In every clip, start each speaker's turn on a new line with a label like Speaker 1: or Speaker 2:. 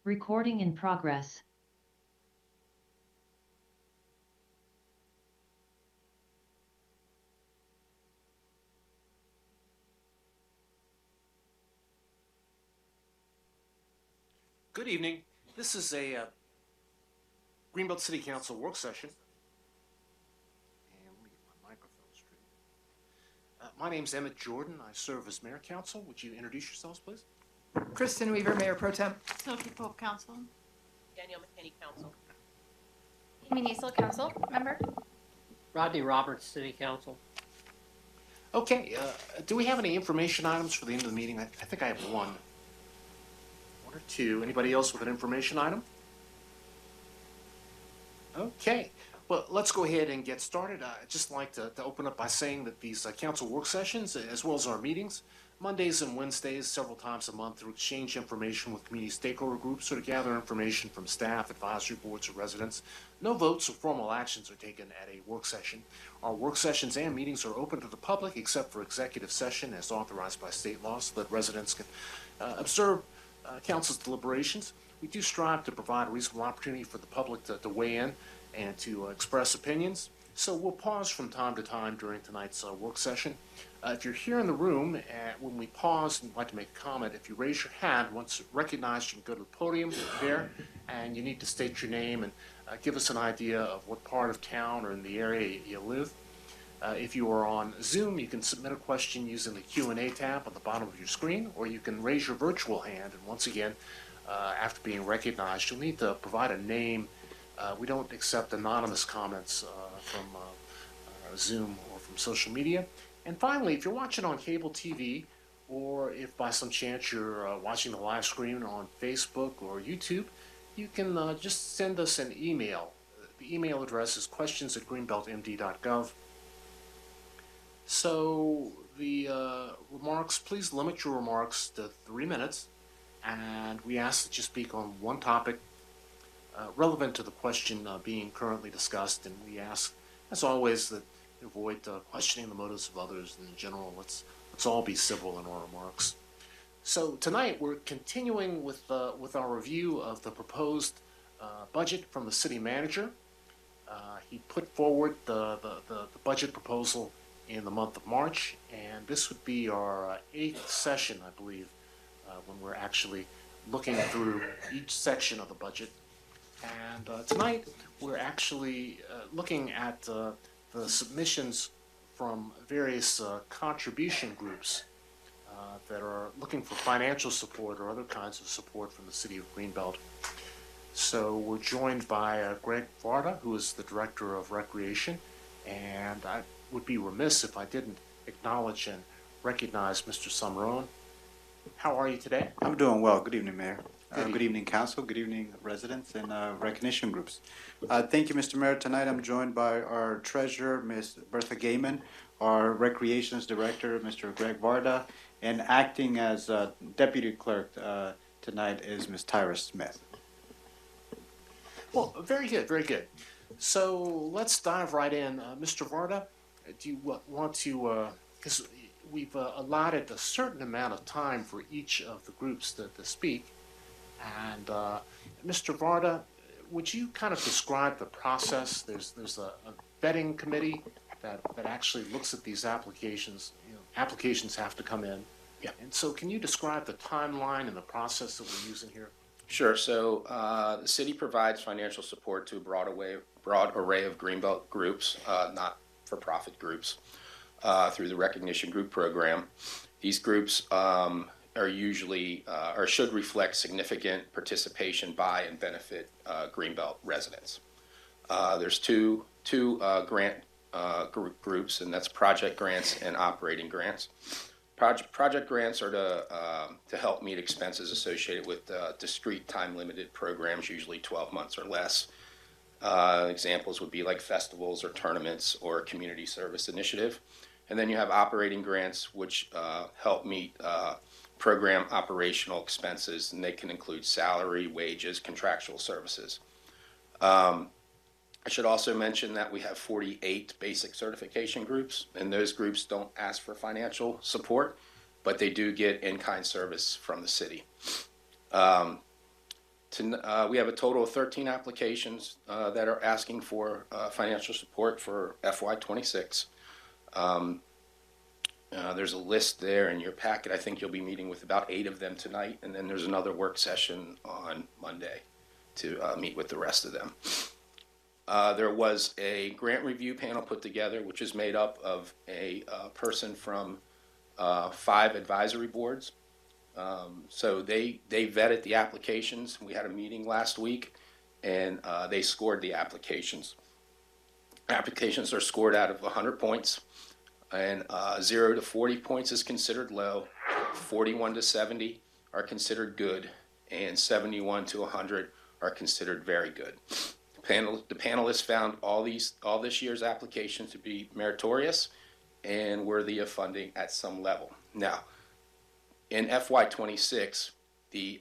Speaker 1: Recording in progress.
Speaker 2: Good evening. This is a Greenbelt City Council work session. And let me get my microphone straight. My name's Emmett Jordan. I serve as mayor council. Would you introduce yourselves, please?
Speaker 3: Kristen Weaver, Mayor Pro Tem.
Speaker 4: Sophie Pope, Council.
Speaker 5: Danielle McKinney, Council.
Speaker 6: Amy Niesel, Council Member.
Speaker 7: Rodney Roberts, City Council.
Speaker 2: Okay, do we have any information items for the end of the meeting? I think I have one or two. Anybody else with an information item? Okay, well, let's go ahead and get started. I'd just like to open up by saying that these council work sessions, as well as our meetings, Mondays and Wednesdays, several times a month, to exchange information with community stakeholder groups or to gather information from staff, advisory boards, or residents. No votes or formal actions are taken at a work session. Our work sessions and meetings are open to the public except for executive session as authorized by state law so that residents can observe council's deliberations. We do strive to provide a reasonable opportunity for the public to weigh in and to express opinions. So we'll pause from time to time during tonight's work session. If you're here in the room, when we pause and you'd like to make a comment, if you raise your hand, once recognized, you can go to the podium there, and you need to state your name and give us an idea of what part of town or in the area you live. If you are on Zoom, you can submit a question using the Q&A tab on the bottom of your screen, or you can raise your virtual hand, and once again, after being recognized, you'll need to provide a name. We don't accept anonymous comments from Zoom or from social media. And finally, if you're watching on cable TV, or if by some chance you're watching the live stream on Facebook or YouTube, you can just send us an email. The email address is questions@greenbeltmd.gov. So the remarks, please limit your remarks to 3 minutes, and we ask that you speak on one topic relevant to the question being currently discussed, and we ask, as always, that you avoid questioning the motives of others in general. Let's all be civil in our remarks. So tonight we're continuing with our review of the proposed budget from the city manager. He put forward the budget proposal in the month of March, and this would be our 8th session, I believe, when we're actually looking through each section of the budget. And tonight we're actually looking at the submissions from various contribution groups that are looking for financial support or other kinds of support from the city of Greenbelt. So we're joined by Greg Varda, who is the Director of Recreation, and I would be remiss if I didn't acknowledge and recognize Mr. Summerone. How are you today?
Speaker 8: I'm doing well. Good evening, Mayor.
Speaker 2: Good
Speaker 8: Good evening, Council. Good evening, residents and recognition groups. Thank you, Mr. Mayor. Tonight I'm joined by our Treasurer, Ms. Bertha Gaiman, our Recreations Director, Mr. Greg Varda, and acting as Deputy Clerk tonight is Ms. Tyra Smith.
Speaker 2: Well, very good, very good. So let's dive right in. Mr. Varda, do you want to, because we've allotted a certain amount of time for each of the groups to speak. And Mr. Varda, would you kind of describe the process? There's a vetting committee that actually looks at these applications. You know, applications have to come in.
Speaker 5: Yeah.
Speaker 2: And so can you describe the timeline and the process that we're using here?
Speaker 5: Sure. So the city provides financial support to a broad array of Greenbelt groups, not-for-profit groups, through the Recognition Group program. These groups are usually or should reflect significant participation by and benefit Greenbelt residents. There's two grant groups, and that's project grants and operating grants. Project grants are to help meet expenses associated with discrete time-limited programs, usually 12 months or less. Examples would be like festivals or tournaments or a community service initiative. And then you have operating grants, which help meet program operational expenses, and they can include salary, wages, contractual services. I should also mention that we have 48 basic certification groups, and those groups don't ask for financial support, but they do get in-kind service from the city. We have a total of 13 applications that are asking for financial support for FY '26. There's a list there in your packet. I think you'll be meeting with about 8 of them tonight, and then there's another work session on Monday to meet with the rest of them. There was a grant review panel put together, which is made up of a person from 5 advisory boards. So they vetted the applications. We had a meeting last week, and they scored the applications. Applications are scored out of 100 points, and 0 to 40 points is considered low, 41 to 70 are considered good, and 71 to 100 are considered very good. The panelists found all this year's applications to be meritorious and worthy of funding at some level. Now, in FY '26, the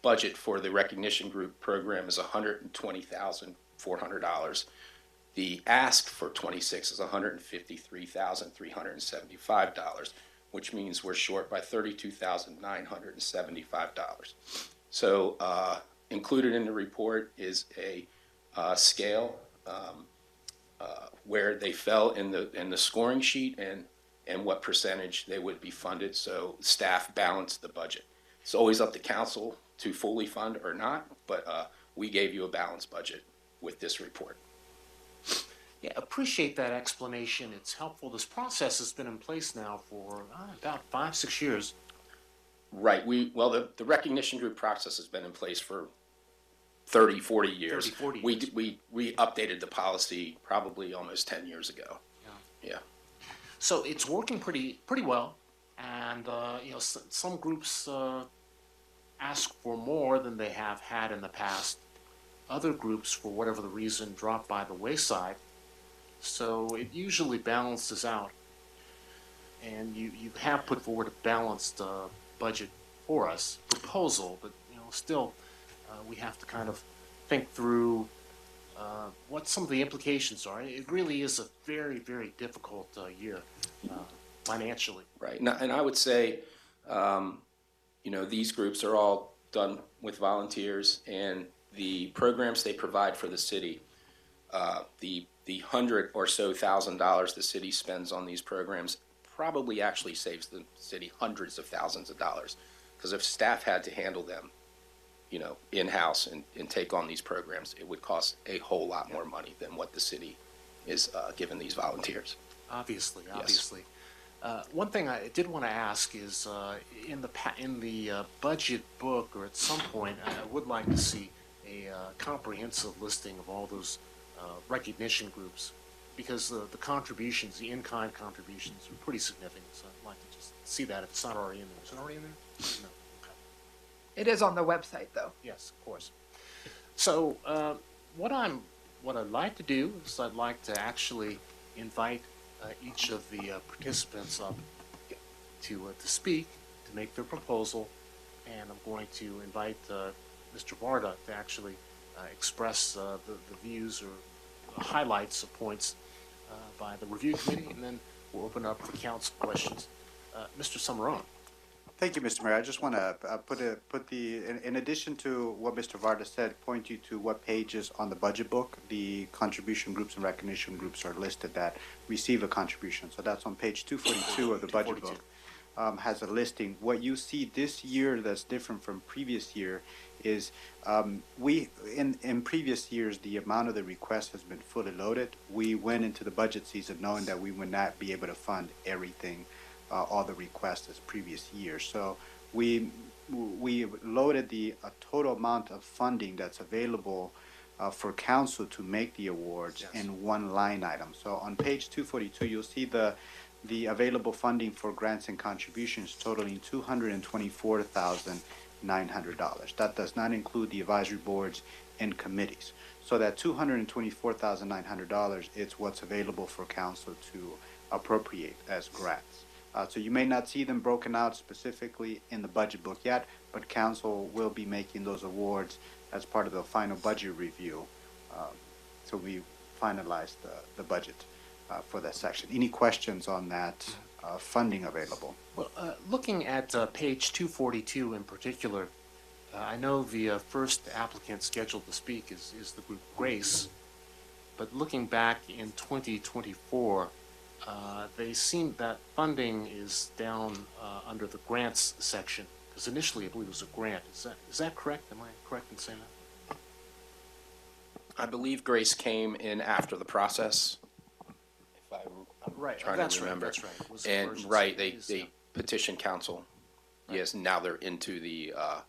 Speaker 5: budget for the recognition group program is $120,400. The ask for '26 is $153,375, which means we're short by $32,975. So included in the report is a scale where they fell in the scoring sheet and what percentage they would be funded, so staff balanced the budget. It's always up to council to fully fund or not, but we gave you a balanced budget with this report.
Speaker 2: Yeah, appreciate that explanation. It's helpful. This process has been in place now for about 5-6 years.
Speaker 5: Right. The recognition group process has been in place for 30, 40 years.
Speaker 2: 30, 40 years.
Speaker 5: We updated the policy probably almost 10 years ago. Yeah.
Speaker 2: So it's working pretty well, and some groups ask for more than they have had in the past. Other groups, for whatever the reason, drop by the wayside. So it usually balances out, and you have put forward a balanced budget for us proposal, but still we have to kind of think through what some of the implications are. It really is a very, very difficult year financially.
Speaker 5: Right. And I would say, these groups are all done with volunteers, and the programs they provide for the city, the $100,000 or so the city spends on these programs probably actually saves the city hundreds of thousands of dollars. Because if staff had to handle them, in-house and take on these programs, it would cost a whole lot more money than what the city is giving these volunteers.
Speaker 2: Obviously.
Speaker 5: Yes.
Speaker 2: One thing I did want to ask is in the budget book, or at some point, I would like to see a comprehensive listing of all those recognition groups, because the contributions, the in-kind contributions, are pretty significant. So I'd like to just see that if it's not already in there. Is it already in there? No. Okay.
Speaker 3: It is on the website, though.
Speaker 2: Yes, of course. So what I'd like to do is I'd like to actually invite each of the participants up to speak, to make their proposal, and I'm going to invite Mr. Varda to actually express the views or highlights of points by the review committee, and then we'll open up for council questions. Mr. Summerone.
Speaker 8: Thank you, Mr. Mayor. I just want to in addition to what Mr. Varda said, point you to what pages on the budget book the contribution groups and recognition groups are listed that receive a contribution. So that's on page 242 of the budget book. Has a listing. What you see this year that's different from previous year is in previous years, the amount of the request has been fully loaded. We went into the budget season knowing that we would not be able to fund everything, all the requests as previous years. So we loaded the total amount of funding that's available for council to make the awards in one line item. So on page 242, you'll see the available funding for grants and contributions totaling $224,900. That does not include the advisory boards and committees. So that $224,900 is what's available for council to appropriate as grants. So you may not see them broken out specifically in the budget book yet, but council will be making those awards as part of the final budget review. So we finalized the budget for that section. Any questions on that funding available?
Speaker 2: Well, looking at page 242 in particular, I know the first applicant scheduled to speak is the group Grace, but looking back in 2024, they seem that funding is down under the grants section, because initially I believe it was a grant. Is that correct? Am I correct in saying that?
Speaker 5: I believe Grace came in after the process. If I'm
Speaker 2: Right,
Speaker 5: trying
Speaker 2: that's
Speaker 5: to
Speaker 2: right,
Speaker 5: remember.
Speaker 2: that's right. It was
Speaker 5: And,
Speaker 2: emergency.
Speaker 5: right,
Speaker 2: It is,
Speaker 5: they petitioned council. Yes, now they're into the,
Speaker 2: right.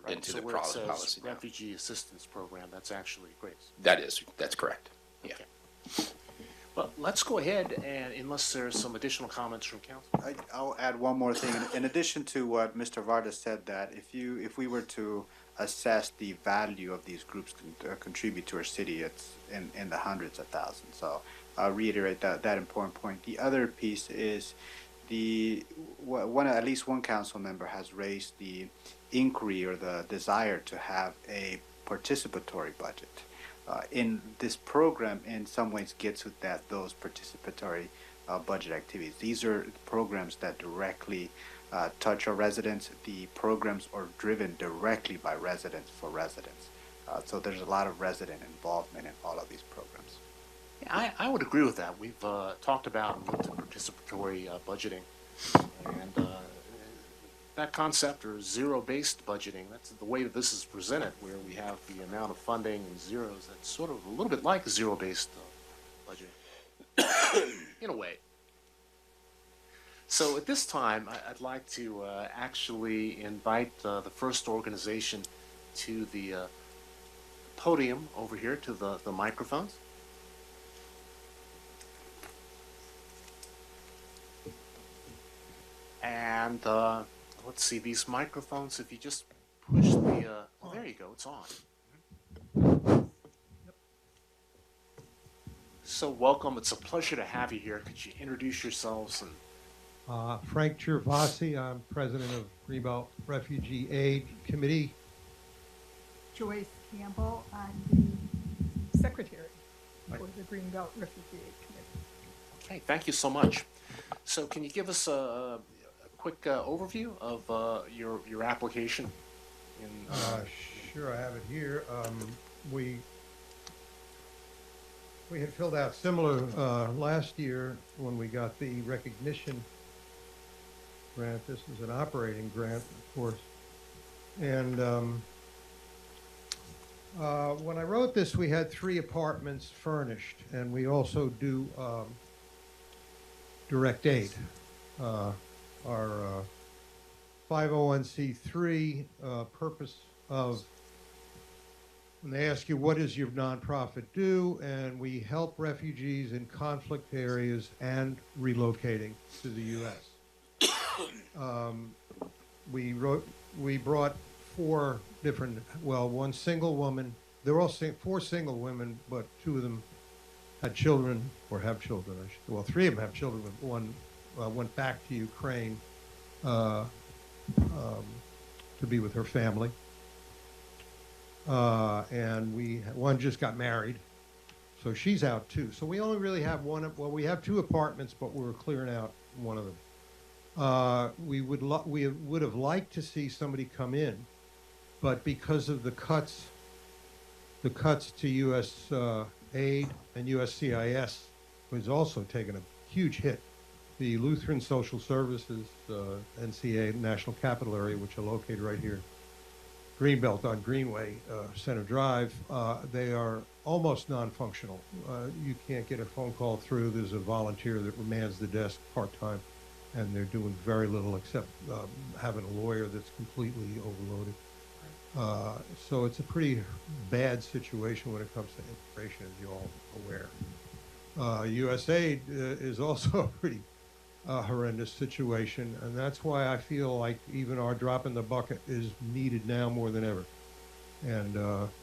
Speaker 5: into
Speaker 2: So
Speaker 5: the
Speaker 2: where it says
Speaker 5: policy now.
Speaker 2: Refugee Assistance Program, that's actually Grace.
Speaker 5: That's correct. Yeah.
Speaker 2: Okay. Well, let's go ahead and, unless there's some additional comments from council.
Speaker 8: I'll add one more thing. In addition to what Mr. Varda said, that if we were to assess the value of these groups contribute to our city, it's in the hundreds of thousands. So I'll reiterate that important point. The other piece is at least one council member has raised the inquiry or the desire to have a participatory budget. In this program, in some ways, gets with those participatory budget activities. These are programs that directly touch our residents. The programs are driven directly by residents for residents. So there's a lot of resident involvement in all of these programs.
Speaker 2: I would agree with that. We've talked about and looked at participatory budgeting, and that concept, or zero-based budgeting, that's the way that this is presented, where we have the amount of funding and zeros. That's sort of a little bit like zero-based budgeting, in a way. So at this time, I'd like to actually invite the first organization to the podium over here, to the microphones. And let's see, these microphones, if you just push the, oh, there you go, it's on. So welcome, it's a pleasure to have you here. Could you introduce yourselves? And
Speaker 1: Frank Gervasi, I'm president of Greenbelt Refugee Aid Committee.
Speaker 3: Joyce Campbell, I'm the secretary for the Greenbelt Refugee Aid Committee.
Speaker 2: okay, thank you so much. So can you give us a quick overview of your application?
Speaker 1: Sure, I have it here. We had filled out similar last year when we got the recognition grant. This is an operating grant, of course. And when I wrote this, we had 3 apartments furnished, and we also do direct aid. Our 501c3 purpose of, when they ask you what does your nonprofit do, and we help refugees in conflict areas and relocating to the U.S. We brought 4 different, well, one single woman. They were all 4 single women, but 2 of them had children or have children. Well, 3 of them have children, but one went back to Ukraine to be with her family. And one just got married, so she's out too. So we only really have we have 2 apartments, but we're clearing out one of them. We would have liked to see somebody come in, but because of the cuts to U.S. aid and USCIS was also taking a huge hit. The Lutheran Social Services, NCA, National Capital Area, which are located right here, Greenbelt on Greenway, Center Drive, they are almost non-functional. You can't get a phone call through. There's a volunteer that mans the desk part-time, and they're doing very little except having a lawyer that's completely overloaded. So it's a pretty bad situation when it comes to immigration, as you're all aware. USAID is also a pretty horrendous situation, and that's why I feel like even our drop in the bucket is needed now more than ever. And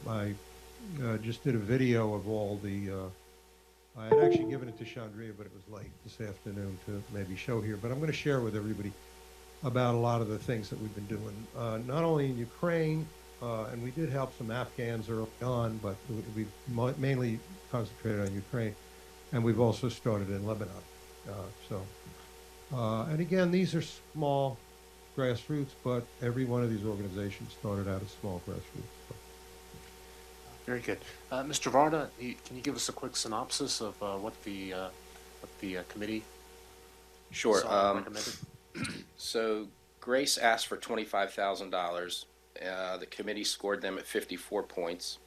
Speaker 1: I just did a video of all the, I had actually given it to Chandria, but it was late this afternoon to maybe show here, but I'm going to share with everybody about a lot of the things that we've been doing, not only in Ukraine, and we did help some Afghans early on, but we've mainly concentrated on Ukraine, and we've also started in Lebanon. And again, these are small grassroots, but every one of these organizations started out as small grassroots. So.
Speaker 2: Very good. Mr. Varda, can you give us a quick synopsis of what the committee
Speaker 5: Sure.
Speaker 2: saw recommended?
Speaker 5: So Grace asked for $25,000. The committee scored them at 54 points.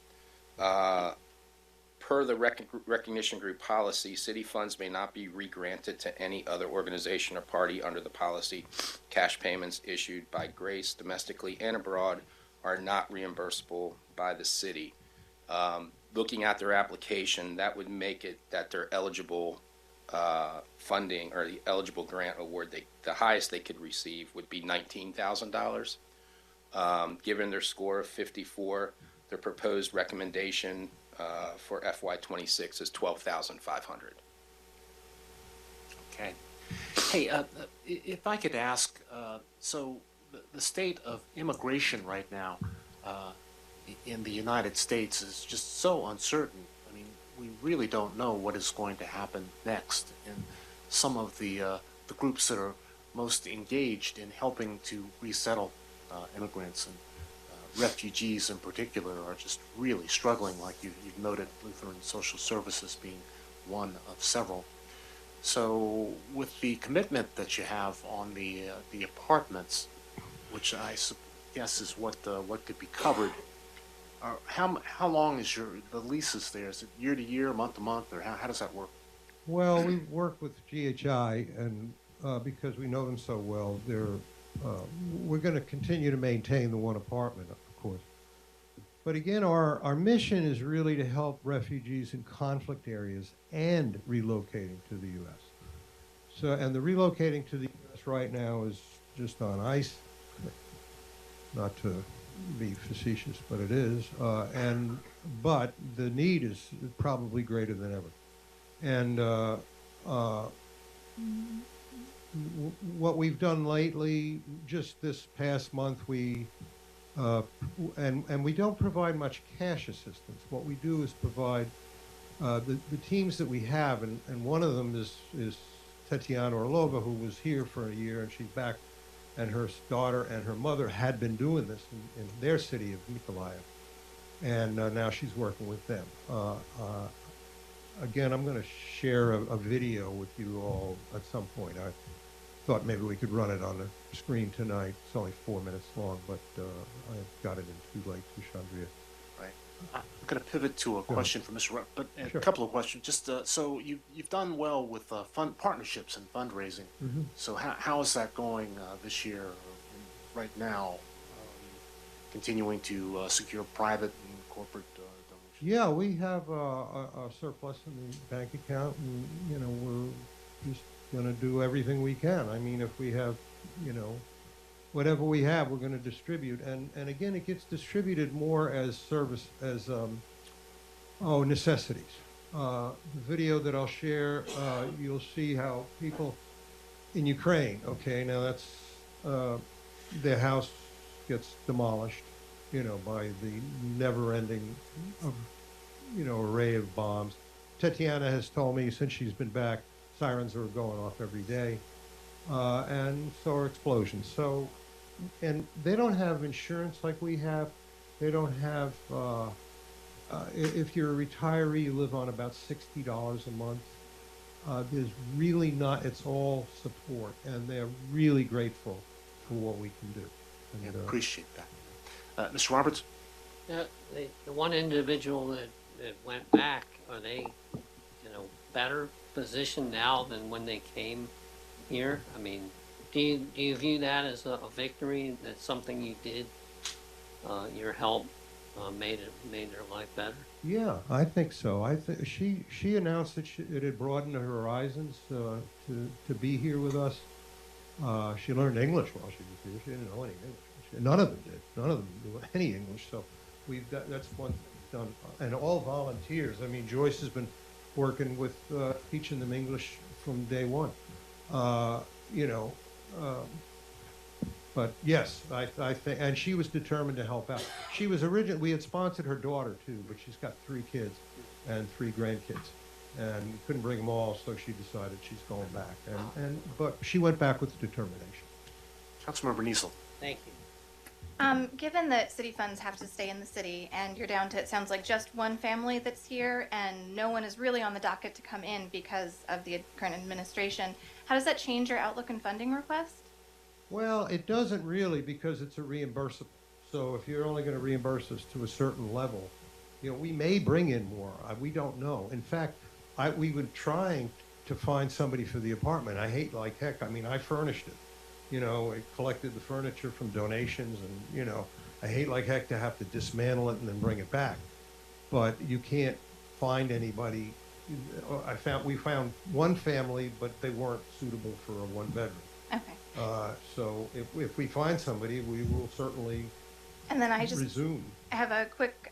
Speaker 5: Per the recognition group policy, city funds may not be regranted to any other organization or party under the policy. Cash payments issued by Grace domestically and abroad are not reimbursable by the city. Looking at their application, that would make it that they're eligible funding or the eligible grant award. The highest they could receive would be $19,000. Given their score of 54, their proposed recommendation for FY26 is $12,500.
Speaker 2: Okay. Hey, if I could ask, so the state of immigration right now in the United States is just so uncertain. I mean, we really don't know what is going to happen next. And some of the groups that are most engaged in helping to resettle immigrants and refugees in particular are just really struggling, like you've noted, Lutheran Social Services being one of several. So with the commitment that you have on the apartments, which I guess is what could be covered, how long is the leases there? Is it year to year, month to month, or how does that work?
Speaker 1: Well, we work with GHI, and because we know them so well, we're going to continue to maintain the one apartment, of course. But again, our mission is really to help refugees in conflict areas and relocating to the U.S. So, and the relocating to the U.S. right now is just on ice. Not to be facetious, but it is. But the need is probably greater than ever. And what we've done lately, just this past month, and we don't provide much cash assistance. What we do is provide the teams that we have, and one of them is Tatiana Orlova, who was here for a year, and she's back, and her daughter and her mother had been doing this in their city of Mykolaiv, and now she's working with them. Again, I'm going to share a video with you all at some point. I thought maybe we could run it on the screen tonight. It's only 4 minutes long, but I got it in too late to Chandria.
Speaker 2: Right. I'm going to pivot to a question for Mr. Rupp, but a
Speaker 1: Sure.
Speaker 2: couple of questions. Just so you've done well with fund partnerships and fundraising.
Speaker 1: Mm-hmm.
Speaker 2: So how is that going this year, right now? Continuing to secure private and corporate donations.
Speaker 1: Yeah, we have a surplus in the bank account, and we're just going to do everything we can. I mean, if we have, whatever we have, we're going to distribute. And again, it gets distributed more as service, as necessities. The video that I'll share, you'll see how people in Ukraine. Okay, now that's their house gets demolished, by the never-ending, array of bombs. Tatiana has told me since she's been back, sirens are going off every day, and so are explosions. So, and they don't have insurance like we have. They don't have, if you're a retiree, you live on about $60 a month. There's really not, it's all support, and they're really grateful for what we can do.
Speaker 2: Yeah,
Speaker 1: And,
Speaker 2: appreciate that. Mr. Roberts?
Speaker 7: Yeah, the one individual that went back, are they, better positioned now than when they came here? I mean, do you view that as a victory? That's something you did, your help made their life better?
Speaker 1: Yeah, I think so. I think she announced that it had broadened her horizons to be here with us. She learned English while she was here. She didn't know any English. None of them did. None of them knew any English. So that's one thing we've done, and all volunteers. I mean, Joyce has been working with teaching them English from day one. But yes, I think, and she was determined to help out. She was we had sponsored her daughter too, but she's got 3 kids and 3 grandkids, and couldn't bring them all, so she decided she's going back. But she went back with determination.
Speaker 2: Councilmember Niesel.
Speaker 7: Thank you.
Speaker 6: Given that city funds have to stay in the city and you're down to, it sounds like just one family that's here and no one is really on the docket to come in because of the current administration, how does that change your outlook and funding request?
Speaker 1: Well, it doesn't really because it's a reimbursable. So if you're only going to reimburse us to a certain level, we may bring in more. We don't know. In fact, we were trying to find somebody for the apartment. I hate like heck. I mean, I furnished it. I collected the furniture from donations and, I hate like heck to have to dismantle it and then bring it back. But you can't find anybody. We found one family, but they weren't suitable for a one bedroom.
Speaker 6: Okay.
Speaker 1: So if we find somebody, we will certainly
Speaker 6: And then I
Speaker 1: resume.
Speaker 6: have a quick,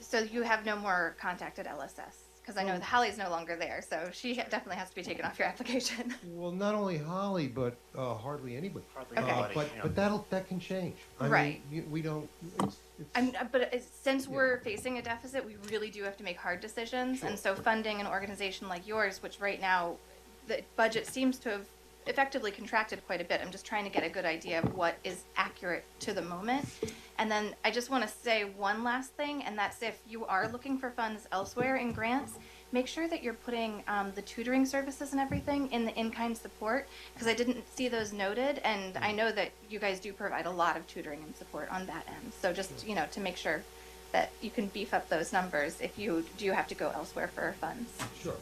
Speaker 6: so you have no more contact at LSS? Because I know that Holly's no longer there, so she definitely has to be taken off your application.
Speaker 1: Well, not only Holly, but hardly anybody.
Speaker 2: Hardly
Speaker 6: Okay.
Speaker 2: anybody, yeah.
Speaker 1: But that can change. I mean,
Speaker 6: Right.
Speaker 1: we don't.
Speaker 6: Since we're facing a deficit, we really do have to make hard decisions. And so funding an organization like yours, which right now, the budget seems to have effectively contracted quite a bit. I'm just trying to get a good idea of what is accurate to the moment. And then I just want to say one last thing, and that's if you are looking for funds elsewhere in grants, make sure that you're putting the tutoring services and everything in the in-kind support, because I didn't see those noted, and I know that you guys do provide a lot of tutoring and support on that end. So just, to make sure that you can beef up those numbers if you do have to go elsewhere for funds.
Speaker 1: Sure.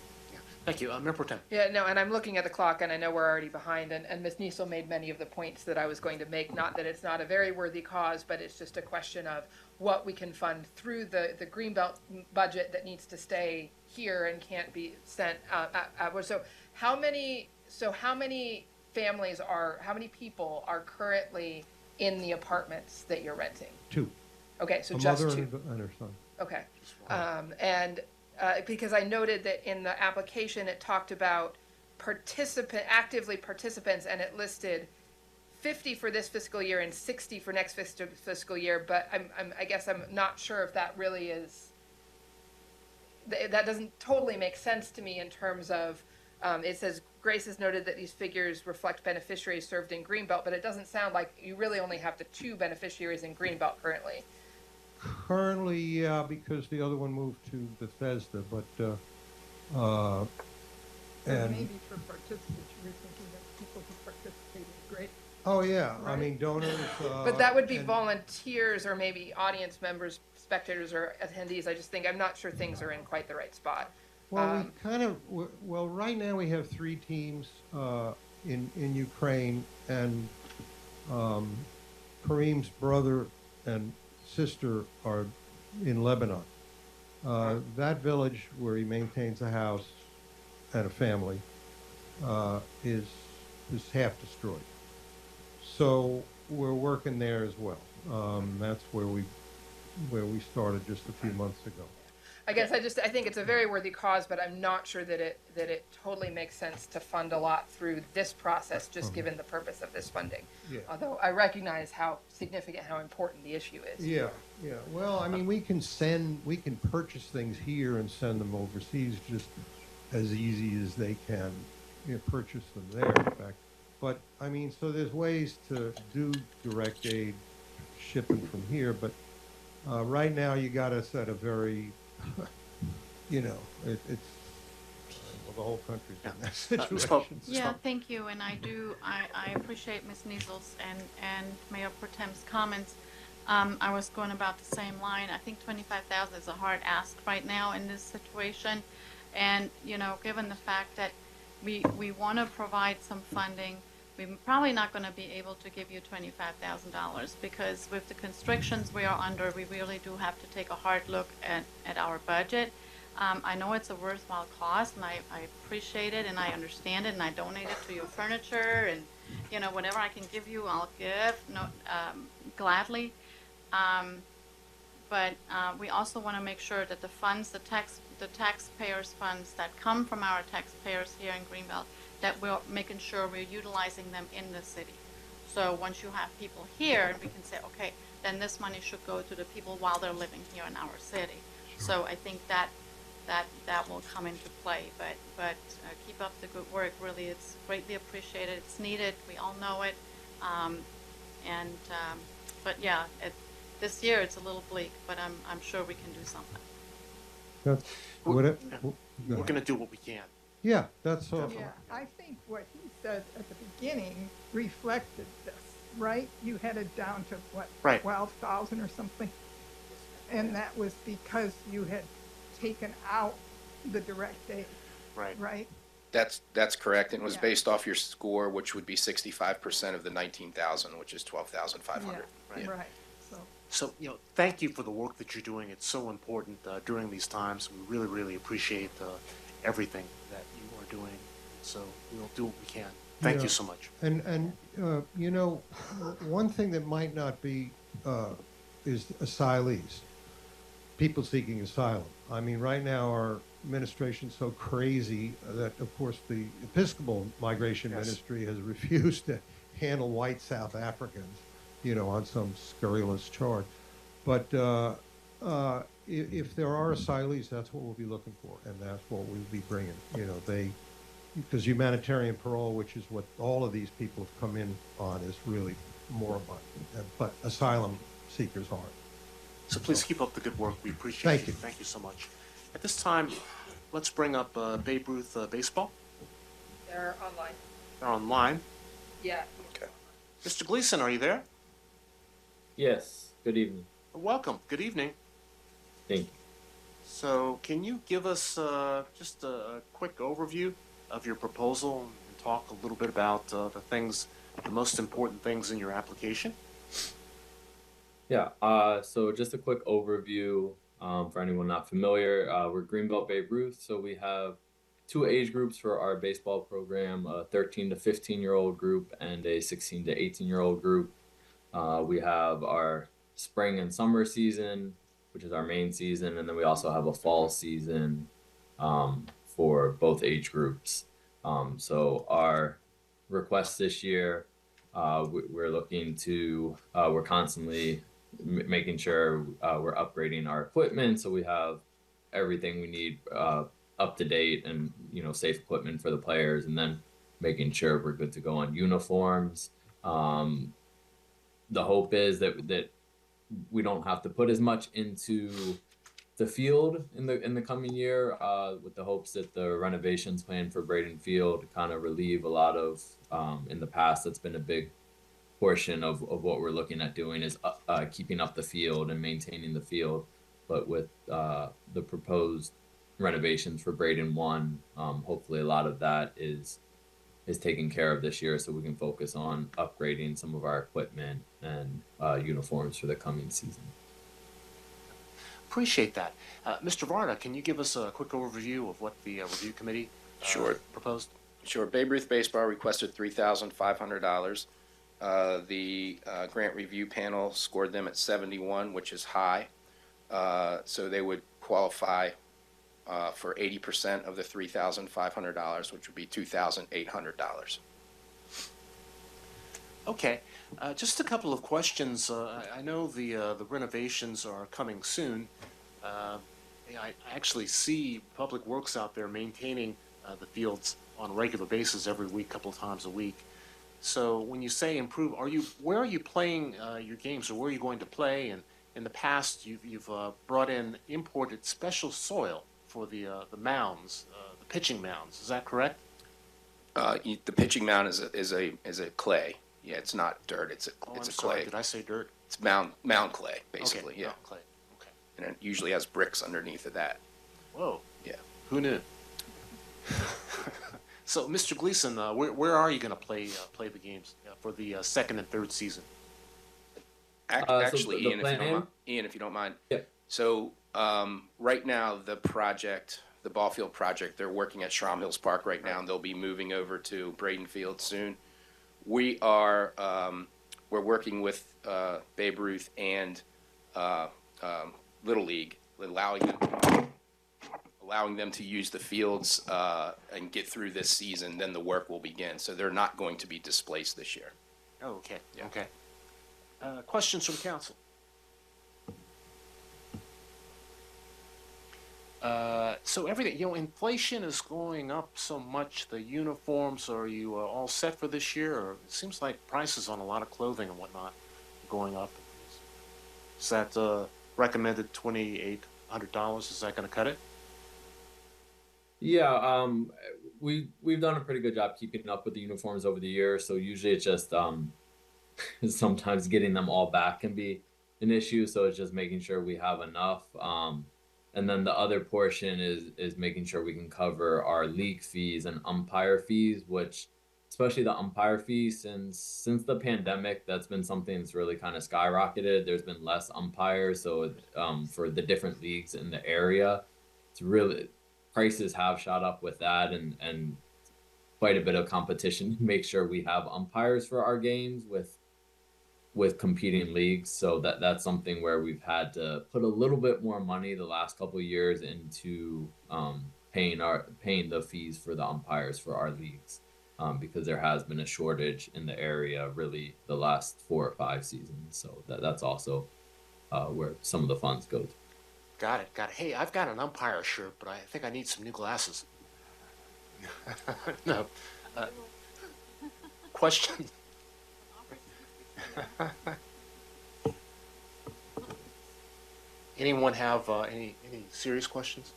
Speaker 2: Thank you. Member Pro Tem.
Speaker 4: Yeah, no, and I'm looking at the clock, and I know we're already behind, and Ms. Niesel made many of the points that I was going to make. Not that it's not a very worthy cause, but it's just a question of what we can fund through the Greenbelt budget that needs to stay here and can't be sent outward. So how many people are currently in the apartments that you're renting?
Speaker 1: 2.
Speaker 4: Okay, so
Speaker 1: A
Speaker 4: just
Speaker 1: mother
Speaker 4: two.
Speaker 1: and her son.
Speaker 4: Okay. Because I noted that in the application, it talked about actively participants, and it listed 50 for this fiscal year and 60 for next fiscal year, but I guess I'm not sure if that really is, that doesn't totally make sense to me in terms of, it says, Grace has noted that these figures reflect beneficiaries served in Greenbelt, but it doesn't sound like you really only have the 2 beneficiaries in Greenbelt currently.
Speaker 1: Currently, yeah, because the other one moved to Bethesda, but
Speaker 3: So
Speaker 1: and
Speaker 3: maybe for participants, you were thinking that people who participated, great.
Speaker 1: oh yeah, I
Speaker 3: Right.
Speaker 1: mean donors.
Speaker 4: But that would be
Speaker 1: and-
Speaker 4: volunteers or maybe audience members, spectators, or attendees. I just think, I'm not sure things are in quite the right spot.
Speaker 1: Well, we kind of right now we have 3 teams in Ukraine, and Kareem's brother and sister are in Lebanon. That village where he maintains a house and a family is half destroyed. So we're working there as well. That's where we started just a few months ago.
Speaker 4: I guess I think it's a very worthy cause, but I'm not sure that it totally makes sense to fund a lot through this process, just given the purpose of this funding.
Speaker 1: Yeah.
Speaker 4: Although I recognize how significant, how important the issue is.
Speaker 1: Yeah, yeah. Well, I mean, we can purchase things here and send them overseas just as easy as they can, purchase them there, in fact. But, I mean, so there's ways to do direct aid shipping from here, but right now you got us at a very, it's, well, the whole country's in that
Speaker 2: Ms. Pope.
Speaker 1: situation.
Speaker 9: Yeah, thank you, and I appreciate Ms. Niesel's and Mayor Pro Tem's comments. I was going about the same line. I think 25,000 is a hard ask right now in this situation. And, given the fact that we want to provide some funding, we're probably not going to be able to give you $25,000 because with the constrictions we are under, we really do have to take a hard look at our budget. I know it's a worthwhile cause, and I appreciate it, and I understand it, and I donate it to your furniture, and whatever I can give you, I'll give gladly. But we also want to make sure that the funds, the taxpayers' funds that come from our taxpayers here in Greenbelt, that we're making sure we're utilizing them in the city. So once you have people here, we can say, okay, then this money should go to the people while they're living here in our city. So I think that will come into play. But keep up the good work. Really, it's greatly appreciated. It's needed. We all know it. And, but yeah, this year it's a little bleak, but I'm sure we can do something.
Speaker 1: That's, what it, go
Speaker 2: We're
Speaker 1: ahead.
Speaker 2: gonna do what we can.
Speaker 1: Yeah, that's all.
Speaker 3: Yeah, I think what he said at the beginning reflected this, right? You had it down to what?
Speaker 2: Right.
Speaker 3: 12,000 or something? And that was because you had taken out the direct aid,
Speaker 2: Right.
Speaker 3: right?
Speaker 5: That's correct. It was
Speaker 3: Yeah.
Speaker 5: based off your score, which would be 65% of the 19,000, which is 12,500.
Speaker 3: Yeah, right, so.
Speaker 2: So, thank you for the work that you're doing. It's so important during these times. We really, really appreciate everything that you are doing. So we'll do what we can. Thank
Speaker 1: Yeah.
Speaker 2: you so much.
Speaker 1: And one thing that might not be is asylees, people seeking asylum. I mean, right now our administration's so crazy that, of course, the Episcopal Migration
Speaker 2: Yes.
Speaker 1: Ministry has refused to handle white South Africans, on some scurrilous charge. But if there are asylees, that's what we'll be looking for, and that's what we'll be bringing. Because humanitarian parole, which is what all of these people have come in on, is really moribund. But asylum seekers aren't.
Speaker 2: So please keep up the good work. We appreciate
Speaker 1: Thank
Speaker 2: it.
Speaker 1: you.
Speaker 2: Thank you so much. At this time, let's bring up Babe Ruth baseball.
Speaker 4: They're online.
Speaker 2: They're online.
Speaker 4: Yeah.
Speaker 2: Mr. Gleason, are you there?
Speaker 10: Yes, good evening.
Speaker 2: Welcome. Good evening.
Speaker 10: Thank you.
Speaker 2: So can you give us just a quick overview of your proposal and talk a little bit about the most important things in your application?
Speaker 10: Yeah, so just a quick overview for anyone not familiar. We're Greenbelt Babe Ruth, so we have two age groups for our baseball program, a 13 to 15-year-old group and a 16 to 18-year-old group. We have our spring and summer season, which is our main season, and then we also have a fall season for both age groups. So our request this year, we're looking to, we're constantly making sure we're upgrading our equipment so we have everything we need up to date and safe equipment for the players, and then making sure we're good to go on uniforms. The hope is that we don't have to put as much into the field in the coming year, with the hopes that the renovations planned for Braden Field kind of relieve a lot of, in the past, that's been a big portion of what we're looking at doing is keeping up the field and maintaining the field. But with the proposed renovations for Braden 1, hopefully a lot of that is taken care of this year, so we can focus on upgrading some of our equipment and uniforms for the coming season.
Speaker 2: Appreciate that. Mr. Varda, can you give us a quick overview of what the review committee
Speaker 5: Sure.
Speaker 2: proposed?
Speaker 5: Sure. Babe Ruth Baseball requested $3,500. The grant review panel scored them at 71, which is high. So they would qualify for 80% of the $3,500, which would be $2,800.
Speaker 2: Okay. Just a couple of questions. I know the renovations are coming soon. I actually see Public Works out there maintaining the fields on a regular basis every week, couple of times a week. So when you say improve, where are you playing your games, or where are you going to play? And in the past, you've brought in imported special soil for the mounds, the pitching mounds. Is that correct?
Speaker 5: The pitching mound is a clay. Yeah, it's not dirt. It's a
Speaker 2: I'm
Speaker 5: clay.
Speaker 2: sorry. Did I say dirt?
Speaker 5: It's mound clay, basically.
Speaker 2: Okay.
Speaker 5: Yeah,
Speaker 2: mountain clay. Okay.
Speaker 5: and it usually has bricks underneath of that.
Speaker 2: Whoa.
Speaker 5: Yeah.
Speaker 2: Who knew? So, Mr. Gleason, where are you going to play the games for the second and third season?
Speaker 5: Actually,
Speaker 10: the
Speaker 5: Ian,
Speaker 10: plan
Speaker 5: if you don't mind.
Speaker 10: Yeah.
Speaker 5: So right now, the ball field project, they're working at Shrom Hills Park right now, and they'll be moving over to Braden Field soon. We're working with Babe Ruth and Little League, allowing them to use the fields and get through this season. Then the work will begin. So they're not going to be displaced this year.
Speaker 2: Oh, okay. Yeah. Okay. Questions from council? So everything, inflation is going up so much. The uniforms, are you all set for this year? Or it seems like prices on a lot of clothing and whatnot are going up. Is that recommended $2,800? Is that going to cut it?
Speaker 10: Yeah, we've done a pretty good job keeping up with the uniforms over the years. So usually it's just sometimes getting them all back can be an issue. So it's just making sure we have enough. And then the other portion is making sure we can cover our league fees and umpire fees, which especially the umpire fees since the pandemic, that's been something that's really kind of skyrocketed. There's been less umpires, so for the different leagues in the area, it's really prices have shot up with that and quite a bit of competition to make sure we have umpires for our games with competing leagues. So that's something where we've had to put a little bit more money the last couple of years into paying the fees for the umpires for our leagues, because there has been a shortage in the area really the last 4 or 5 seasons. So that's also where some of the funds go to.
Speaker 2: Got it. Got it. Hey, I've got an umpire shirt, but I think I need some new glasses. No. Question. Anyone have any serious questions?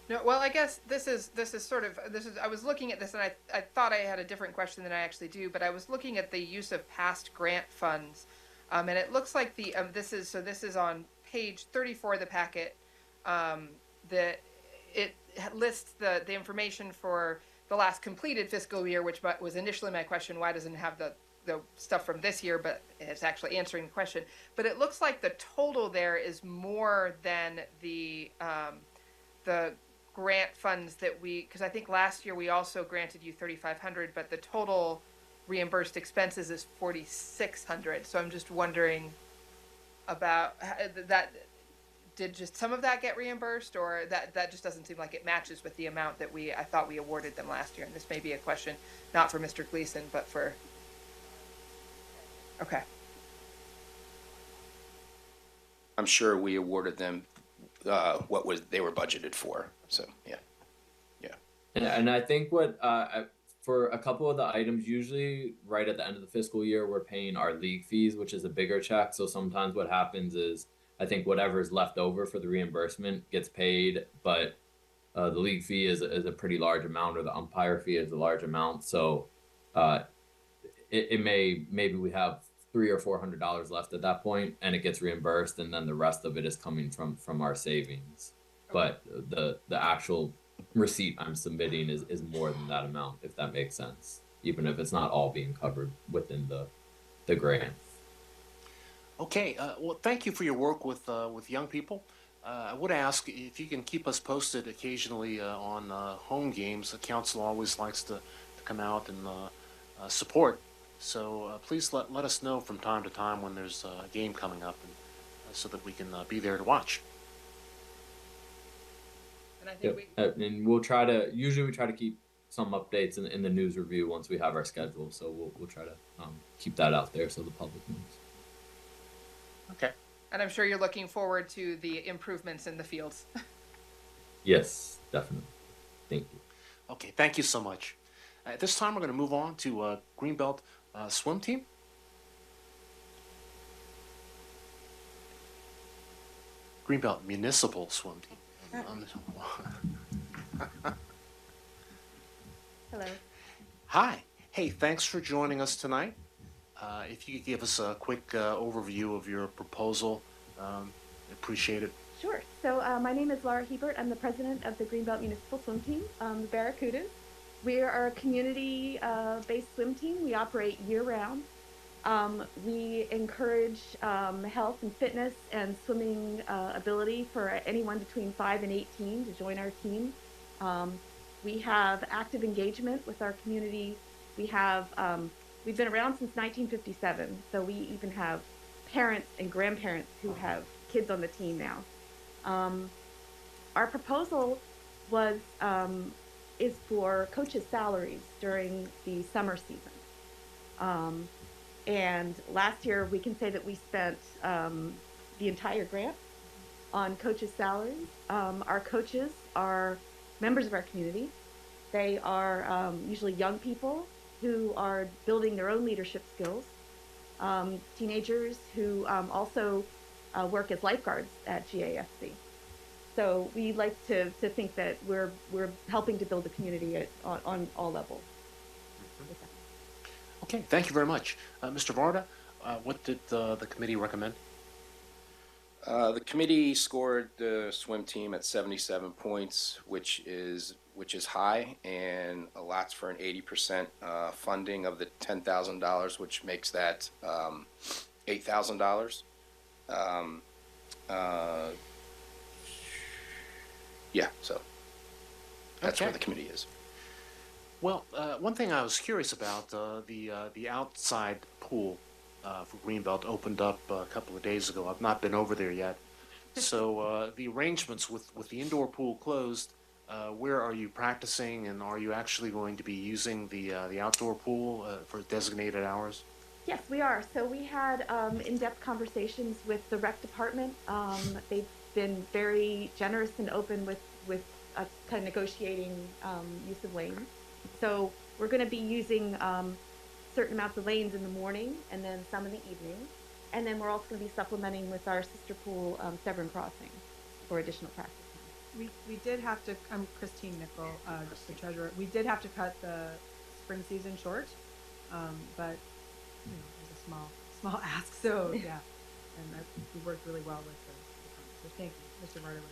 Speaker 4: No, well, I guess this is I was looking at this and I thought I had a different question than I actually do, but I was looking at the use of past grant funds, and it looks like this is on page 34 of the packet. It lists the information for the last completed fiscal year, which was initially my question: why doesn't it have the stuff from this year? But it's actually answering the question. But it looks like the total there is more than the grant funds because I think last year we also granted you $3,500, but the total reimbursed expenses is $4,600. So I'm just wondering about that. Did just some of that get reimbursed, or that just doesn't seem like it matches with the amount that I thought we awarded them last year? And this may be a question not for Mr. Gleason, but for. Okay.
Speaker 5: I'm sure we awarded them they were budgeted for. So yeah.
Speaker 10: And I think what for a couple of the items, usually right at the end of the fiscal year, we're paying our league fees, which is a bigger check. So sometimes what happens is I think whatever is left over for the reimbursement gets paid, but the league fee is a pretty large amount, or the umpire fee is a large amount. So maybe we have $300 or $400 left at that point, and it gets reimbursed, and then the rest of it is coming from our savings. But the actual receipt I'm submitting is more than that amount, if that makes sense, even if it's not all being covered within the grant.
Speaker 2: Okay. Well, thank you for your work with young people. I would ask if you can keep us posted occasionally on home games. The council always likes to come out and support. So please let us know from time to time when there's a game coming up, so that we can be there to watch.
Speaker 4: And I think
Speaker 10: And we try to keep some updates in the news review once we have our schedule. So we'll try to keep that out there so the public knows.
Speaker 2: Okay.
Speaker 4: And I'm sure you're looking forward to the improvements in the fields.
Speaker 10: Yes, definitely. Thank you.
Speaker 2: Okay. Thank you so much. At this time, we're going to move on to Greenbelt swim team. Greenbelt municipal swim team.
Speaker 6: Hello.
Speaker 2: Hi. Hey, thanks for joining us tonight. If you could give us a quick overview of your proposal, appreciate it.
Speaker 11: Sure. So my name is Laura Hebert. I'm the president of the Greenbelt Municipal Swim Team, the Barracudas. We are a community-based swim team. We operate year-round. We encourage health and fitness and swimming ability for anyone between 5 and 18 to join our team. We have active engagement with our community. We've been around since 1957, so we even have parents and grandparents who have kids on the team now. Our proposal is for coaches' salaries during the summer season. And last year, we can say that we spent the entire grant. on coaches' salaries. Our coaches are members of our community. They are usually young people who are building their own leadership skills, teenagers who also work as lifeguards at GAFC. So we like to think that we're helping to build the community on all levels.
Speaker 2: Okay, thank you very much. Mr. Varda, what did the committee recommend?
Speaker 5: The committee scored the swim team at 77 points, which is high, and allots for an 80% funding of the $10,000, which makes that $8,000. Yeah, so that's where
Speaker 2: Okay.
Speaker 5: the committee is.
Speaker 2: Well, one thing I was curious about, the outside pool for Greenbelt opened up a couple of days ago. I've not been over there yet. So the arrangements with the indoor pool closed, where are you practicing, and are you actually going to be using the outdoor pool for designated hours?
Speaker 11: Yes, we are. So we had in-depth conversations with the rec department. They've been very generous and open with us kind of negotiating use of lanes. So we're going to be using certain amounts of lanes in the morning and then some in the evening. And then we're also going to be supplementing with our sister pool, Severn Crossing, for additional practice.
Speaker 12: We did have to, I'm Christine Nickel, the treasurer. We did have to cut the spring season short, but you know, it was a small ask. So yeah, and we worked really well with the so thank you, Mr. Martin.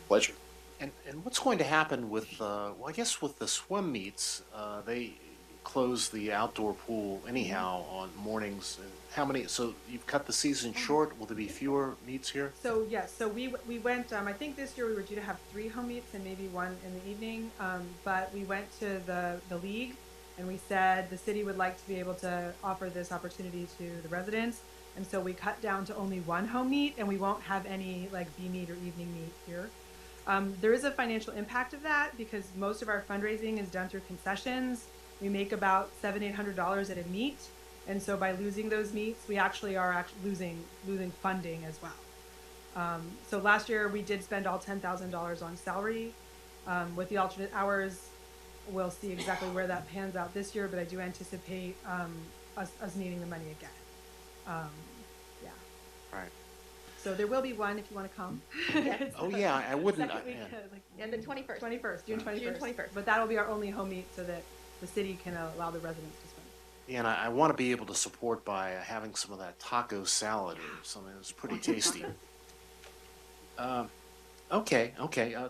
Speaker 5: Pleasure.
Speaker 2: And what's going to happen with, well, I guess with the swim meets, they close the outdoor pool anyhow on mornings. How many, so you've cut the season short, will there be fewer meets here?
Speaker 12: So yes, so we went. I think this year we were due to have 3 home meets and maybe 1 in the evening. But we went to the league, and we said the city would like to be able to offer this opportunity to the residents, and so we cut down to only 1 home meet, and we won't have any like B meet or evening meet here. There is a financial impact of that because most of our fundraising is done through concessions. We make about $700-800 at a meet. And so by losing those meets, we actually are losing funding as well. So last year we did spend all $10,000 on salary. With the alternate hours, we'll see exactly where that pans out this year, but I do anticipate us needing the money again. Yeah.
Speaker 2: Right.
Speaker 12: So there will be one if you want to come.
Speaker 11: Yes.
Speaker 2: Oh, yeah, I wouldn't,
Speaker 12: Second week,
Speaker 2: yeah.
Speaker 11: And the 21st.
Speaker 12: 21st, June 21st.
Speaker 11: June 21st.
Speaker 12: But that'll be our only home meet so that the city can allow the residents to swim.
Speaker 2: And I want to be able to support by having some of that taco salad or something that's pretty tasty. Okay.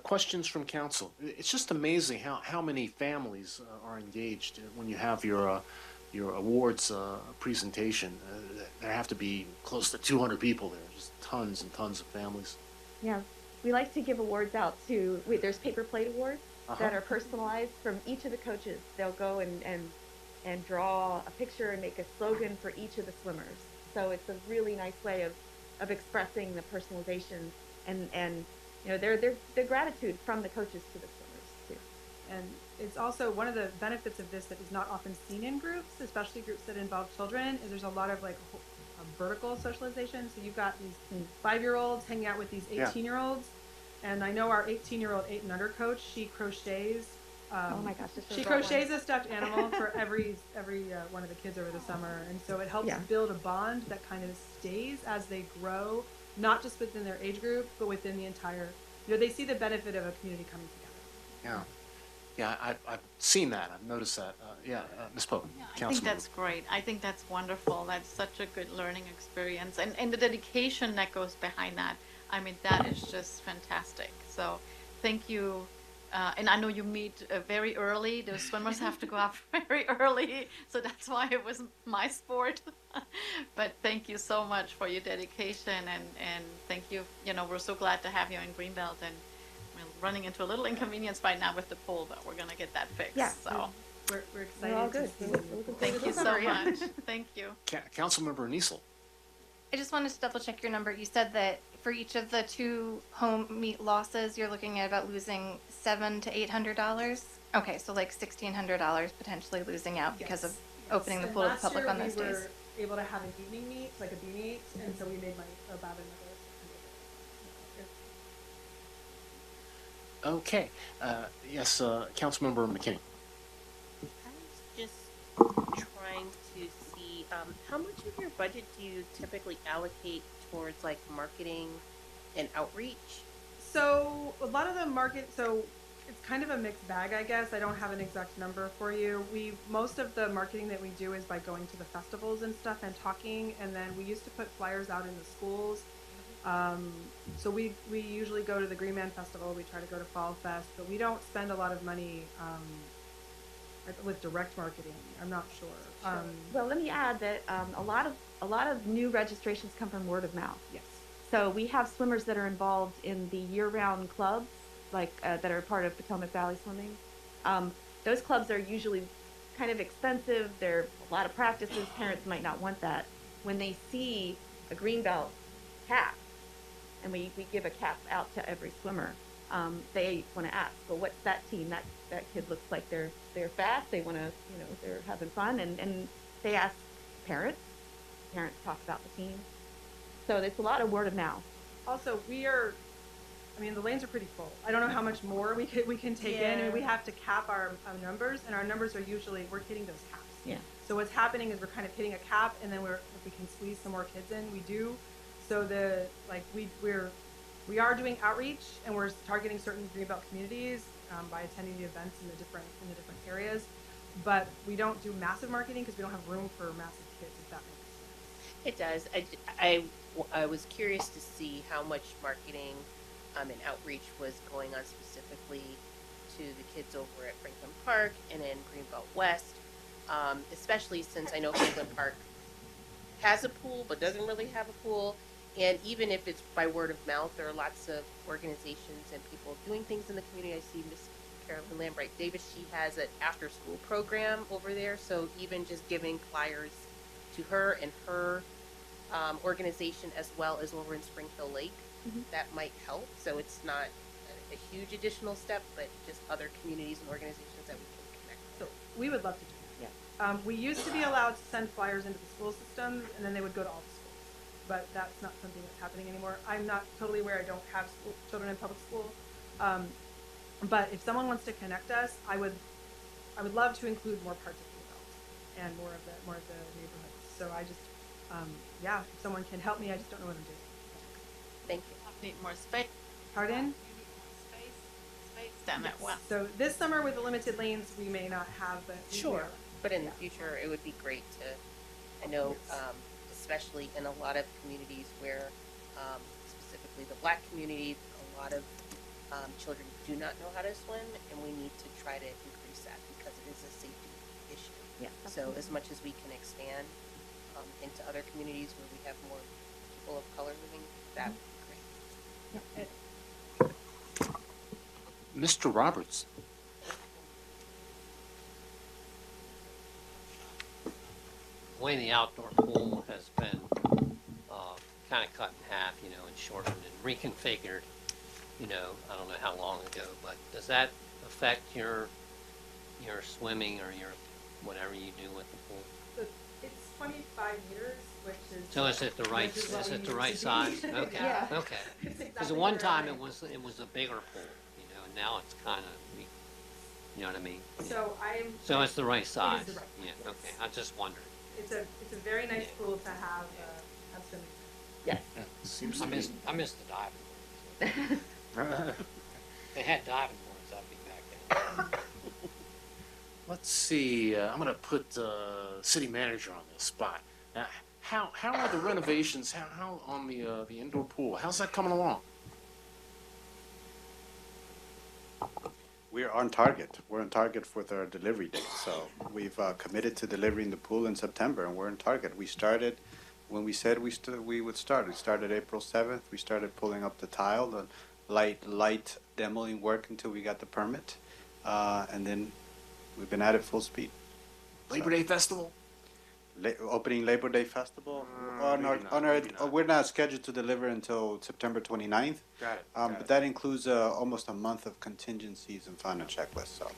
Speaker 2: Questions from council. It's just amazing how many families are engaged when you have your awards presentation. There have to be close to 200 people there, just tons and tons of families.
Speaker 11: Yeah, we like to give awards out to. There's paper plate awards that are personalized from each of the coaches. They'll go and draw a picture and make a slogan for each of the swimmers. So it's a really nice way of expressing the personalization and you know their gratitude from the coaches to the swimmers too.
Speaker 12: And it's also one of the benefits of this that is not often seen in groups, especially groups that involve children, is there's a lot of like vertical socialization. So you've got these 5-year-olds hanging out with these 18-year-olds. And I know our 18-year-old 8 and under coach, she crochets.
Speaker 11: Oh my gosh,
Speaker 12: she crochets a stuffed animal for every one of the kids over the summer. And so it helps build a bond that kind of stays as they grow, not just within their age group, but within the entire, you know, they see the benefit of a community coming together.
Speaker 2: Yeah, I've seen that. I've noticed that. Ms. Pope,
Speaker 9: I think that's great. I think that's wonderful. That's such a good learning experience. And the dedication that goes behind that, I mean, that is just fantastic. So thank you. And I know you meet very early. The swimmers have to go up very early. So that's why it was my sport. But thank you so much for your dedication. And thank you. You know, we're so glad to have you in Greenbelt. And we're running into a little inconvenience right now with the pool, but we're going to get that fixed.
Speaker 11: Yeah.
Speaker 9: So
Speaker 12: We're excited.
Speaker 11: We're all good.
Speaker 9: thank you so much. Thank you.
Speaker 2: Councilmember Niesel.
Speaker 6: I just wanted to double check your number. You said that for each of the 2 home meet losses, you're looking at about losing $700 to $800. Okay, so like $1,600 potentially losing out because of opening the pool to the public on those days.
Speaker 12: We were able to have an evening meet, like a B meet, and so we made money about another
Speaker 2: Okay, yes, Councilmember McKinney.
Speaker 13: I was just trying to see how much of your budget do you typically allocate towards like marketing and outreach?
Speaker 12: So a lot of the market, so it's kind of a mixed bag, I guess. I don't have an exact number for you. Most of the marketing that we do is by going to the festivals and stuff and talking, and then we used to put flyers out in the schools. So we usually go to the Green Man Festival. We try to go to Fall Fest, but we don't spend a lot of money with direct marketing. I'm not sure.
Speaker 11: Well, let me add that a lot of new registrations come from word of mouth.
Speaker 12: Yes.
Speaker 11: So we have swimmers that are involved in the year-round clubs, like that are part of Potomac Valley Swimming. Those clubs are usually kind of expensive. There are a lot of practices. Parents might not want that. When they see a greenbelt cap, and we give a cap out to every swimmer, they want to ask, well, what's that team? That kid looks like they're fast. They want to, they're having fun, and they ask parents. Parents talk about the team. So there's a lot of word of mouth.
Speaker 12: Also, the lanes are pretty full. I don't know how much more we can take in. I mean, we have to cap our numbers, and our numbers are usually, we're hitting those caps.
Speaker 11: Yeah.
Speaker 12: So what's happening is we're kind of hitting a cap, and then if we can squeeze some more kids in, we do. So we are doing outreach, and we're targeting certain Greenbelt communities by attending the events in the different areas. But we don't do massive marketing because we don't have room for massive kids, if that makes sense.
Speaker 13: It does. I was curious to see how much marketing and outreach was going on specifically to the kids over at Franklin Park and in Greenbelt West, especially since I know Franklin Park has a pool but doesn't really have a pool. And even if it's by word of mouth, there are lots of organizations and people doing things in the community. I see Miss Carolyn Lambright Davis, she has an after-school program over there. So even just giving flyers to her and her organization, as well as over in Spring Hill Lake, that might help. So it's not a huge additional step, but just other communities and organizations that we can connect with.
Speaker 12: So we would love to do that. We used to be allowed to send flyers into the school systems, and then they would go to all the schools. But that's not something that's happening anymore. I'm not totally aware. I don't have children in public school. But if someone wants to connect us, I would love to include more parts of Greenbelt and more of the neighborhoods. So I just, if someone can help me, I just don't know what I'm doing.
Speaker 13: Thank you.
Speaker 9: Need more space.
Speaker 12: Pardon?
Speaker 9: Space down that well.
Speaker 12: So this summer with the limited lanes, we may not have, but we
Speaker 13: Sure.
Speaker 12: will.
Speaker 13: But in the future, it would be great to, I know, especially in a lot of communities where, specifically the Black community, a lot of children do not know how to swim, and we need to try to increase that because it is a safety issue.
Speaker 11: Yeah.
Speaker 13: So as much as we can expand into other communities where we have more people of color living, that would be great.
Speaker 2: Mr. Roberts.
Speaker 7: The way the outdoor pool has been kind of cut in half, and shortened and reconfigured, I don't know how long ago, but does that affect your swimming or your whatever you do with the pool?
Speaker 12: So it's 25 meters, which is.
Speaker 7: So is it the right
Speaker 12: which is what we need
Speaker 7: size?
Speaker 12: to be.
Speaker 7: Okay,
Speaker 12: Yeah.
Speaker 7: okay.
Speaker 12: It's
Speaker 7: Because
Speaker 12: exactly
Speaker 7: at one
Speaker 12: where
Speaker 7: time
Speaker 12: I
Speaker 7: it
Speaker 12: am.
Speaker 7: was a bigger pool, and now it's kind of, you know what I mean?
Speaker 12: So I'm.
Speaker 7: So it's the right size.
Speaker 12: the right
Speaker 7: Yeah,
Speaker 12: size,
Speaker 7: okay. I just wondered.
Speaker 12: It's a very nice pool to have swimming.
Speaker 11: Yes.
Speaker 2: Seems
Speaker 7: I
Speaker 2: to be.
Speaker 7: missed the diving boards. If they had diving boards, I'd be back there.
Speaker 2: Let's see. I'm going to put city manager on the spot. Now, how are the renovations? How on the indoor pool? How's that coming along?
Speaker 8: We're on target. We're on target with our delivery date. So we've committed to delivering the pool in September, and we're on target. We started when we said we would start. We started April 7th. We started pulling up the tile, the light demoing work until we got the permit, and then we've been at it full speed.
Speaker 2: Labor Day Festival?
Speaker 8: Opening Labor Day Festival.
Speaker 2: Maybe not.
Speaker 8: We're not scheduled to deliver until September 29th.
Speaker 2: Got it.
Speaker 8: But that includes almost a month of contingencies and final checklists. So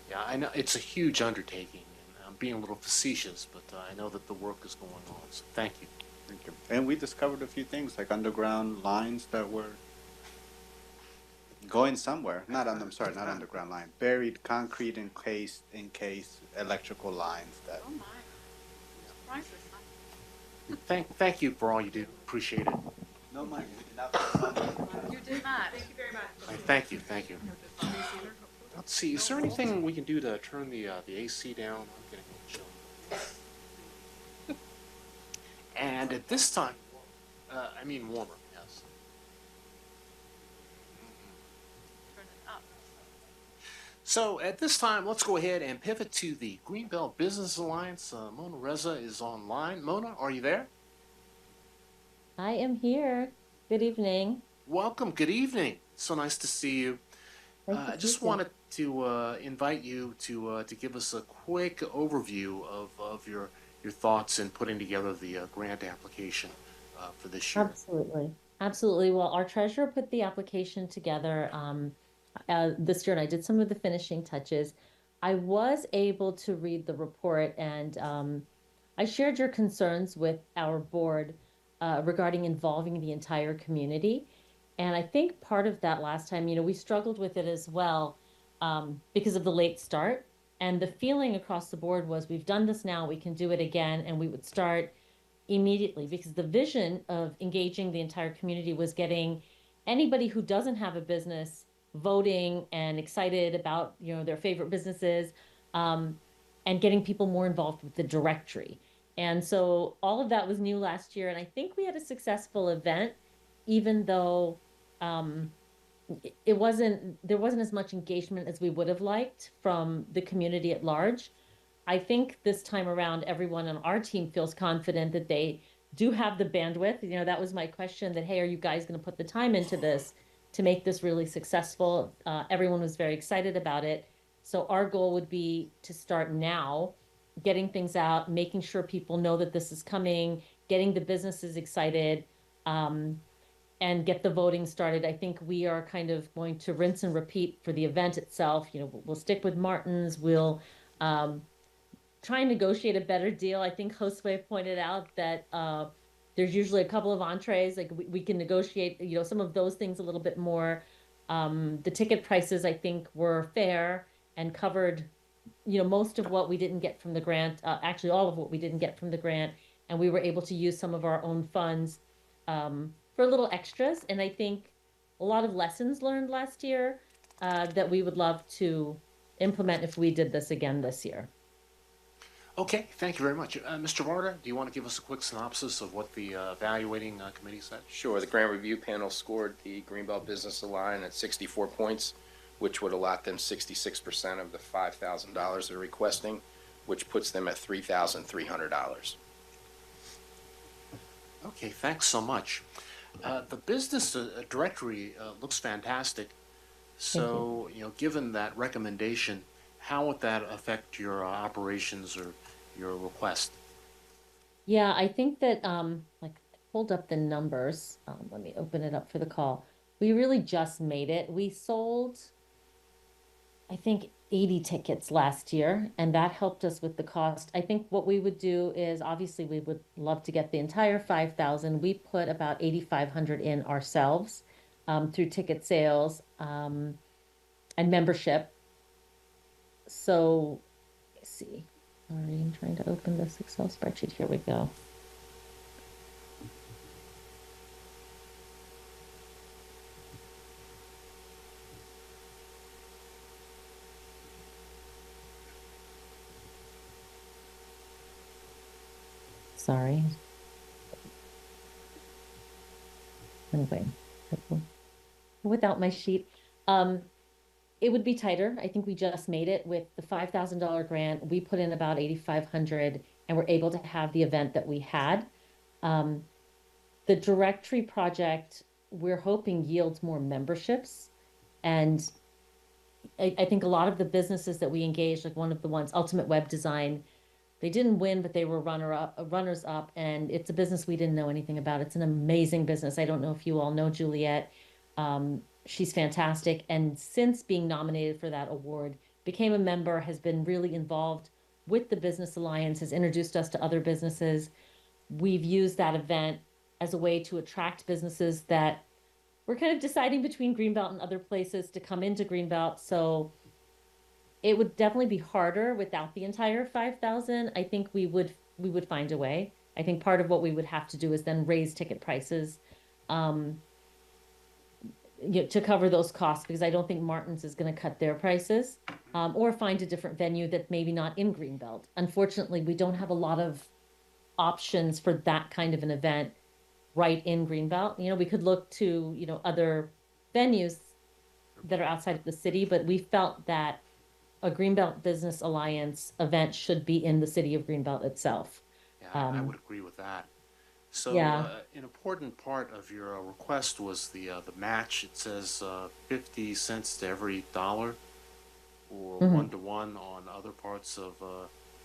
Speaker 2: Yeah, I know it's a huge undertaking, and I'm being a little facetious, but I know that the work is going on. So thank you.
Speaker 8: thank you. And we discovered a few things like underground lines that were going somewhere. Not on, I'm sorry, not underground line. Buried concrete encased electrical lines that.
Speaker 9: Oh my, surprises, huh?
Speaker 2: Thank you for all you do. Appreciate it.
Speaker 8: No money.
Speaker 9: You did not.
Speaker 12: Thank you very much.
Speaker 2: Thank you. Thank you. Let's see. Is there anything we can do to turn the AC down? I'm getting a little chilly. And at this time, I mean warmer. Yes.
Speaker 9: Turn it up.
Speaker 2: So at this time, let's go ahead and pivot to the Greenbelt Business Alliance. Mona Reza is online. Mona, are you there?
Speaker 14: I am here. Good evening.
Speaker 2: Welcome. Good evening. So nice to see you. I just wanted to invite you to give us a quick overview of your thoughts in putting together the grant application for this year.
Speaker 14: Absolutely. Absolutely. Well, our treasurer put the application together this year, and I did some of the finishing touches. I was able to read the report, and I shared your concerns with our board regarding involving the entire community. And I think part of that last time, we struggled with it as well because of the late start. And the feeling across the board was, we've done this now, we can do it again, and we would start immediately, because the vision of engaging the entire community was getting anybody who doesn't have a business voting and excited about their favorite businesses, and getting people more involved with the directory. And so all of that was new last year, and I think we had a successful event, even though there wasn't as much engagement as we would have liked from the community at large. I think this time around, everyone on our team feels confident that they do have the bandwidth. That was my question, that, hey, are you guys going to put the time into this to make this really successful? Everyone was very excited about it. So our goal would be to start now, getting things out, making sure people know that this is coming, getting the businesses excited, and get the voting started. I think we are kind of going to rinse and repeat for the event itself. We'll stick with Martin's. We'll try and negotiate a better deal. I think Josue pointed out that there's usually a couple of entrees. Like we can negotiate, some of those things a little bit more. The ticket prices, I think, were fair and covered, most of what we didn't get from the grant, actually all of what we didn't get from the grant. And we were able to use some of our own funds for little extras. And I think a lot of lessons learned last year that we would love to implement if we did this again this year.
Speaker 2: Okay, thank you very much. Mr. Varda, do you want to give us a quick synopsis of what the evaluating committee said?
Speaker 5: Sure. The grant review panel scored the Greenbelt Business Alliance at 64 points, which would allot them 66% of the $5,000 they're requesting, which puts them at $3,300.
Speaker 2: Okay, thanks so much. The business directory looks fantastic. So, given that recommendation, how would that affect your operations or your request?
Speaker 14: Yeah, I think that, I pulled up the numbers. Let me open it up for the call. We really just made it. We sold, I think, 80 tickets last year, and that helped us with the cost. I think what we would do is, obviously, we would love to get the entire 5,000. We put about 8,500 in ourselves through ticket sales and membership. So, let's see. Sorry, I'm trying to open this Excel spreadsheet. Here we go. Sorry. Anyway, without my sheet, it would be tighter. I think we just made it with the $5,000 grant. We put in about 8,500, and we're able to have the event that we had. The directory project, we're hoping yields more memberships, and I think a lot of the businesses that we engaged, like one of the ones, Ultimate Web Design, they didn't win, but they were runners up, and it's a business we didn't know anything about. It's an amazing business. I don't know if you all know Juliet. She's fantastic, and since being nominated for that award, became a member, has been really involved with the Business Alliance, has introduced us to other businesses. We've used that event as a way to attract businesses that we're kind of deciding between Greenbelt and other places to come into Greenbelt. So it would definitely be harder without the entire 5,000. I think we would find a way. I think part of what we would have to do is then raise ticket prices, to cover those costs, because I don't think Martin's is going to cut their prices, or find a different venue that's maybe not in Greenbelt. Unfortunately, we don't have a lot of options for that kind of an event right in Greenbelt. We could look to, other venues that are outside of the city, but we felt that a Greenbelt Business Alliance event should be in the city of Greenbelt itself.
Speaker 2: Yeah, I would agree with that. So,
Speaker 14: Yeah.
Speaker 2: An important part of your request was the match. It says 50 cents to every dollar, or
Speaker 14: Mhm.
Speaker 2: 1-to-1 on other parts of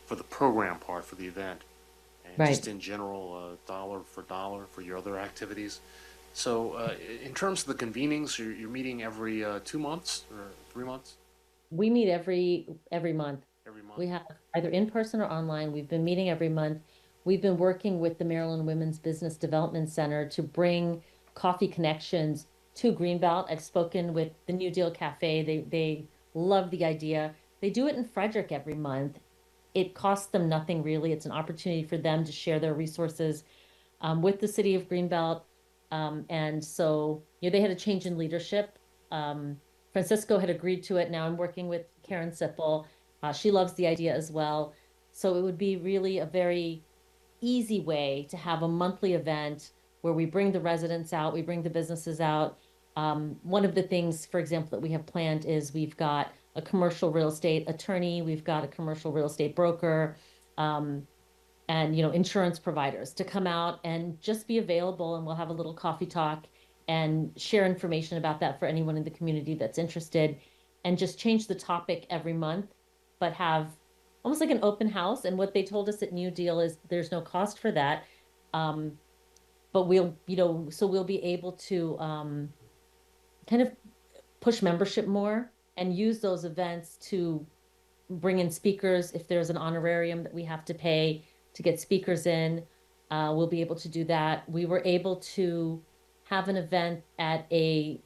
Speaker 2: for the program part for the event, and
Speaker 14: Right.
Speaker 2: just in general, dollar for your other activities. So, in terms of the convenings, you're meeting every 2 months or 3 months?
Speaker 14: We meet every month.
Speaker 2: Every month.
Speaker 14: We have either in person or online. We've been meeting every month. We've been working with the Maryland Women's Business Development Center to bring coffee connections to Greenbelt. I've spoken with the New Deal Cafe. They love the idea. They do it in Frederick every month. It costs them nothing really. It's an opportunity for them to share their resources with the city of Greenbelt. And so, they had a change in leadership. Francisco had agreed to it. Now I'm working with Karen Sipple. She loves the idea as well. So it would be really a very easy way to have a monthly event where we bring the residents out, we bring the businesses out. One of the things, for example, that we have planned is we've got a commercial real estate attorney, we've got a commercial real estate broker, and insurance providers to come out and just be available, and we'll have a little coffee talk and share information about that for anyone in the community that's interested, and just change the topic every month, but have almost like an open house. And what they told us at New Deal is there's no cost for that. But we'll be able to kind of push membership more and use those events to bring in speakers. If there's an honorarium that we have to pay to get speakers in, we'll be able to do that. We were able to have an event at is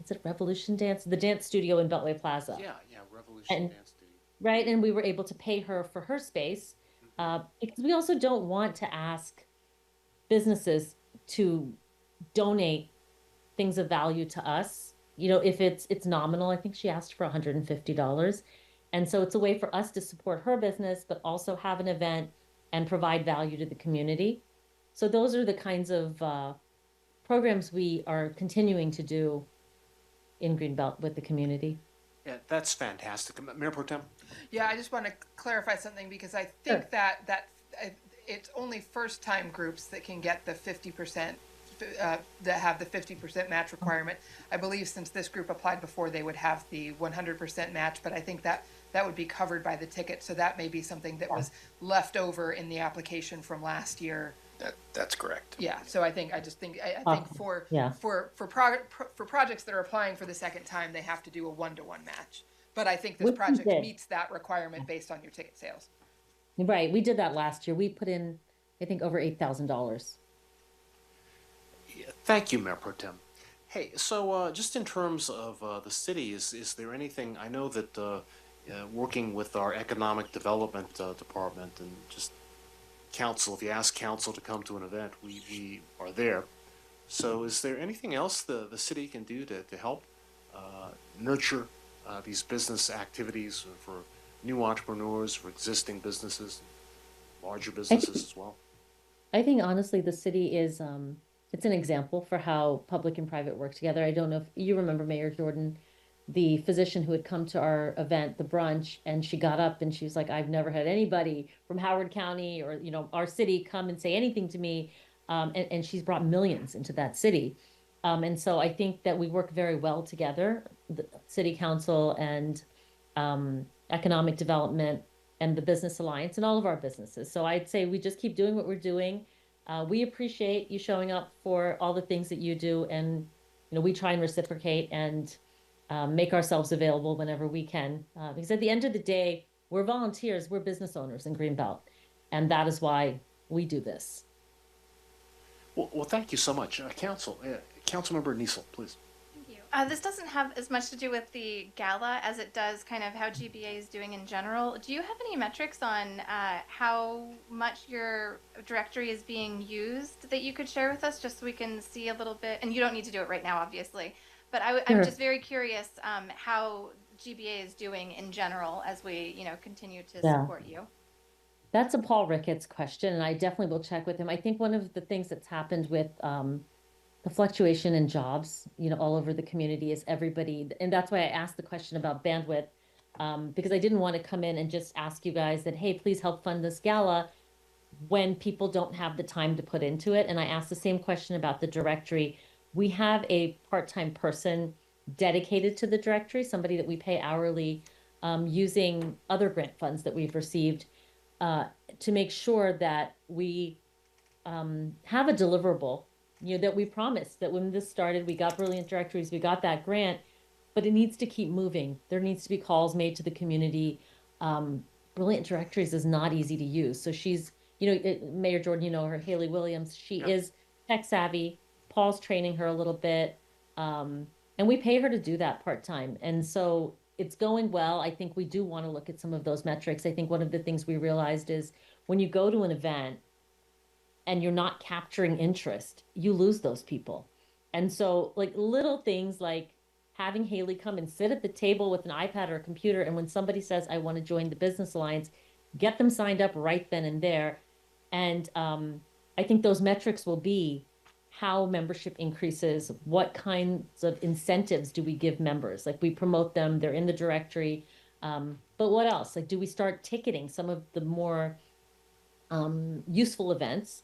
Speaker 14: it Revolution Dance? The dance studio in Beltway Plaza.
Speaker 2: Yeah, Revolution
Speaker 14: And-
Speaker 2: Dance Studio.
Speaker 14: Right, and we were able to pay her for her space, because we also don't want to ask businesses to donate things of value to us. If it's nominal. I think she asked for $150, and so it's a way for us to support her business, but also have an event and provide value to the community. So those are the kinds of programs we are continuing to do in Greenbelt with the community.
Speaker 2: Yeah, that's fantastic. Mayor Pro Tem?
Speaker 4: Yeah, I just want to clarify something, because I think that it's only first-time groups that can get the 50%, that have the 50% match requirement. I believe since this group applied before, they would have the 100% match, but I think that would be covered by the ticket. So that may be something that was left over in the application from last year.
Speaker 5: That's correct.
Speaker 4: Yeah, so I think for
Speaker 14: Yeah.
Speaker 4: for projects that are applying for the second time, they have to do a 1-to-1 match. But I think this
Speaker 14: Which we
Speaker 4: project
Speaker 14: did.
Speaker 4: meets that requirement based on your ticket sales.
Speaker 14: Right, we did that last year. We put in, I think, over $8,000.
Speaker 2: Yeah, thank you, Mayor Pro Tem. Hey, so just in terms of the city, is there anything, I know that working with our economic development department and just council, if you ask council to come to an event, we are there. So is there anything else the city can do to help nurture these business activities for new entrepreneurs, for existing businesses, larger businesses as well?
Speaker 14: I think honestly, the city is, it's an example for how public and private work together. I don't know if you remember Mayor Jordan, the physician who had come to our event, the brunch, and she got up and she was like, I've never had anybody from Howard County or, our city come and say anything to me. And she's brought millions into that city. And so I think that we work very well together, the city council and economic development and the Business Alliance and all of our businesses. So I'd say we just keep doing what we're doing. We appreciate you showing up for all the things that you do. And, we try and reciprocate and make ourselves available whenever we can. Because at the end of the day, we're volunteers, we're business owners in Greenbelt. And that is why we do this.
Speaker 2: Well, thank you so much. Council, Councilmember Niesel, please.
Speaker 6: Thank you. This doesn't have as much to do with the gala as it does kind of how GBA is doing in general. Do you have any metrics on how much your directory is being used that you could share with us, just so we can see a little bit? And you don't need to do it right now, obviously. But I'm
Speaker 14: Sure.
Speaker 6: just very curious how GBA is doing in general as we, continue to
Speaker 14: Yeah.
Speaker 6: support you.
Speaker 14: That's a Paul Ricketts question, and I definitely will check with him. I think one of the things that's happened with the fluctuation in jobs, all over the community is everybody, and that's why I asked the question about bandwidth, because I didn't want to come in and just ask you guys that, hey, please help fund this gala when people don't have the time to put into it. And I asked the same question about the directory. We have a part-time person dedicated to the directory, somebody that we pay hourly, using other grant funds that we've received, to make sure that we have a deliverable, that we promised that when this started, we got Brilliant Directories, we got that grant, but it needs to keep moving. There needs to be calls made to the community. Brilliant Directories is not easy to use. So she's, Mayor Jordan, her, Haley Williams, she is tech savvy. Paul's training her a little bit. And we pay her to do that part-time. And so it's going well. I think we do want to look at some of those metrics. I think one of the things we realized is when you go to an event and you're not capturing interest, you lose those people. And so like little things like having Haley come and sit at the table with an iPad or a computer, and when somebody says, I want to join the Business Alliance, get them signed up right then and there. And I think those metrics will be how membership increases, what kinds of incentives do we give members? Like we promote them, they're in the directory. But what else? Like, do we start ticketing some of the more useful events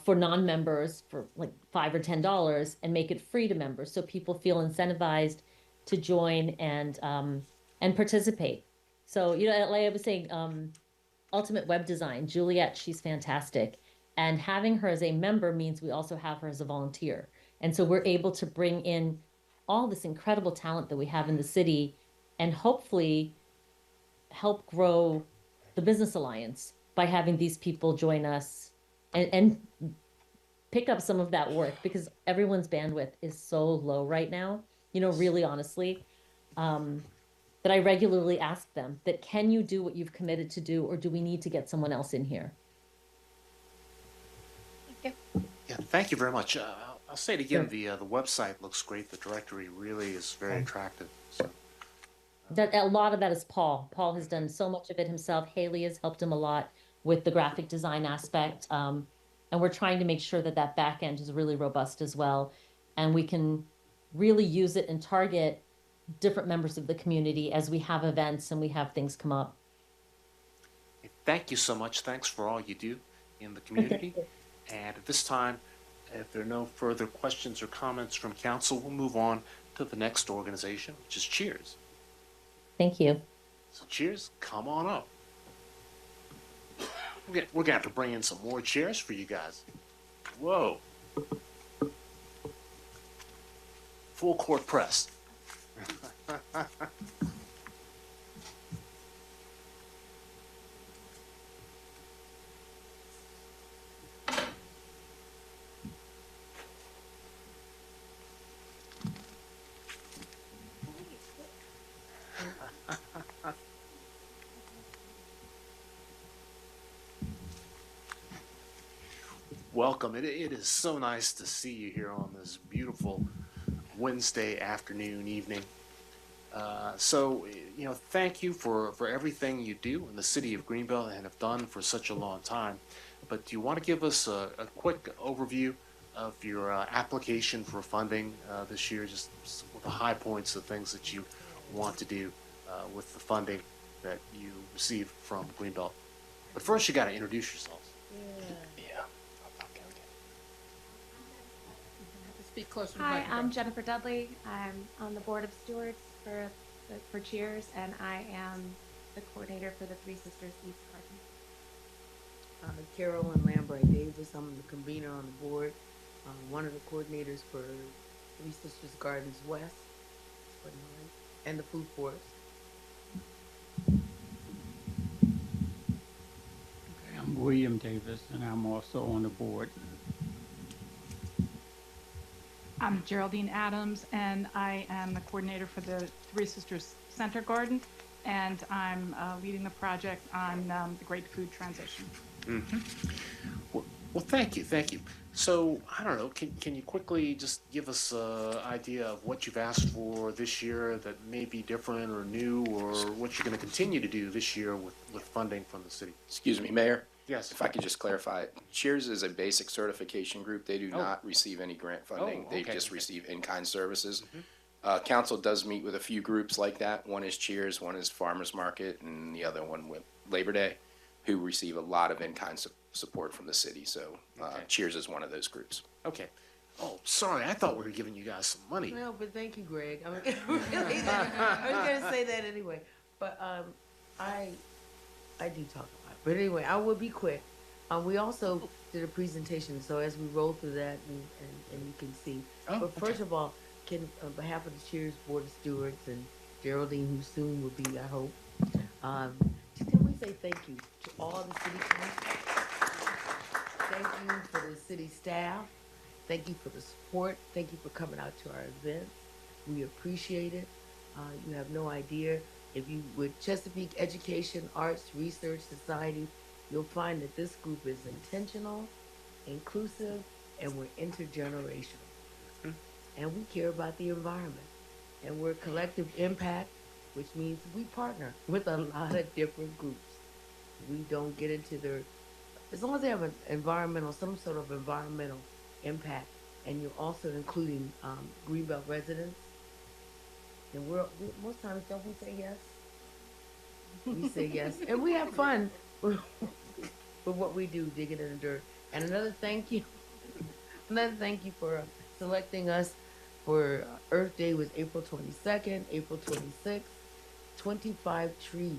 Speaker 14: for non-members for like $5 or $10 and make it free to members so people feel incentivized to join and participate? So, like I was saying, Ultimate Web Design, Juliet, she's fantastic. And having her as a member means we also have her as a volunteer. And so we're able to bring in all this incredible talent that we have in the city and hopefully help grow the Business Alliance by having these people join us and pick up some of that work, because everyone's bandwidth is so low right now, really honestly, that I regularly ask them that, can you do what you've committed to do, or do we need to get someone else in here?
Speaker 2: Yeah, thank you very much. I'll say it again, the website looks great. The directory really is very attractive. So.
Speaker 14: That a lot of that is Paul. Paul has done so much of it himself. Haley has helped him a lot with the graphic design aspect. And we're trying to make sure that that back end is really robust as well. And we can really use it and target different members of the community as we have events and we have things come up.
Speaker 2: Thank you so much. Thanks for all you do in the community. And at this time, if there are no further questions or comments from council, we'll move on to the next organization, which is Cheers.
Speaker 14: Thank you.
Speaker 2: So Cheers, come on up. We're gonna have to bring in some more chairs for you guys. Whoa. Full court press. Welcome. It is so nice to see you here on this beautiful Wednesday afternoon, evening. Thank you for everything you do in the city of Greenbelt and have done for such a long time. But do you want to give us a quick overview of your application for funding this year, just with the high points of things that you want to do with the funding that you received from Greenbelt? But first, you got to introduce yourselves.
Speaker 4: Speak closer to the
Speaker 11: Hi,
Speaker 4: microphone.
Speaker 11: I'm Jennifer Dudley. I'm on the board of stewards for Cheers, and I am the coordinator for the Three Sisters East Garden.
Speaker 15: Carolyn Lambright Davis. I'm the convener on the board, one of the coordinators for Three Sisters Gardens West, and the Food Forest.
Speaker 16: Okay, I'm William Davis, and I'm also on the board. I'm Geraldine Adams, and I am the coordinator for the Three Sisters Center Garden, and I'm leading the project on the Great Food Transition.
Speaker 2: Well, thank you. So, I don't know, can you quickly just give us an idea of what you've asked for this year that may be different or new, or what you're going to continue to do this year with funding from the city?
Speaker 5: Excuse me, Mayor?
Speaker 2: Yes.
Speaker 5: If I could just clarify, Cheers is a basic certification group. They do
Speaker 2: Oh.
Speaker 5: not receive any grant funding.
Speaker 2: Oh,
Speaker 5: They
Speaker 2: okay,
Speaker 5: just
Speaker 2: okay.
Speaker 5: receive in-kind services. Council does meet with a few groups like that. One is Cheers, one is Farmers Market, and the other one with Labor Day, who receive a lot of in-kind support from the city. So
Speaker 2: Okay.
Speaker 5: Cheers is one of those groups.
Speaker 2: Okay. Oh, sorry, I thought we were giving you guys some money.
Speaker 15: No, but thank you, Greg. I mean, really, I was gonna say that anyway, but I do talk a lot. But anyway, I will be quick. We also did a presentation, so as we roll through that, and you can see.
Speaker 2: Oh,
Speaker 15: But first of all, can on behalf of the Cheers Board of Stewards and Geraldine, who soon will be, I hope, can we say thank you to all the city council? Thank you for the city staff. Thank you for the support. Thank you for coming out to our events. We appreciate it. You have no idea. If you with Chesapeake Education, Arts, Research Society, you'll find that this group is intentional, inclusive, and we're intergenerational. And we care about the environment. And we're collective impact, which means we partner with a lot of different groups. We don't get into their, as long as they have an environmental, some sort of environmental impact, and you're also including Greenbelt residents, and most times don't we say yes? We say yes, and we have fun with what we do, digging in the dirt. And another thank you for selecting us for Earth Day was April 22nd, April 26th. 25 trees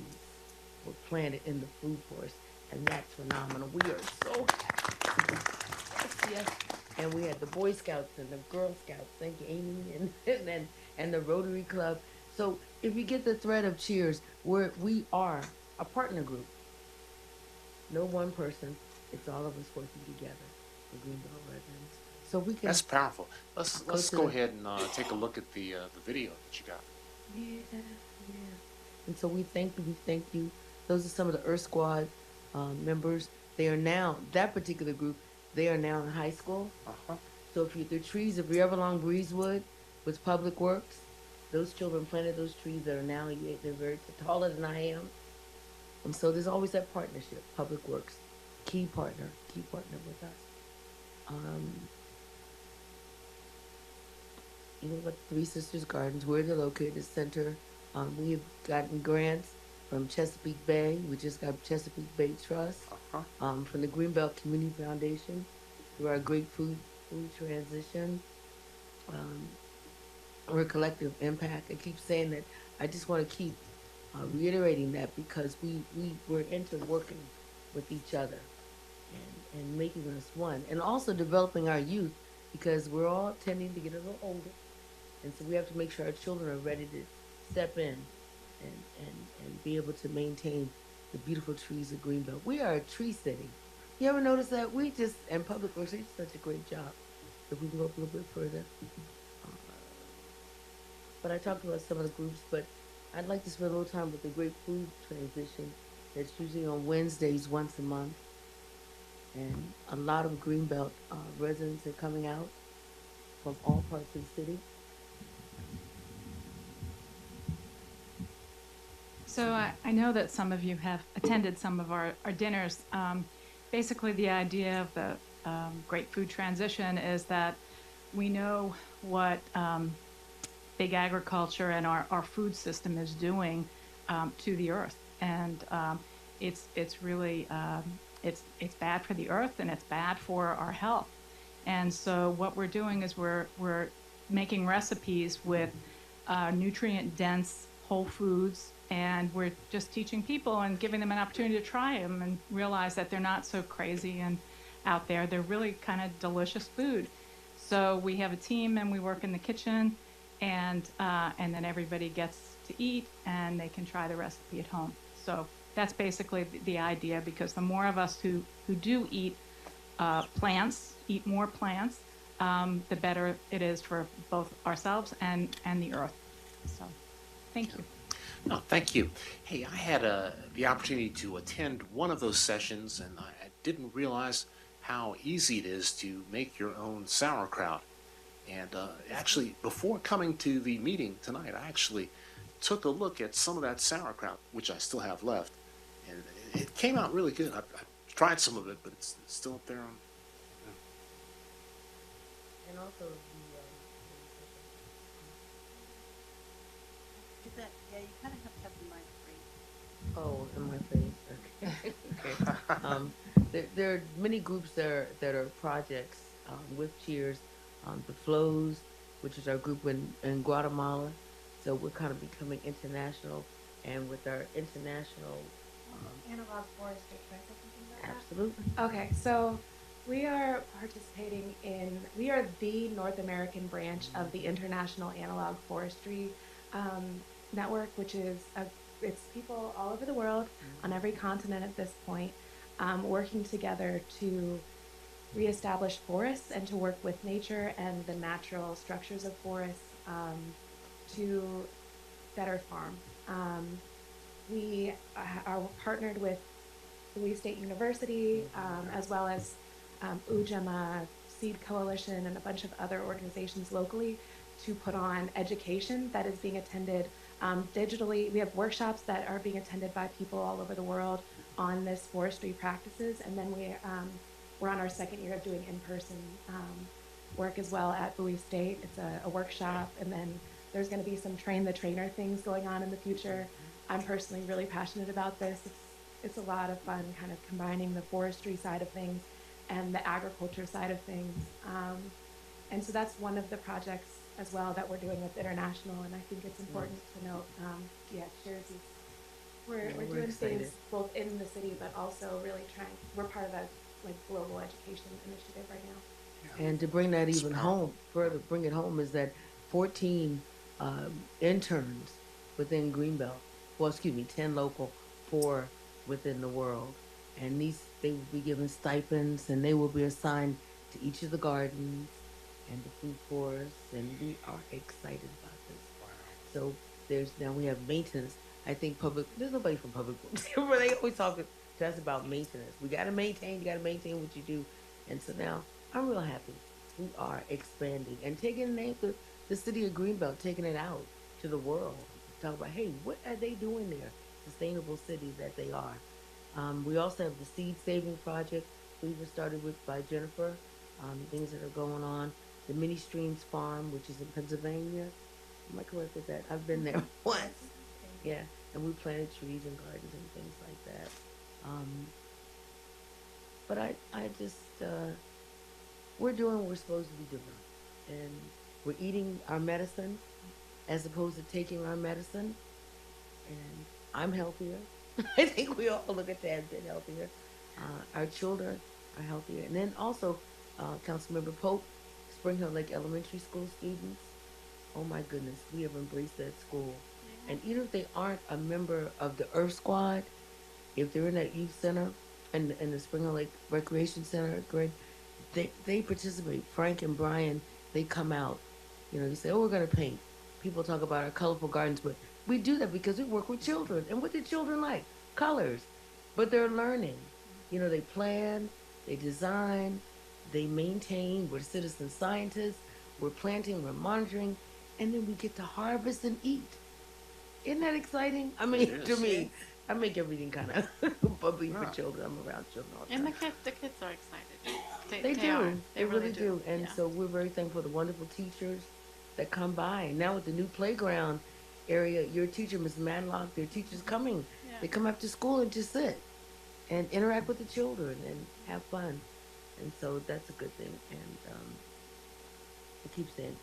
Speaker 15: were planted in the food forest, and that's phenomenal. We are so happy. Yes. And we had the Boy Scouts and the Girl Scouts, thank you, Amy, and the Rotary Club. So if you get the thread of Cheers, we are a partner group. No one person, it's all of us working together for Greenbelt residents. So we can.
Speaker 2: That's powerful. Let's
Speaker 15: to
Speaker 2: go
Speaker 15: the-
Speaker 2: ahead and take a look at the video that you got.
Speaker 15: Yeah. And so we thank you. Those are some of the Earth Squad members. They are now, that particular group, they are now in high school. So if the trees, if you're ever along Breezewood with Public Works, those children planted those trees that are now, they're very taller than I am. And so there's always that partnership, Public Works, key partner with us. You know what, Three Sisters Gardens, where they're located, center. We have gotten grants from Chesapeake Bay. We just got Chesapeake Bay Trust, from the Greenbelt Community Foundation, through our Great Food Transition. We're a collective impact. I keep saying that. I just want to keep reiterating that because we're into working with each other and making us one, and also developing our youth because we're all tending to get a little older, and so we have to make sure our children are ready to step in and be able to maintain the beautiful trees of Greenbelt. We are a tree city. You ever notice that? And Public Works, they do such a great job. If we can go up a little bit further. But I talked about some of the groups, but I'd like to spend a little time with the Great Food Transition. That's usually on Wednesdays once a month. And a lot of Greenbelt residents are coming out from all parts of the city.
Speaker 16: So I know that some of you have attended some of our dinners. Basically, the idea of the Great Food Transition is that we know what big agriculture and our food system is doing to the earth, and it's really it's bad for the earth and it's bad for our health. And so what we're doing is we're making recipes with nutrient dense whole foods, and we're just teaching people and giving them an opportunity to try them and realize that they're not so crazy and out there. They're really kind of delicious food. So we have a team and we work in the kitchen, and then everybody gets to eat and they can try the recipe at home. So that's basically the idea, because the more of us who do eat plants, eat more plants, the better it is for both ourselves and the earth. So, thank you.
Speaker 2: No, thank you. Hey, I had the opportunity to attend one of those sessions, and I didn't realize how easy it is to make your own sauerkraut. And actually, before coming to the meeting tonight, I actually took a look at some of that sauerkraut, which I still have left, and it came out really good. I tried some of it, but it's still up there on.
Speaker 15: And also
Speaker 17: Yeah, you kind of have to have the mic free.
Speaker 15: Oh, in my face. Okay. There are many groups that are projects with Cheers. The Flows, which is our group in Guatemala. So we're kind of becoming international, and with our international.
Speaker 18: Analog forestry, can I say something about that?
Speaker 15: Absolutely.
Speaker 18: Okay, so we are participating we are the North American branch of the International Analog Forestry Network, which is it's people all over the world on every continent at this point, working together to reestablish forests and to work with nature and the natural structures of forests to better farm. We are partnered with Louis State University, as well as Ujamaa Seed Coalition and a bunch of other organizations locally to put on education that is being attended digitally. We have workshops that are being attended by people all over the world on this forestry practices, and then we're on our second year of doing in-person work as well at Bowie State. It's a workshop, and then there's going to be some train the trainer things going on in the future. I'm personally really passionate about this. It's a lot of fun kind of combining the forestry side of things and the agriculture side of things. And so that's one of the projects as well that we're doing with International, and I think it's important to note, Cheers is, we're doing
Speaker 15: excited.
Speaker 18: things both in the city, but also really we're part of a global education initiative right now.
Speaker 15: And to bring that even home, further bring it home, is that 14 interns within Greenbelt, 10 local, 4 within the world. And they will be given stipends, and they will be assigned to each of the gardens and the food forests, and we are excited about this. So we have maintenance. I think there's nobody from public works. They always talk to us about maintenance. You gotta maintain what you do. And so now I'm real happy. We are expanding and taking the city of Greenbelt, taking it out to the world. Talk about, hey, what are they doing there? Sustainable city that they are. We also have the seed saving project we even started with by Jennifer. Things that are going on. The Mini Streams Farm, which is in Pennsylvania. Am I correct with that? I've been there once. Yeah, and we planted trees and gardens and things like that. But I just, we're doing what we're supposed to be doing. And we're eating our medicine as opposed to taking our medicine. And I'm healthier. I think we all look at that a bit healthier. Our children are healthier. And then also, Councilmember Pope, Spring Hill Lake Elementary School students. Oh my goodness, we have embraced that school. And even if they aren't a member of the Earth Squad, if they're in that youth center and the Spring Hill Lake Recreation Center, Greg, they participate. Frank and Brian, they come out. You say, oh, we're going to paint. People talk about our colorful gardens, but we do that because we work with children. And what do children like? Colors. But they're learning. They plan, they design, they maintain. We're citizen scientists. We're planting, we're monitoring, and then we get to harvest and eat. Isn't that exciting? I mean, to me, I make everything kind of bubbly for children. I'm around children all the time.
Speaker 9: And the kids are excited.
Speaker 15: They do.
Speaker 9: are.
Speaker 15: They really do. And so we're very thankful for the wonderful teachers that come by. And now with the new playground area, your teacher, Ms. Manlock, their teachers coming.
Speaker 9: Yeah.
Speaker 15: They come after school and just sit and interact with the children and have fun. And so that's a good thing. And it keeps saying,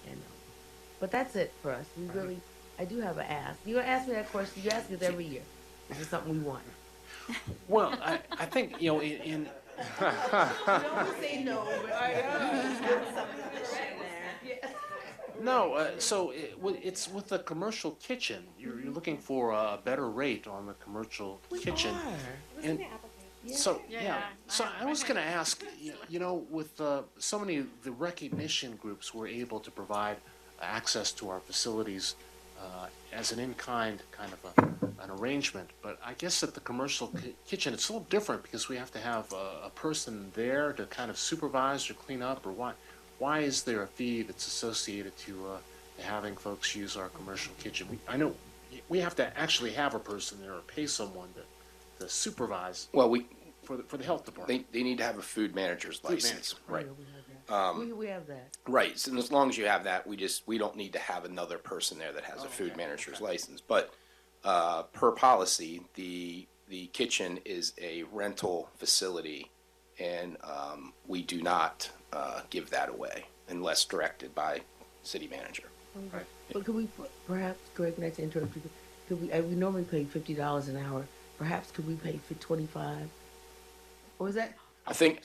Speaker 15: but that's it for us. We really, I do have an ask. You ask me that question. You ask us every year. This is something we want.
Speaker 2: Well, I think, in
Speaker 15: We always say no,
Speaker 2: no, so it's with the commercial kitchen. You're looking for a better rate on the commercial kitchen.
Speaker 18: It was in
Speaker 2: And
Speaker 18: the application.
Speaker 2: So,
Speaker 9: Yeah,
Speaker 2: yeah, so
Speaker 9: I
Speaker 2: I was gonna ask, with so many of the recognition groups were able to provide access to our facilities as an in-kind kind of an arrangement, but I guess at the commercial kitchen, it's a little different because we have to have a person there to kind of supervise or clean up, or why is there a fee that's associated to having folks use our commercial kitchen? I know we have to actually have a person there or pay someone to supervise.
Speaker 5: Well,
Speaker 2: For the health department.
Speaker 5: they need to have a food manager's license, right?
Speaker 15: We have that.
Speaker 5: Right, so as long as you have that, we don't need to have another person there that has a food manager's license. But per policy, the kitchen is a rental facility, and we do not give that away unless directed by city manager.
Speaker 15: Right. But could we perhaps, Greg, not to interrupt you, we normally pay $50 an hour. Perhaps could we pay for 25? Or is that?
Speaker 5: I think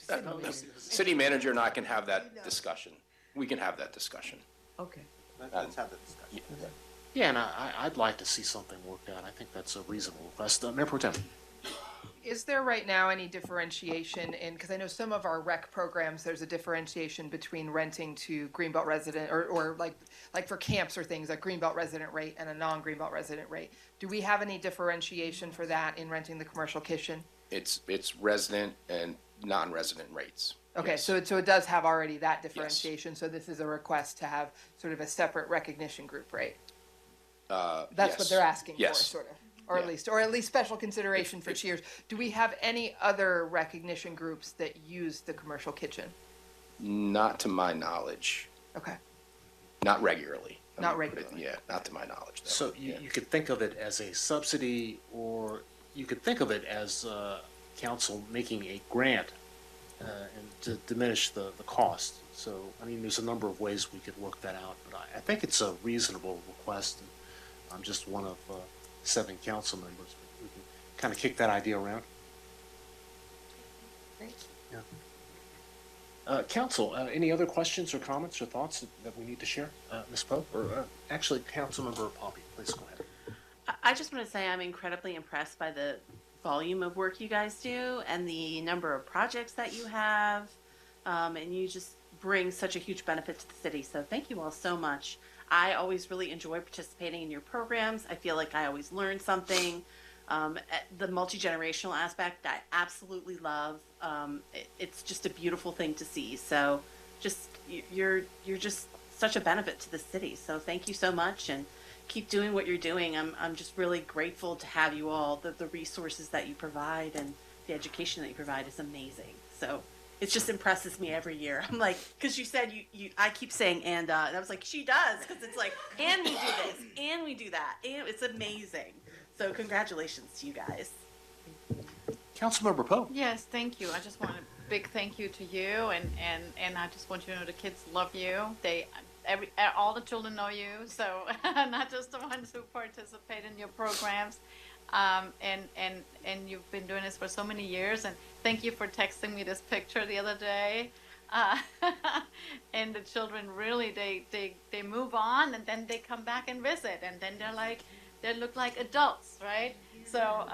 Speaker 5: city manager and I can have that discussion. We can have that discussion.
Speaker 15: Okay.
Speaker 8: Let's have the discussion.
Speaker 2: Yeah, and I'd like to see something worked out. I think that's a reasonable request. Mayor Pro Tem.
Speaker 4: Is there right now any differentiation in, because I know some of our rec programs, there's a differentiation between renting to Greenbelt resident or like for camps or things, a Greenbelt resident rate and a non-Greenbelt resident rate. Do we have any differentiation for that in renting the commercial kitchen?
Speaker 5: It's resident and non-resident rates.
Speaker 4: Okay,
Speaker 5: Yes.
Speaker 4: so it does have already that differentiation, so this is a request to have sort of a separate recognition group rate? That's
Speaker 5: Yes.
Speaker 4: what they're asking for,
Speaker 5: Yes.
Speaker 4: sort of, or
Speaker 5: Yeah.
Speaker 4: at least special consideration for Cheers. Do we have any other recognition groups that use the commercial kitchen?
Speaker 5: Not to my knowledge.
Speaker 4: Okay.
Speaker 5: Not regularly.
Speaker 4: Not regularly.
Speaker 5: Yeah, not to my knowledge. though.
Speaker 2: So you could think of it as a subsidy, or you could think of it as council making a grant and to diminish the cost. So, I mean, there's a number of ways we could work that out, but I think it's a reasonable request. I'm just one of 7 council members. We can kind of kick that idea around. Yeah. Council, any other questions or comments or thoughts that we need to share? Ms. Pope, or actually, Councilmember Poppy, please go ahead.
Speaker 19: I just want to say I'm incredibly impressed by the volume of work you guys do and the number of projects that you have. And you just bring such a huge benefit to the city. So thank you all so much. I always really enjoy participating in your programs. I feel like I always learn something. The multi-generational aspect, I absolutely love. It's just a beautiful thing to see. So just, you're just such a benefit to the city. So thank you so much, and keep doing what you're doing. I'm just really grateful to have you all. The resources that you provide and the education that you provide is amazing. So it just impresses me every year. I'm like, because you said I keep saying and I was like, she does, because it's like, and we do this, and we do that, and it's amazing. So congratulations to you guys.
Speaker 2: Councilmember Pope.
Speaker 9: Yes, thank you. I just want a big thank you to you, and I just want you to know the kids love you. All the children know you, so not just the ones who participate in your programs. And you've been doing this for so many years, and thank you for texting me this picture the other day. And the children really, they move on, and then they come back and visit, and then they look like adults, right? So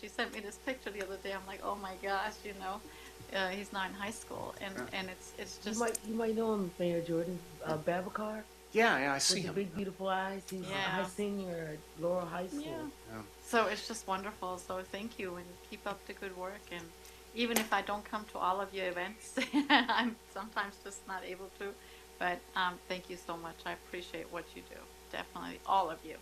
Speaker 9: she sent me this picture the other day. I'm like, oh my gosh, he's not in high school, and it's just.
Speaker 15: You might know him, Mayor Jordan, Babacar.
Speaker 2: Yeah, I see
Speaker 15: with
Speaker 2: him.
Speaker 15: the big, beautiful eyes. He's a high senior at Laurel High School.
Speaker 9: Yeah. So it's just wonderful. So thank you, and keep up the good work. And even if I don't come to all of your events, I'm sometimes just not able to. But thank you so much. I appreciate what you do. Definitely, all of you.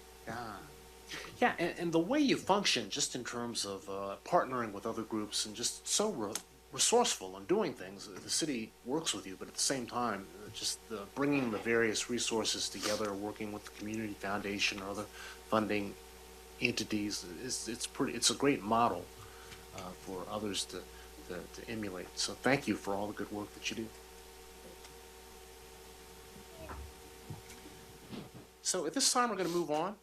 Speaker 2: Yeah, and the way you function, just in terms of partnering with other groups, and just so resourceful in doing things. The city works with you, but at the same time, just bringing the various resources together, working with the community foundation or other funding entities, it's a great model for others to emulate. So thank you for all the good work that you do. So at this time, we're going to move on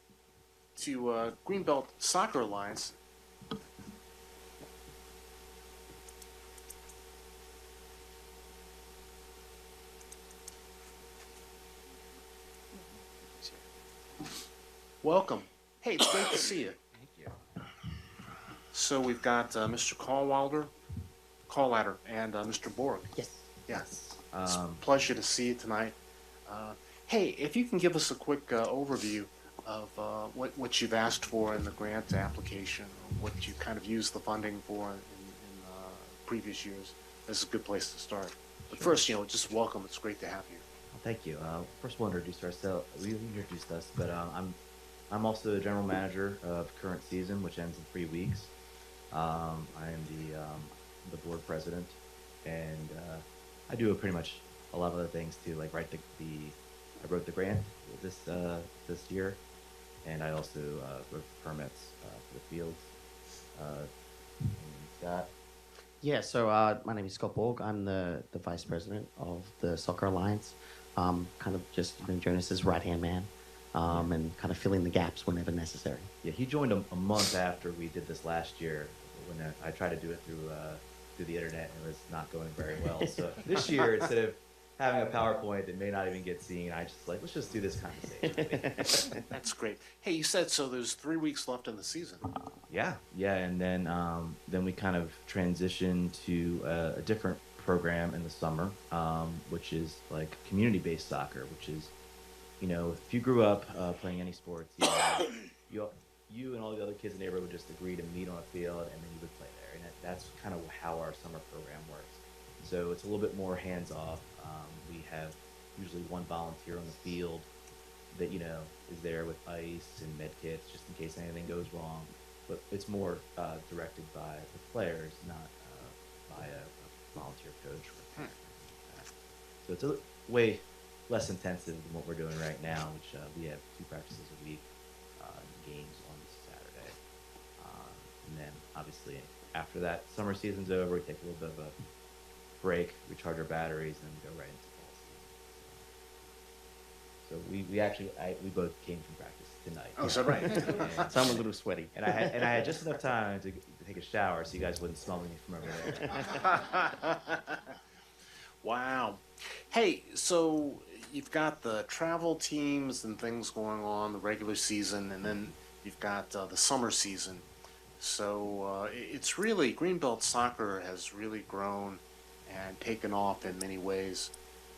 Speaker 2: to Greenbelt Soccer Alliance. Welcome. Hey, it's great to see you.
Speaker 8: Thank you.
Speaker 2: so we've got Mr. Callwater, and Mr. Borg.
Speaker 20: Yes.
Speaker 2: Yes. It's a pleasure to see you tonight. Hey, if you can give us a quick overview of what you've asked for in the grant application, what you kind of used the funding for in previous years, this is a good place to start. But first, just welcome. It's great to have you.
Speaker 20: Well, thank you. First, we'll introduce ourselves. We introduced us, but I'm also the general manager of current season, which ends in 3 weeks. I am the board president, and I do pretty much a lot of other things too, like I wrote the grant this year, and I also wrote permits for the fields. Scott.
Speaker 21: Yeah, so my name is Scott Borg. I'm the vice president of the Soccer Alliance. Kind of just Jonas's right-hand man, and kind of filling the gaps whenever necessary.
Speaker 20: Yeah, he joined a month after we did this last year when I tried to do it through the internet, and it was not going very well. So this year, instead of having a PowerPoint that may not even get seen, I just let's just do this conversation.
Speaker 2: That's great. Hey, you said so there's 3 weeks left in the season.
Speaker 20: Yeah, and then we kind of transitioned to a different program in the summer, which is like community-based soccer, which is, if you grew up playing any sports, you and all the other kids in the neighborhood would just agree to meet on a field, and then you would play there. And that's kind of how our summer program works. So it's a little bit more hands-off. We have usually one volunteer on the field that, is there with ice and med kits just in case anything goes wrong. But it's more directed by the players, not by a volunteer coach. So it's way less intensive than what we're doing right now, which we have 2 practices a week, games on Saturday. And then obviously after that summer season's over, we take a little bit of a break, recharge our batteries, and then go right into fall season. So we actually we both came from practice tonight.
Speaker 2: Oh, is that right?
Speaker 21: So I'm a little sweaty.
Speaker 20: And I had just enough time to take a shower so you guys wouldn't smell me from over there.
Speaker 2: Wow. Hey, so you've got the travel teams and things going on, the regular season, and then you've got the summer season. So it's really, Greenbelt soccer has really grown and taken off in many ways.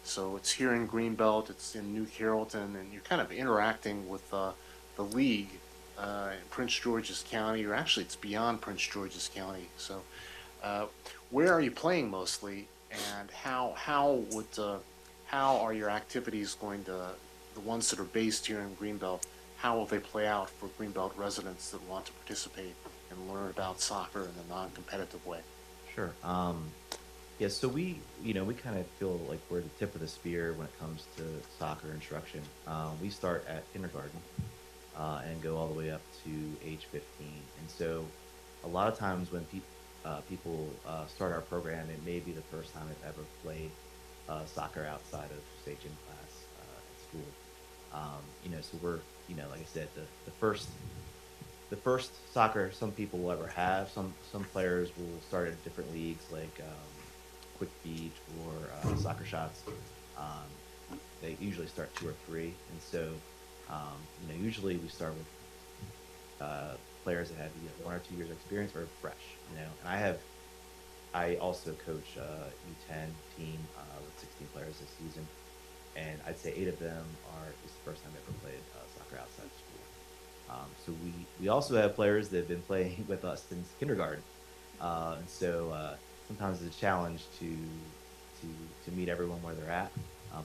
Speaker 2: So it's here in Greenbelt, it's in New Carrollton, and you're kind of interacting with the league in Prince George's County, or actually it's beyond Prince George's County. So where are you playing mostly, and how are your activities going to, the ones that are based here in Greenbelt, how will they play out for Greenbelt residents that want to participate and learn about soccer in a non-competitive way?
Speaker 20: Sure. Yeah, so we kind of feel like we're the tip of the spear when it comes to soccer instruction. We start at kindergarten and go all the way up to age 15. And so a lot of times when people start our program, it may be the first time they've ever played soccer outside of, say, gym class at school. So we're, like I said, the first soccer some people will ever have. Some players will start at different leagues like Quick Beach or Soccer Shots. They usually start 2 or 3, and so usually we start with players that have 1 or 2 years of experience or fresh. And I also coach U10 team with 16 players this season, and I'd say 8 of them is the first time they ever played soccer outside of school. So we also have players that have been playing with us since kindergarten, and so sometimes it's a challenge to meet everyone where they're at,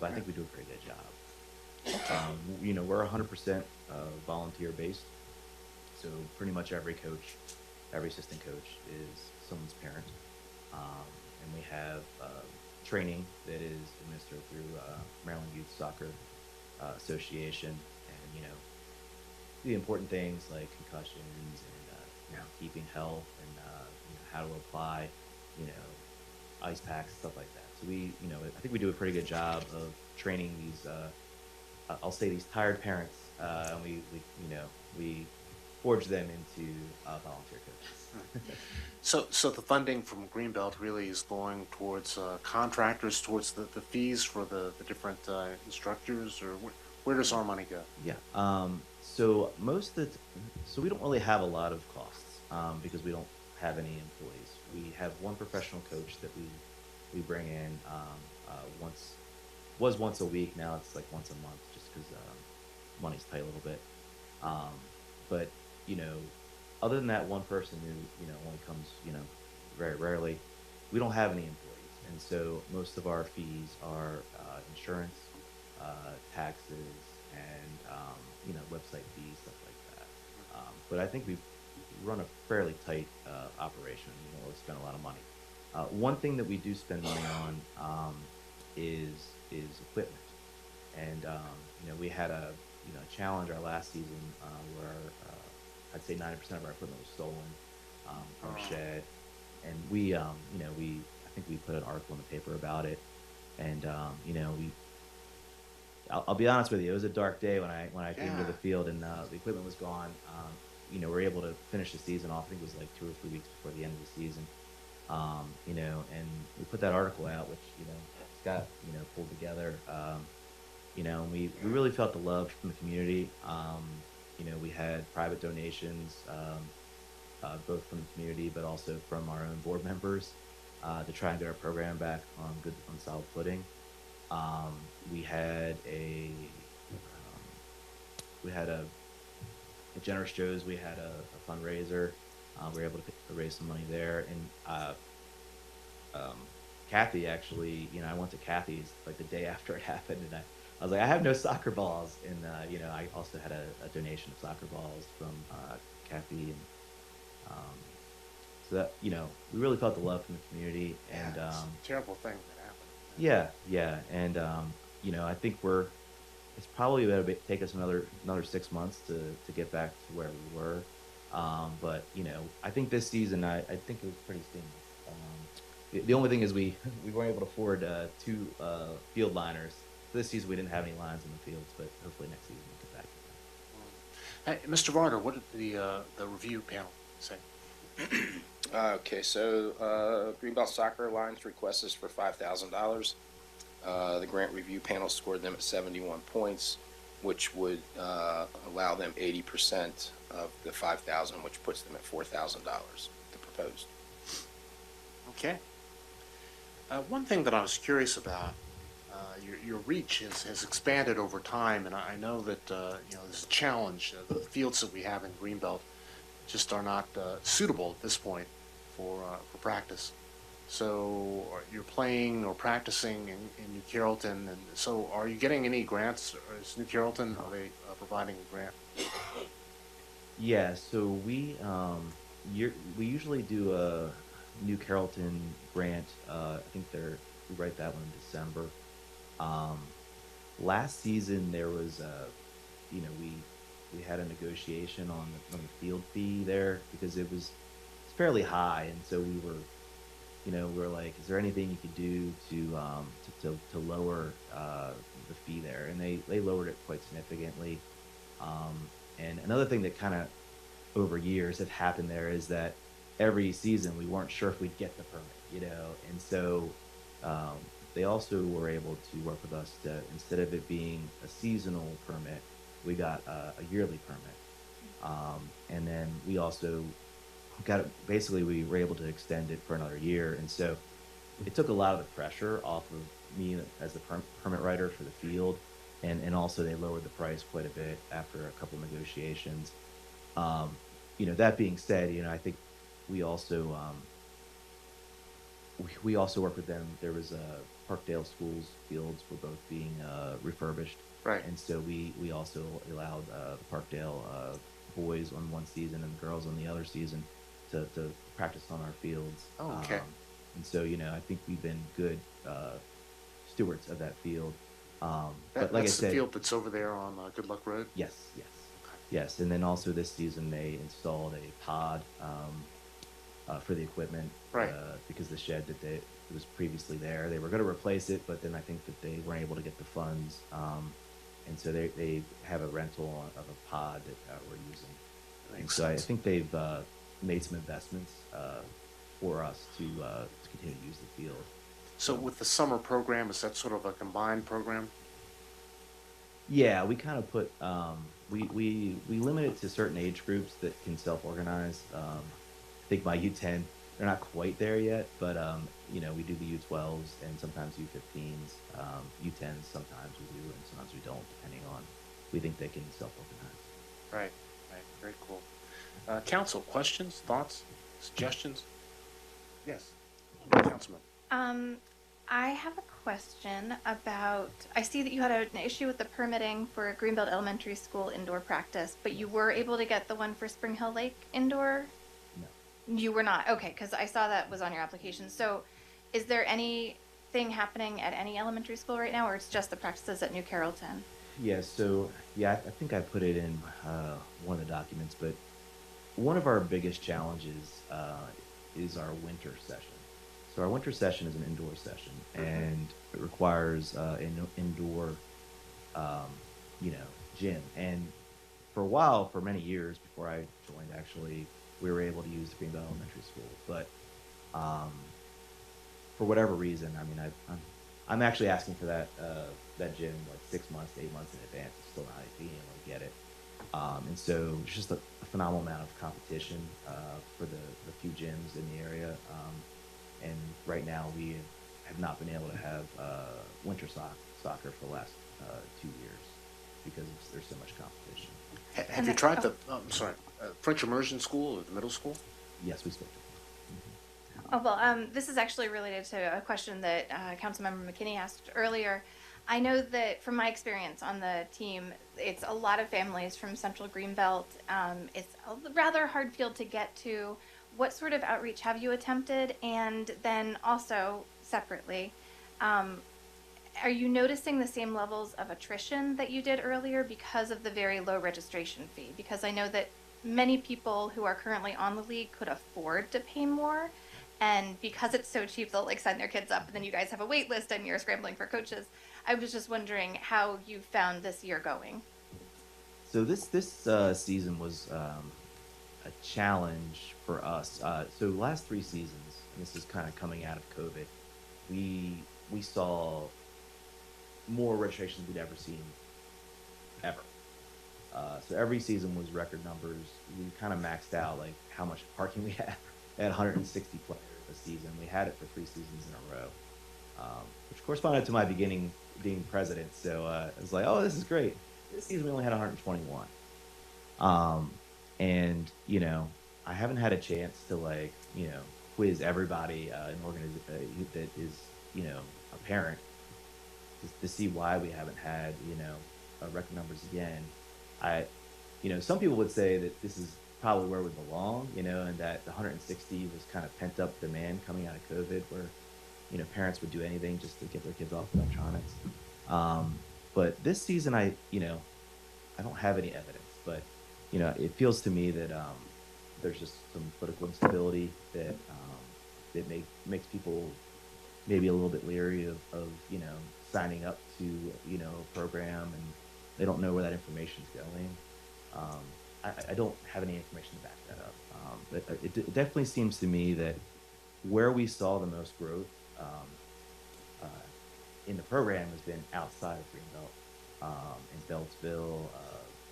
Speaker 20: but I think we do a pretty good job. We're 100% volunteer based, so pretty much every coach, every assistant coach is someone's parent, and we have training that is administered through Maryland Youth Soccer Association, and the important things like concussions and keeping health and how to apply ice packs, stuff like that. So I think we do a pretty good job of training these I'll say these tired parents, and we forge them into volunteer coaches.
Speaker 2: So the funding from Greenbelt really is going towards contractors, towards the fees for the different instructors, or where does our money go?
Speaker 20: Yeah. So we don't really have a lot of costs because we don't have any employees. We have one professional coach that we bring in once, was once a week. Now it's like once a month, just because money's tight a little bit. But you know, other than that one person who only comes very rarely, we don't have any employees, and so most of our fees are insurance, taxes, and website fees, stuff like that. But I think we run a fairly tight operation. We spend a lot of money. One thing that we do spend money on is equipment, and we had a challenge our last season where I'd say 90% of our equipment was stolen from a shed, and we I think we put an article in the paper about it, and I'll be honest with you, it was a dark day when I came to the field and the equipment was gone. We were able to finish the season off. I think it was like 2 or 3 weeks before the end of the season. And we put that article out, which Scott pulled together. And we really felt the love from the community. We had private donations, both from the community but also from our own board members, to try and get our program back on solid footing. We had a Generous Joe's. We had a fundraiser. We were able to raise some money there, and Kathy actually, I went to Kathy's like the day after it happened, and I was like, I have no soccer balls, and I also had a donation of soccer balls from Kathy, and so that we really felt the love from the community, and
Speaker 2: it's a terrible thing that happened.
Speaker 20: yeah, and I think it's probably going to take us another 6 months to get back to where we were, but I think this season I think it was pretty seamless. The only thing is we weren't able to afford 2 field liners. This season we didn't have any lines in the fields, but hopefully next season we'll get back.
Speaker 2: Hey, Mr. Varner, what did the review panel say?
Speaker 5: Okay, so Greenbelt Soccer Alliance request is for $5,000. The grant review panel scored them at 71 points, which would allow them 80% of the $5,000, which puts them at $4,000, the proposed.
Speaker 2: Okay. One thing that I was curious about, your reach has expanded over time, and I know that there's a challenge. The fields that we have in Greenbelt just are not suitable at this point for practice. So you're playing or practicing in New Carrollton, and so are you getting any grants? Or is New Carrollton, are they providing a grant?
Speaker 20: Yeah, so we usually do a New Carrollton grant. I think we write that one in December. Last season there was we had a negotiation on the field fee there because it's fairly high, and so we were like, is there anything you could do to lower the fee there? And they lowered it quite significantly. And another thing that kind of over years had happened there is that every season we weren't sure if we'd get the permit, and so they also were able to work with us to, instead of it being a seasonal permit, we got a yearly permit. And then we also got it, basically we were able to extend it for another year, and so it took a lot of the pressure off of me as the permit writer for the field, and also they lowered the price quite a bit after a couple negotiations. That being said, I think we also work with them. There was Parkdale Schools fields were both being refurbished,
Speaker 2: right?
Speaker 20: And so we also allowed the Parkdale boys on one season and the girls on the other season to practice on our fields.
Speaker 2: Oh, okay.
Speaker 20: And so I think we've been good stewards of that field. But like
Speaker 2: that's
Speaker 20: I said,
Speaker 2: the field that's over there on Good Luck Road?
Speaker 20: Yes. Yes, and then also this season they installed a pod for the equipment,
Speaker 2: right?
Speaker 20: Because the shed that was previously there, they were going to replace it, but then I think that they weren't able to get the funds, and so they have a rental of a pod that we're using. And so I think they've made some investments for us to continue to use the field.
Speaker 2: So with the summer program, is that sort of a combined program?
Speaker 20: Yeah, we kind of put we limit it to certain age groups that can self-organize. think my U10, they're not quite there yet, but you know, we do the U12s and sometimes U15s, U10s sometimes we do, and sometimes we don't, depending on we think they can self-organize.
Speaker 2: Right, right, very cool. Council, questions, thoughts, suggestions? Yes, Councilman.
Speaker 6: I have a question about, I see that you had an issue with the permitting for Greenbelt Elementary School indoor practice, but you were able to get the one for Spring Hill Lake indoor?
Speaker 20: No.
Speaker 6: You were not, okay, because I saw that was on your application. So is there anything happening at any elementary school right now, or it's just the practices at New Carrollton?
Speaker 20: Yeah, so yeah, I think I put it in one of the documents, but one of our biggest challenges is our winter session. So our winter session is an indoor session, and it requires an indoor, you know, gym. And for a while, for many years before I joined, actually, we were able to use the Greenbelt Elementary School. But for whatever reason, I mean, I'm actually asking for that gym like 6 months, 8 months in advance. It's still not being able to get it. And so it's just a phenomenal amount of competition for the few gyms in the area. And right now we have not been able to have winter soccer for the last 2 years because there's so much competition.
Speaker 2: Have you tried the, I'm sorry, French immersion school or the middle school?
Speaker 20: Yes, we spoke to
Speaker 6: Oh, well, this is actually related to a question that Councilmember McKinney asked earlier. I know that from my experience on the team, it's a lot of families from Central Greenbelt. It's a rather hard field to get to. What sort of outreach have you attempted? And then also, separately, are you noticing the same levels of attrition that you did earlier because of the very low registration fee? Because I know that many people who are currently on the league could afford to pay more. And because it's so cheap, they'll like sign their kids up, and then you guys have a wait list and you're scrambling for coaches. I was just wondering how you found this year going.
Speaker 20: So this season was a challenge for us. So last 3 seasons, and this is kind of coming out of COVID, we saw more registrations we'd ever seen ever. So every season was record numbers. We kind of maxed out like how much parking we had. At 160 players a season. We had it for 3 seasons in a row, which corresponded to my beginning being president. So it was like, oh, this is great. This season we only had 121. And, you know, I haven't had a chance to like, you know, quiz everybody that is, you know, a parent to see why we haven't had, you know, record numbers again. You know, some people would say that this is probably where we belong, you know, and that the 160 was kind of pent up demand coming out of COVID where, you know, parents would do anything just to get their kids off electronics. But this season, I don't have any evidence, but, you know, it feels to me that there's just some political instability that makes people maybe a little bit leery of, you know, signing up to, you know, a program, and they don't know where that information is going. I don't have any information to back that up, but it definitely seems to me that where we saw the most growth in the program has been outside of Greenbelt, in Beltsville.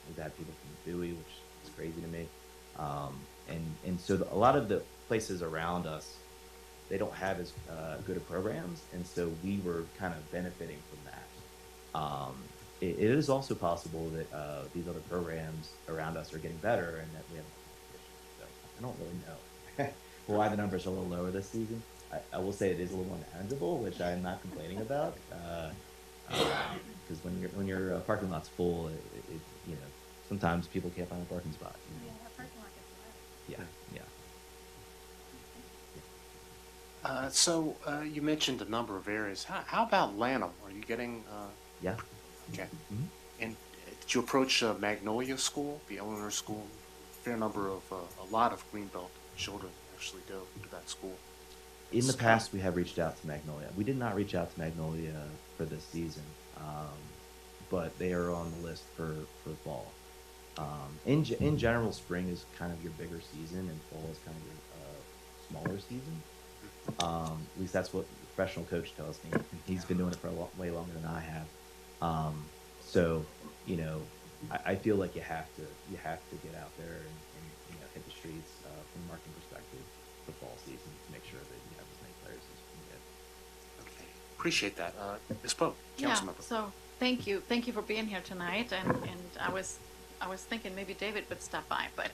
Speaker 20: We've had people from Bowie, which is crazy to me, and so a lot of the places around us, they don't have as good of programs, and so we were kind of benefiting from that. It is also possible that these other programs around us are getting better and that we have competition. So I don't really know why the numbers are a little lower this season. I will say it is a little more manageable, which I'm not complaining about. Because when your parking lot's full, you know, sometimes people can't find a parking spot. You know? Yeah.
Speaker 2: So you mentioned a number of areas. How about Lanham? Are you getting?
Speaker 20: Yeah.
Speaker 2: Okay. Mm-hmm. And did you approach Magnolia School, the Eleanor School? Fair number of, a lot of Greenbelt children actually go to that school.
Speaker 20: In the past, we have reached out to Magnolia. We did not reach out to Magnolia for this season, but they are on the list for fall. In general, spring is kind of your bigger season, and fall is kind of your smaller season. At least that's what the professional coach tells me. He's been doing it for way longer than I have. So, you know, I feel like you have to get out there and you know, hit the streets from a marketing perspective for fall season to make sure that you have as many players as you can get.
Speaker 2: Okay, appreciate that. Ms. Poe,
Speaker 9: Yeah,
Speaker 2: council member.
Speaker 9: so thank you for being here tonight, and I was thinking maybe David would stop by, but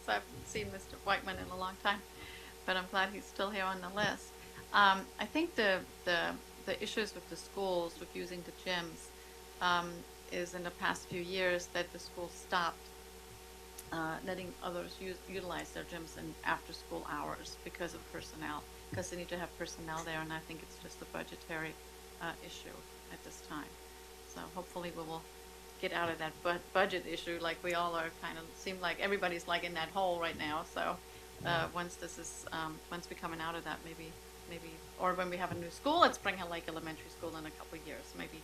Speaker 9: so I've seen Mr. Whiteman in a long time, but I'm glad he's still here on the list. I think the issues with the schools with using the gyms is in the past few years that the schools stopped letting others utilize their gyms in after school hours because of personnel, because they need to have personnel there, and I think it's just a budgetary issue at this time. So hopefully we will get out of that budget issue, like we all are kind of, seem like everybody's like in that hole right now. So once this is, once we're coming out of that, maybe, or when we have a new school at Spring Hill Lake Elementary School in a couple of years, maybe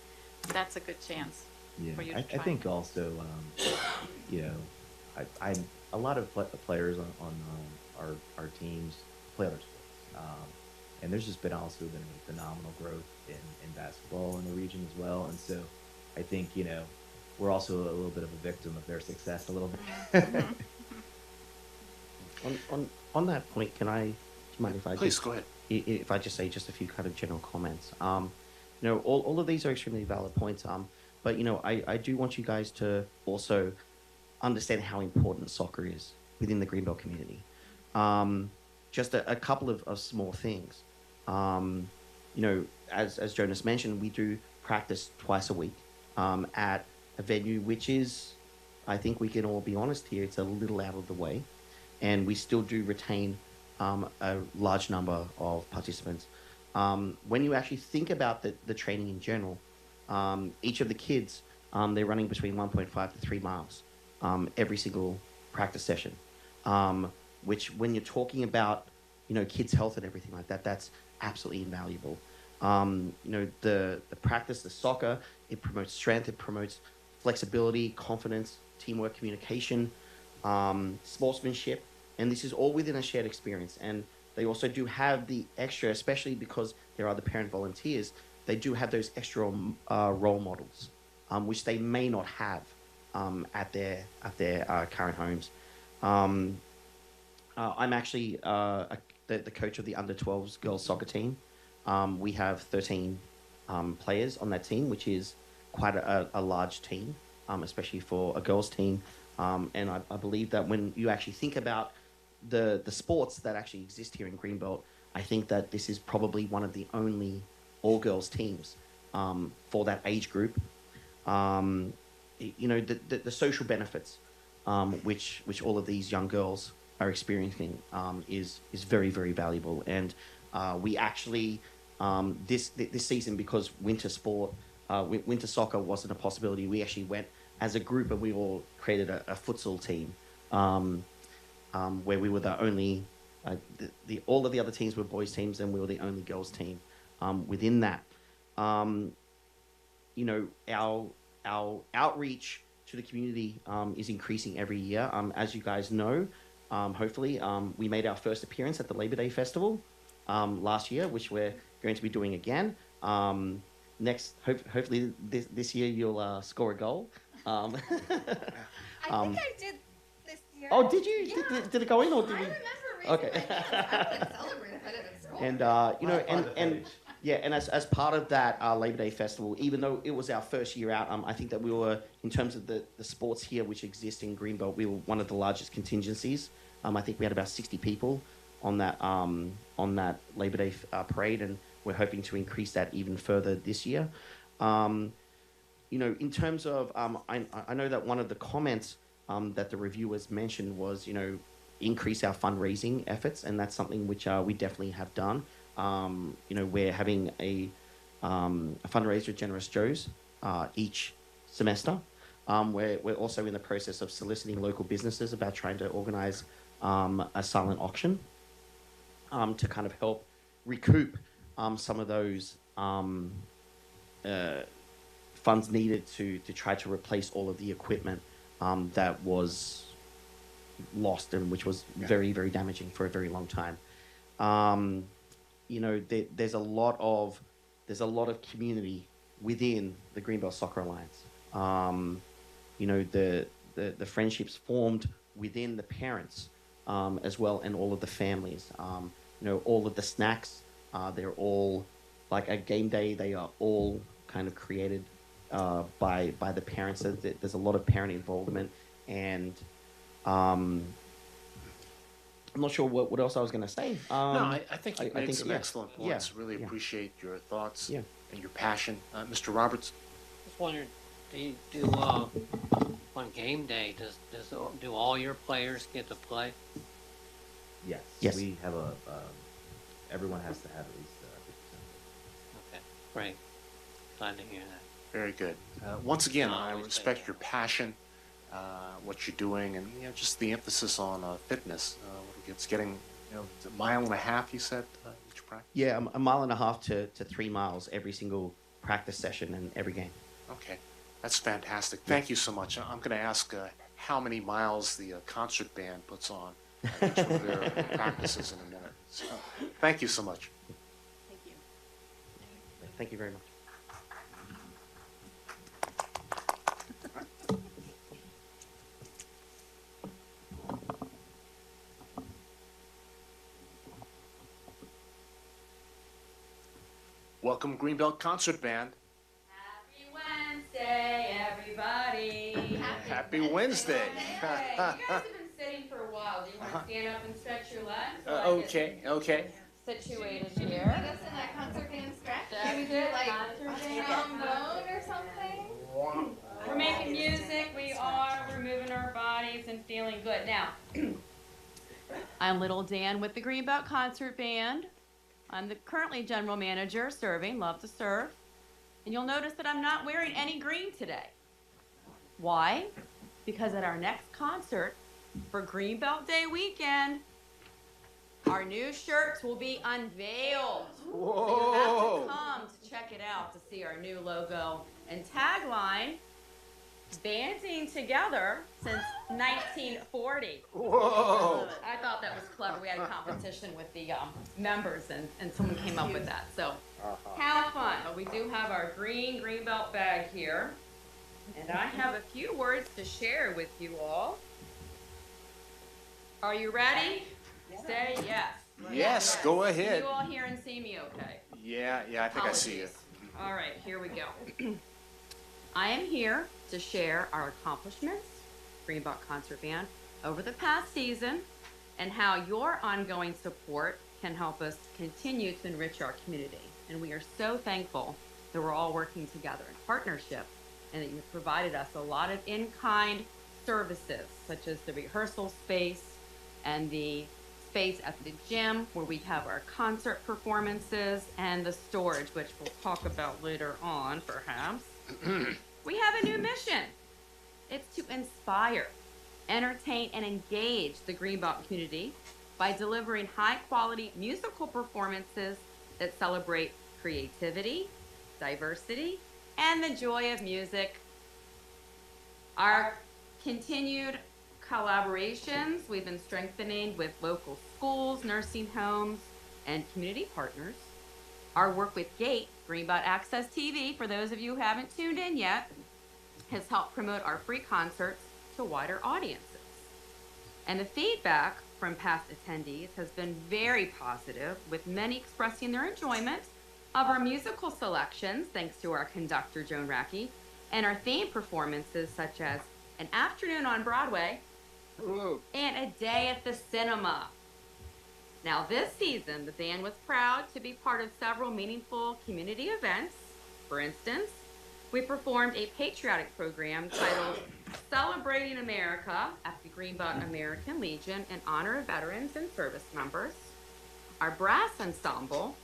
Speaker 9: that's a good chance
Speaker 20: Yeah,
Speaker 9: for you to
Speaker 20: I
Speaker 9: try.
Speaker 20: think also, you know, I a lot of players on our teams play other sports, and there's just been also been a phenomenal growth in basketball in the region as well. And so, I think we're also a little bit of a victim of their success a little bit.
Speaker 21: On that point, do you mind if I
Speaker 2: Please,
Speaker 21: just,
Speaker 2: go ahead.
Speaker 21: If I just say just a few kind of general comments. All of these are extremely valid points. But I do want you guys to also understand how important soccer is within the Greenbelt community. Just a couple of small things. As Jonas mentioned, we do practice twice a week at a venue which is, I think we can all be honest here, it's a little out of the way, and we still do retain a large number of participants. When you actually think about the training in general, each of the kids, they're running between 1.5 to 3 miles every single practice session, which when you're talking about, kids' health and everything like that, that's absolutely invaluable. The practice, the soccer, it promotes strength, it promotes flexibility, confidence, teamwork, communication, sportsmanship, and this is all within a shared experience. And they also do have the extra, especially because there are the parent volunteers, they do have those extra role models, which they may not have at their current homes. I'm actually the coach of the under-12s girls soccer team. We have 13 players on that team, which is quite a large team, especially for a girls team. And I believe that when you actually think about the sports that actually exist here in Greenbelt, I think that this is probably one of the only all-girls teams for that age group. The social benefits which all of these young girls are experiencing is very, very valuable. And we actually this season, because winter soccer wasn't a possibility, we actually went as a group and we all created a futsal team where we were the only all of the other teams were boys teams and we were the only girls team within that. Our outreach to the community is increasing every year. As you guys know, hopefully, we made our first appearance at the Labor Day Festival last year, which we're going to be doing again. Hopefully this year you'll score a goal.
Speaker 6: I think I did this year.
Speaker 21: Oh, did you?
Speaker 6: Yeah.
Speaker 21: Did it go in or did
Speaker 6: I
Speaker 21: we?
Speaker 6: remember raising
Speaker 21: Okay.
Speaker 6: my hands. I would celebrate if I didn't score.
Speaker 21: And as part of that Labor Day Festival, even though it was our first year out, I think that we were, in terms of the sports here which exist in Greenbelt, we were one of the largest contingencies. I think we had about 60 people on that Labor Day parade, and we're hoping to increase that even further this year. In terms of, I know that one of the comments that the reviewers mentioned was, increase our fundraising efforts, and that's something which we definitely have done. We're having a fundraiser at Generous Joe's each semester. We're also in the process of soliciting local businesses about trying to organize a silent auction to kind of help recoup some of those funds needed to try to replace all of the equipment that was lost and which was very, very damaging for a very long time. There's a lot of community within the Greenbelt Soccer Alliance. The friendships formed within the parents as well, and all of the families. All of the snacks, they're all like a game day. They are all kind of created by the parents. So there's a lot of parent involvement, and I'm not sure what else I was going to say.
Speaker 2: No, I think you made some excellent points. Really appreciate your thoughts and your passion. Mr. Roberts?
Speaker 7: Just wondered, on game day, do all your players get to play?
Speaker 20: Yes.
Speaker 21: Yes.
Speaker 20: We have everyone has to have at least 50%.
Speaker 7: Okay, great. Glad to hear that.
Speaker 2: Very good. Once again, I respect your passion, what you're doing, and just the emphasis on fitness. It's getting, it's a mile and a half. You said each practice.
Speaker 21: Yeah, a mile and a half to 3 miles every single practice session and every game.
Speaker 2: Okay, that's fantastic. Thank you so much. I'm going to ask how many miles the concert band puts on each of their practices in a minute. So, thank you so much.
Speaker 19: Thank you.
Speaker 21: Thank you very much.
Speaker 2: Welcome, Greenbelt Concert Band.
Speaker 3: Happy Wednesday, everybody.
Speaker 2: Happy Wednesday.
Speaker 3: Hey, you guys have been sitting for a while. Do you want to stand up and stretch your legs?
Speaker 2: Okay.
Speaker 3: Situated
Speaker 6: Should we
Speaker 3: here.
Speaker 6: lead us in that concert band stretch? Can we do like a trombone or something?
Speaker 3: We're making music. We're moving our bodies and feeling good. Now, I'm Little Dan with the Greenbelt Concert Band. I'm the currently general manager serving, love to serve. And you'll notice that I'm not wearing any green today. Why? Because at our next concert for Greenbelt Day weekend, our new shirts will be unveiled.
Speaker 2: Whoa.
Speaker 3: So you'll have to come to check it out to see our new logo and tagline, banding together since 1940.
Speaker 2: Whoa.
Speaker 3: I thought that was clever. We had a competition with the members, and someone came up with that. So have fun. But we do have our Greenbelt bag here. And I have a few words to share with you all. Are you ready? Say yes.
Speaker 2: Yes, go
Speaker 3: Can
Speaker 2: ahead.
Speaker 3: you all hear and see me okay?
Speaker 2: Yeah, I think I see you.
Speaker 3: All right, here we go. I am here to share our accomplishments, Greenbelt Concert Band, over the past season, and how your ongoing support can help us continue to enrich our community. And we are so thankful that we're all working together in partnership, and that you've provided us a lot of in-kind services, such as the rehearsal space and the space at the gym where we have our concert performances, and the storage, which we'll talk about later on, perhaps. We have a new mission. It's to inspire, entertain, and engage the Greenbelt community by delivering high-quality musical performances that celebrate creativity, diversity, and the joy of music. Our continued collaborations we've been strengthening with local schools, nursing homes, and community partners. Our work with GATE, Greenbelt Access TV, for those of you who haven't tuned in yet, has helped promote our free concerts to wider audiences. And the feedback from past attendees has been very positive, with many expressing their enjoyment of our musical selections, thanks to our conductor, Joan Racky, and our theme performances, such as An Afternoon on Broadway and A Day at the Cinema. Now, this season, the band was proud to be part of several meaningful community events. For instance, we performed a patriotic program titled Celebrating America at the Greenbelt American Legion in honor of veterans and service members. Our brass ensemble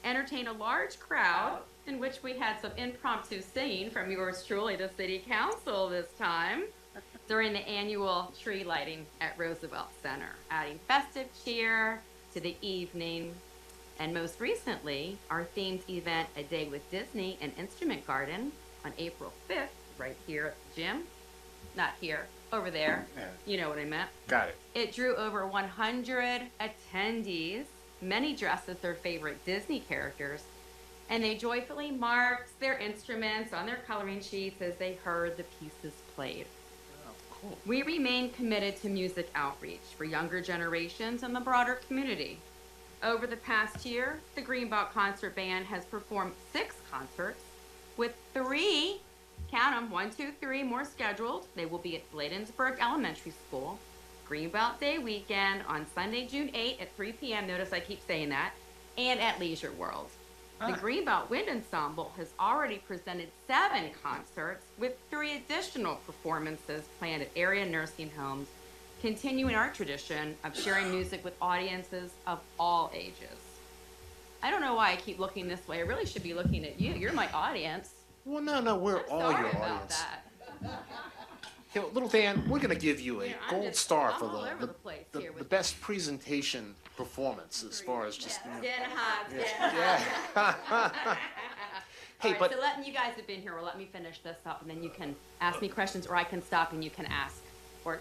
Speaker 3: entertained a large crowd, in which we had some impromptu singing from yours truly, the City Council, this time, during the annual tree lighting at Roosevelt Center, adding festive cheer to the evening. And most recently, our themed event, A Day with Disney and Instrument Garden, on April 5th, right here at the gym. Not here, over there.
Speaker 2: Yeah.
Speaker 3: You know what I meant.
Speaker 2: Got it.
Speaker 3: It drew over 100 attendees, many dressed as their favorite Disney characters, and they joyfully marked their instruments on their coloring sheets as they heard the pieces played. We remain committed to music outreach for younger generations and the broader community. Over the past year, the Greenbelt Concert Band has performed 6 concerts, with 3, count them, 1, 2, 3 more scheduled. They will be at Bladensburg Elementary School, Greenbelt Day weekend on Sunday, June 8 at 3 p.m. Notice I keep saying that, and at Leisure World. The Greenbelt Wind Ensemble has already presented 7 concerts with 3 additional performances planned at area nursing homes, continuing our tradition of sharing music with audiences of all ages. I don't know why I keep looking this way. I really should be looking at you. You're my audience.
Speaker 2: Well, no, we're all
Speaker 3: Sorry
Speaker 2: your
Speaker 3: about
Speaker 2: audience.
Speaker 3: that.
Speaker 2: Hey, little Dan, we're gonna give you a
Speaker 3: I'm
Speaker 2: gold star
Speaker 3: I'm
Speaker 2: for
Speaker 3: all over
Speaker 2: the,
Speaker 3: the place
Speaker 2: the,
Speaker 3: here
Speaker 2: the
Speaker 3: with
Speaker 2: best presentation performance as far as just, you know.
Speaker 3: Getting hot,
Speaker 2: Yeah.
Speaker 3: getting hot.
Speaker 2: Hey,
Speaker 3: All right,
Speaker 2: but-
Speaker 3: so letting you guys have been here, well, let me finish this up, and then you can ask me questions, or I can stop and you can ask. Or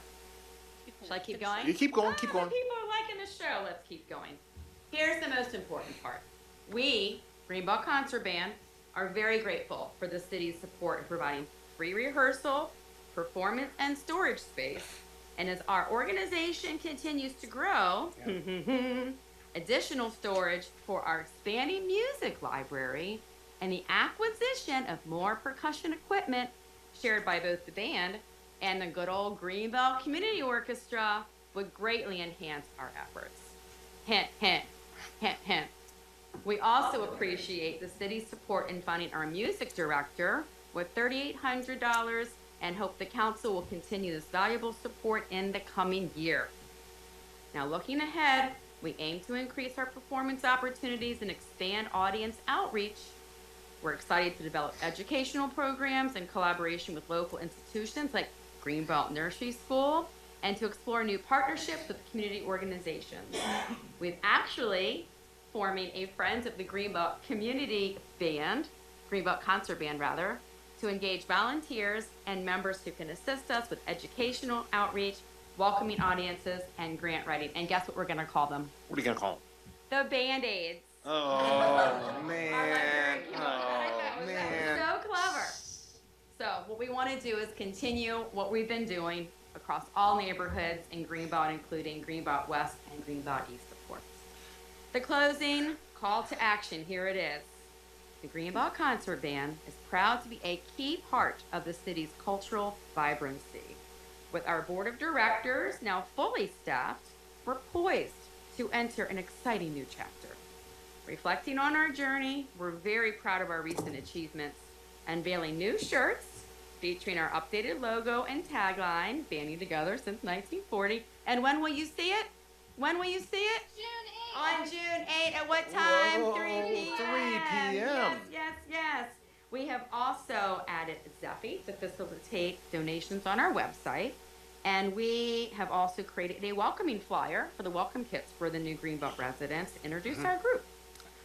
Speaker 3: shall I keep going?
Speaker 2: You keep going, keep going.
Speaker 3: People are liking the show. Let's keep going. Here's the most important part. We, Greenbelt Concert Band, are very grateful for the city's support in providing free rehearsal, performance, and storage space. And as our organization continues to grow, additional storage for our expanding music library and the acquisition of more percussion equipment shared by both the band and the good old Greenbelt Community Orchestra would greatly enhance our efforts. Hint, hint, hint, hint. We also appreciate the city's support in funding our music director with $3,800 and hope the council will continue this valuable support in the coming year. Now, looking ahead, we aim to increase our performance opportunities and expand audience outreach. We're excited to develop educational programs in collaboration with local institutions like Greenbelt Nursery School and to explore new partnerships with community organizations. We've actually forming a Friends of the Greenbelt Community Band, Greenbelt Concert Band rather, to engage volunteers and members who can assist us with educational outreach, welcoming audiences, and grant writing. And guess what we're gonna call them?
Speaker 2: What are you gonna call them?
Speaker 3: The Band-Aids.
Speaker 2: Oh, man. Oh, man.
Speaker 3: So clever. So what we want to do is continue what we've been doing across all neighborhoods in Greenbelt, including Greenbelt West and Greenbelt East, of course. The closing call to action, here it is. The Greenbelt Concert Band is proud to be a key part of the city's cultural vibrancy. With our board of directors now fully staffed, we're poised to enter an exciting new chapter. Reflecting on our journey, we're very proud of our recent achievements, unveiling new shirts featuring our updated logo and tagline, banding together since 1940. And when will you see it? When will you see it? June 8th. On June 8th. At what time?
Speaker 2: Whoa,
Speaker 3: 3 p.m.
Speaker 2: 3 p.m.
Speaker 3: Yes. We have also added Zeffy to facilitate donations on our website. And we have also created a welcoming flyer for the welcome kits for the new Greenbelt residents to introduce our group.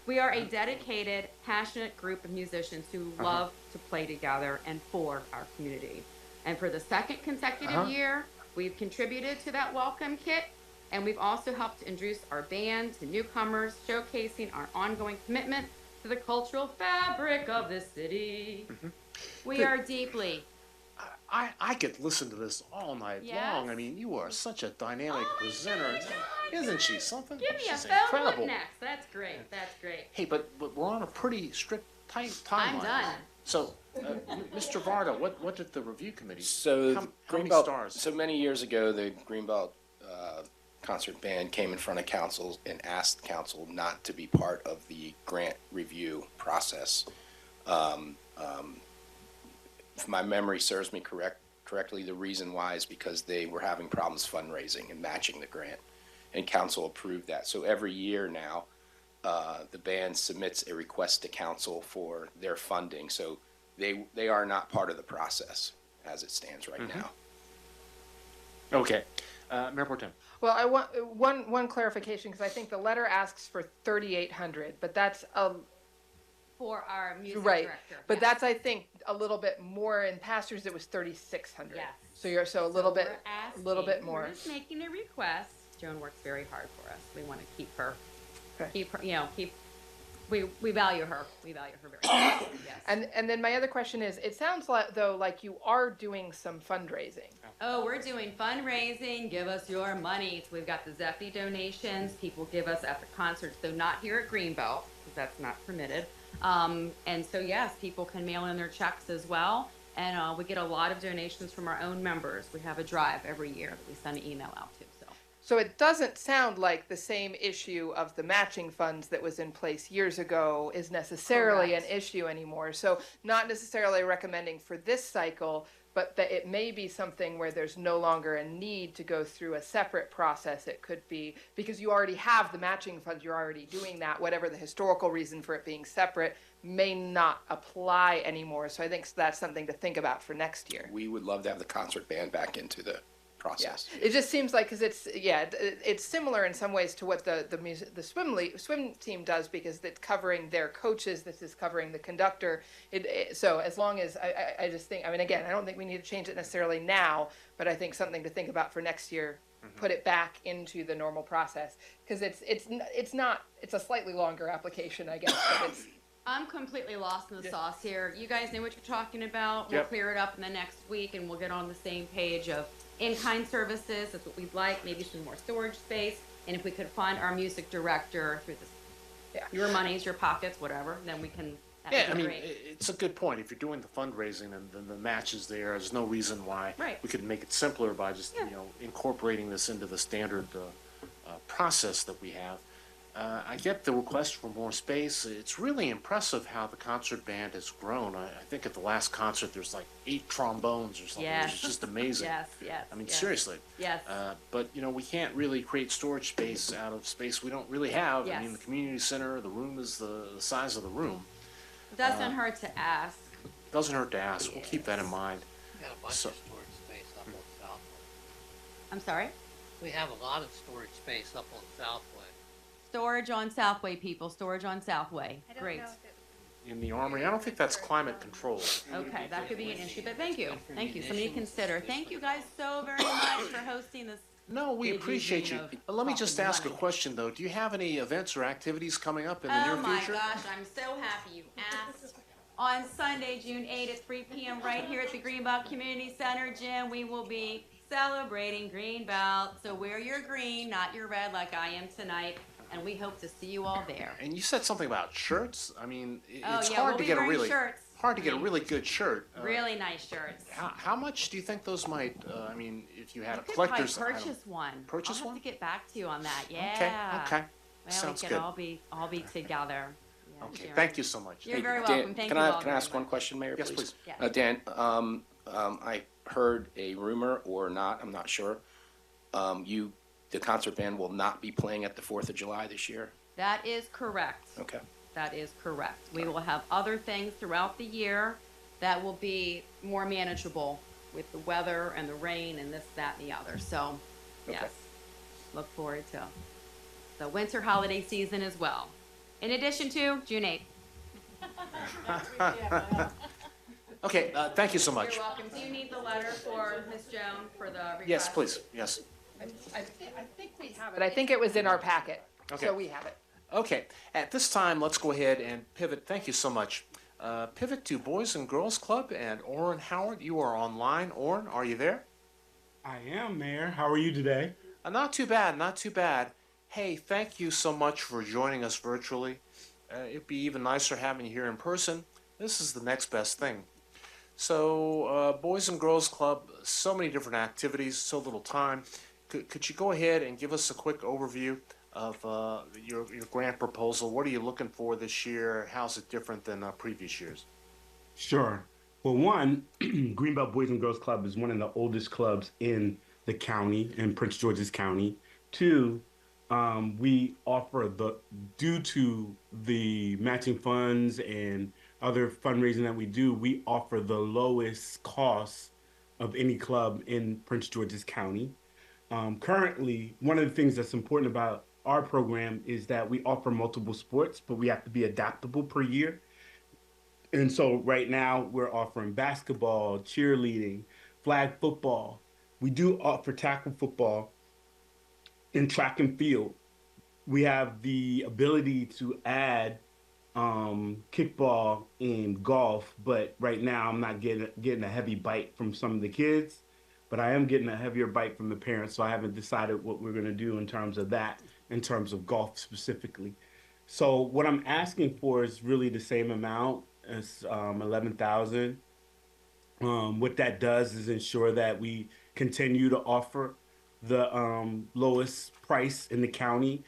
Speaker 3: We are a dedicated, passionate group of musicians who love to play together and for our community. And for the second consecutive year, we've contributed to that welcome kit, and we've also helped to introduce our band to newcomers, showcasing our ongoing commitment to the cultural fabric of this city. We are deeply...
Speaker 2: I could listen to this all night long. I mean, you are such a dynamic presenter. Isn't she something?
Speaker 3: Give me
Speaker 2: She's
Speaker 3: a phone
Speaker 2: incredible.
Speaker 3: book next. That's great.
Speaker 2: Hey, but we're on a pretty strict timeline.
Speaker 3: I'm done.
Speaker 2: So, Mr. Varda, what did the review committee?
Speaker 5: So
Speaker 2: how many
Speaker 5: Greenbelt,
Speaker 2: stars?
Speaker 5: so many years ago, the Greenbelt Concert Band came in front of council and asked council not to be part of the grant review process. If my memory serves me correctly, the reason why is because they were having problems fundraising and matching the grant, and council approved that. So every year now, the band submits a request to council for their funding. So they are not part of the process as it stands right now.
Speaker 2: Okay. Mayor Pro Tem.
Speaker 4: Well, I want one clarification, because I think the letter asks for 3,800, but that's
Speaker 3: For our music
Speaker 4: right.
Speaker 3: director.
Speaker 4: But
Speaker 3: yes.
Speaker 4: that's, I think, a little bit more. In past years, it was 3,600.
Speaker 3: Yes.
Speaker 4: So you're a little bit,
Speaker 3: We're
Speaker 4: a little bit
Speaker 3: asking-
Speaker 4: more.
Speaker 3: We're just making a request. Joan works very hard for us. We want to keep her,
Speaker 4: Okay.
Speaker 3: keep her, keep we value her. We value her very much. Yes.
Speaker 4: And then my other question is, it sounds like though like you are doing some fundraising.
Speaker 3: Oh, we're doing fundraising. Give us your money. So we've got the Zeffy donations. People give us at the concerts, though not here at Greenbelt, because that's not permitted. And so, yes, people can mail in their checks as well. And we get a lot of donations from our own members. We have a drive every year that we send an email out to.
Speaker 4: So it doesn't sound like the same issue of the matching funds that was in place years ago is necessarily
Speaker 3: Correct.
Speaker 4: an issue anymore. So not necessarily recommending for this cycle, but that it may be something where there's no longer a need to go through a separate process. It could be because you already have the matching funds, you're already doing that. Whatever the historical reason for it being separate may not apply anymore. So I think that's something to think about for next year.
Speaker 5: We would love to have the concert band back into the process.
Speaker 4: It just seems like because it's similar in some ways to what the swim team does because it's covering their coaches. This is covering the conductor. So as long as I just think, I mean, again, I don't think we need to change it necessarily now, but I think something to think about for next year. Put it back into the normal process because it's a slightly longer application, I guess. But it's
Speaker 3: I'm completely lost in the sauce here. You guys know what you're talking about. We'll
Speaker 2: Yep.
Speaker 3: clear it up in the next week, and we'll get on the same page of in-kind services. That's what we'd like. Maybe some more storage space, and if we could find our music director through this, your monies, your pockets, whatever, then we can. That
Speaker 2: Yeah,
Speaker 3: would
Speaker 2: I
Speaker 3: be
Speaker 2: mean,
Speaker 3: great.
Speaker 2: it's a good point. If you're doing the fundraising and then the match is there, there's no reason why
Speaker 3: Right.
Speaker 2: we could make it simpler by just, incorporating this into the standard process that we have. I get the request for more space. It's really impressive how the concert band has grown. I think at the last concert, there's like 8 trombones or something.
Speaker 3: Yes.
Speaker 2: It's just amazing.
Speaker 3: Yes.
Speaker 2: I mean,
Speaker 3: yes.
Speaker 2: seriously.
Speaker 3: Yes.
Speaker 2: But, we can't really create storage space out of space we don't really have. I mean,
Speaker 3: Yes.
Speaker 2: the community center, the room is the size of the room.
Speaker 3: Doesn't hurt to ask.
Speaker 2: Doesn't hurt to ask. We'll keep that in mind.
Speaker 7: We got a bunch
Speaker 2: So-
Speaker 7: of storage space up on Southway.
Speaker 3: I'm sorry?
Speaker 7: We have a lot of storage space up on Southway.
Speaker 3: Storage on Southway, people. Storage on Southway. Great.
Speaker 2: In the Armory, I don't think that's climate controlled.
Speaker 3: Okay, that could be an issue, but thank you. Thank you. Something to consider. Thank you guys so very much for hosting this.
Speaker 2: No, we
Speaker 3: big
Speaker 2: appreciate you.
Speaker 3: evening
Speaker 2: Let me
Speaker 3: of
Speaker 2: just
Speaker 3: talking
Speaker 2: ask a
Speaker 3: money.
Speaker 2: question, though. Do you have any events or activities coming up in the
Speaker 3: Oh
Speaker 2: near
Speaker 3: my
Speaker 2: future?
Speaker 3: gosh, I'm so happy you asked. On Sunday, June 8th at 3 p.m. right here at the Greenbelt Community Center Gym, we will be celebrating Greenbelt. So wear your green, not your red like I am tonight, and we hope to see you all there.
Speaker 2: And you said something about shirts. I mean,
Speaker 3: Oh,
Speaker 2: it's
Speaker 3: yeah,
Speaker 2: hard
Speaker 3: we'll
Speaker 2: to
Speaker 3: be
Speaker 2: get a
Speaker 3: wearing
Speaker 2: really
Speaker 3: shirts.
Speaker 2: hard to get a really good shirt.
Speaker 3: Really nice shirts.
Speaker 2: How much do you think those might? I mean, if you had a
Speaker 3: You could probably
Speaker 2: collector's item-
Speaker 3: purchase one.
Speaker 2: Purchase
Speaker 3: I'll
Speaker 2: one?
Speaker 3: have to get back to you on that. Yeah.
Speaker 2: Okay.
Speaker 3: Well,
Speaker 2: Sounds
Speaker 3: we can
Speaker 2: good.
Speaker 3: all be together. Yeah,
Speaker 2: Okay.
Speaker 3: Sharon.
Speaker 2: Thank you so much.
Speaker 3: You're
Speaker 2: Thank
Speaker 3: very
Speaker 2: you.
Speaker 3: welcome. Thank
Speaker 5: Can
Speaker 3: you
Speaker 5: I,
Speaker 3: all
Speaker 5: can I
Speaker 3: very
Speaker 5: ask one
Speaker 3: much.
Speaker 5: question, Mayor,
Speaker 2: Yes,
Speaker 5: please?
Speaker 2: please.
Speaker 3: Yeah.
Speaker 5: Dan, I heard a rumor or not, I'm not sure. The concert band will not be playing at the 4th of July this year?
Speaker 3: That is correct.
Speaker 5: Okay.
Speaker 3: That is correct. We will have other things throughout the year that will be more manageable with the weather and the rain and this, that, and the other. So, yes, look forward to the winter holiday season as well. In addition to June 8th.
Speaker 2: Okay. Thank you so much.
Speaker 3: You're welcome. Do you need the letter for Ms. Joan for the request?
Speaker 2: Yes, please. Yes.
Speaker 4: I think we have it. I think it was in our packet,
Speaker 2: Okay.
Speaker 4: so we have it.
Speaker 2: Okay, at this time, let's go ahead and pivot. Thank you so much. Pivot to Boys and Girls Club and Orrin Howard. You are online. Orrin, are you there?
Speaker 1: I am, Mayor. How are you today?
Speaker 2: Not too bad, not too bad. Hey, thank you so much for joining us virtually. It'd be even nicer having you here in person. This is the next best thing. So, Boys and Girls Club, so many different activities, so little time. Could you go ahead and give us a quick overview of your grant proposal? What are you looking for this year? How's it different than previous years?
Speaker 1: Sure. Well, one, Greenbelt Boys and Girls Club is one of the oldest clubs in the county, in Prince George's County. Two, we offer due to the matching funds and other fundraising that we do, we offer the lowest cost of any club in Prince George's County. Currently, one of the things that's important about our program is that we offer multiple sports, but we have to be adaptable per year. And so right now we're offering basketball, cheerleading, flag football. We do offer tackle football and track and field. We have the ability to add kickball and golf, but right now I'm not getting a heavy bite from some of the kids, but I am getting a heavier bite from the parents. So I haven't decided what we're gonna do in terms of that, in terms of golf specifically. So what I'm asking for is really the same amount as 11,000. What that does is ensure that we continue to offer the lowest price in the county.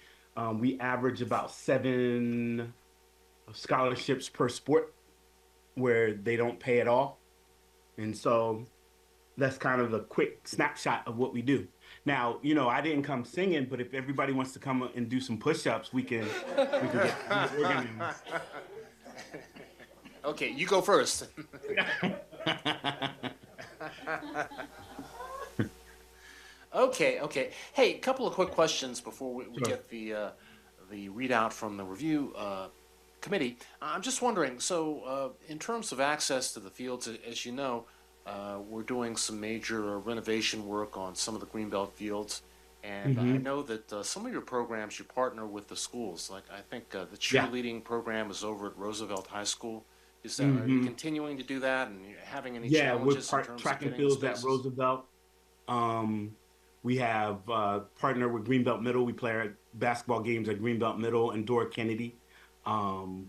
Speaker 1: We average about 7 scholarships per sport where they don't pay at all. And so that's kind of a quick snapshot of what we do. Now, you know, I didn't come singing, but if everybody wants to come and do some push-ups, we can get organized.
Speaker 2: Okay, you go first. Okay. Hey, a couple of quick questions before we
Speaker 1: Sure.
Speaker 2: get the readout from the review committee. I'm just wondering, so in terms of access to the fields, as you know, we're doing some major renovation work on some of the Greenbelt fields. And I
Speaker 1: Mhm.
Speaker 2: know that some of your programs, you partner with the schools. Like I think the
Speaker 1: Yeah.
Speaker 2: cheerleading program is over at Roosevelt High School. Are you
Speaker 1: Mhm.
Speaker 2: continuing to do that and you're having any
Speaker 1: Yeah, we're
Speaker 2: challenges in terms of
Speaker 1: track and
Speaker 2: getting the
Speaker 1: fields at
Speaker 2: spaces?
Speaker 1: Roosevelt. We have partnered with Greenbelt Middle. We play our basketball games at Greenbelt Middle and Dora Kennedy.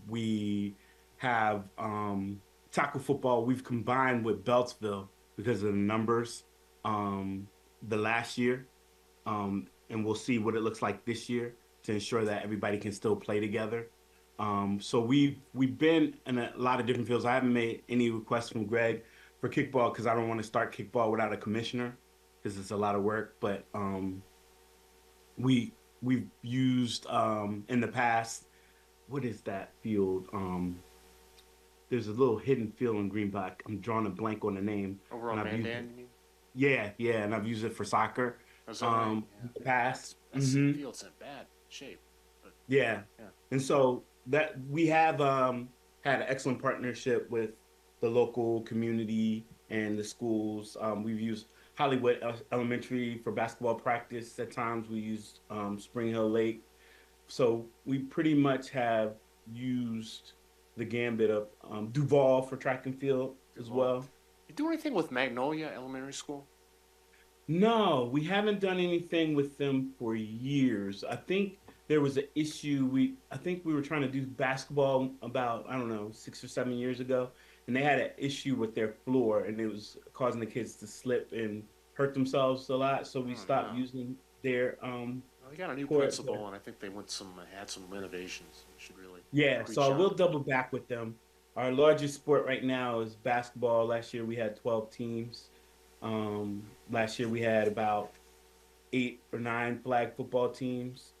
Speaker 1: We have tackle football. We've combined with Beltsville because of the numbers the last year. And we'll see what it looks like this year to ensure that everybody can still play together. So we've been in a lot of different fields. I haven't made any requests from Greg for kickball because I don't want to start kickball without a commissioner because it's a lot of work. But we've used in the past. What is that field? There's a little hidden field in Greenback. I'm drawing a blank on the name.
Speaker 2: Over on
Speaker 1: and I've used
Speaker 2: Mandan,
Speaker 1: it-
Speaker 2: you mean?
Speaker 1: Yeah, and I've used it for soccer.
Speaker 2: Is that right?
Speaker 1: In the past.
Speaker 2: That's
Speaker 1: Mhm.
Speaker 2: the field's in bad shape. But
Speaker 1: Yeah.
Speaker 2: Yeah.
Speaker 1: And so that we have had an excellent partnership with the local community and the schools. We've used Hollywood Elementary for basketball practice. At times we use Spring Hill Lake. So we pretty much have used the gambit of Duval for track and field as
Speaker 2: Duval.
Speaker 1: well.
Speaker 2: you do anything with Magnolia Elementary School?
Speaker 1: No, we haven't done anything with them for years. I think there was an issue. I think we were trying to do basketball about, I don't know, 6 or 7 years ago, and they had an issue with their floor, and it was causing the kids to slip and hurt themselves a lot. So we
Speaker 2: Oh,
Speaker 1: stopped
Speaker 2: no.
Speaker 1: using their
Speaker 2: Well, they got a new
Speaker 1: court.
Speaker 2: principal, and I think they had some renovations. We should really
Speaker 1: Yeah,
Speaker 2: reach
Speaker 1: so I
Speaker 2: out.
Speaker 1: will double back with them. Our largest sport right now is basketball. Last year we had 12 teams. Last year we had about 8 or 9 flag football teams.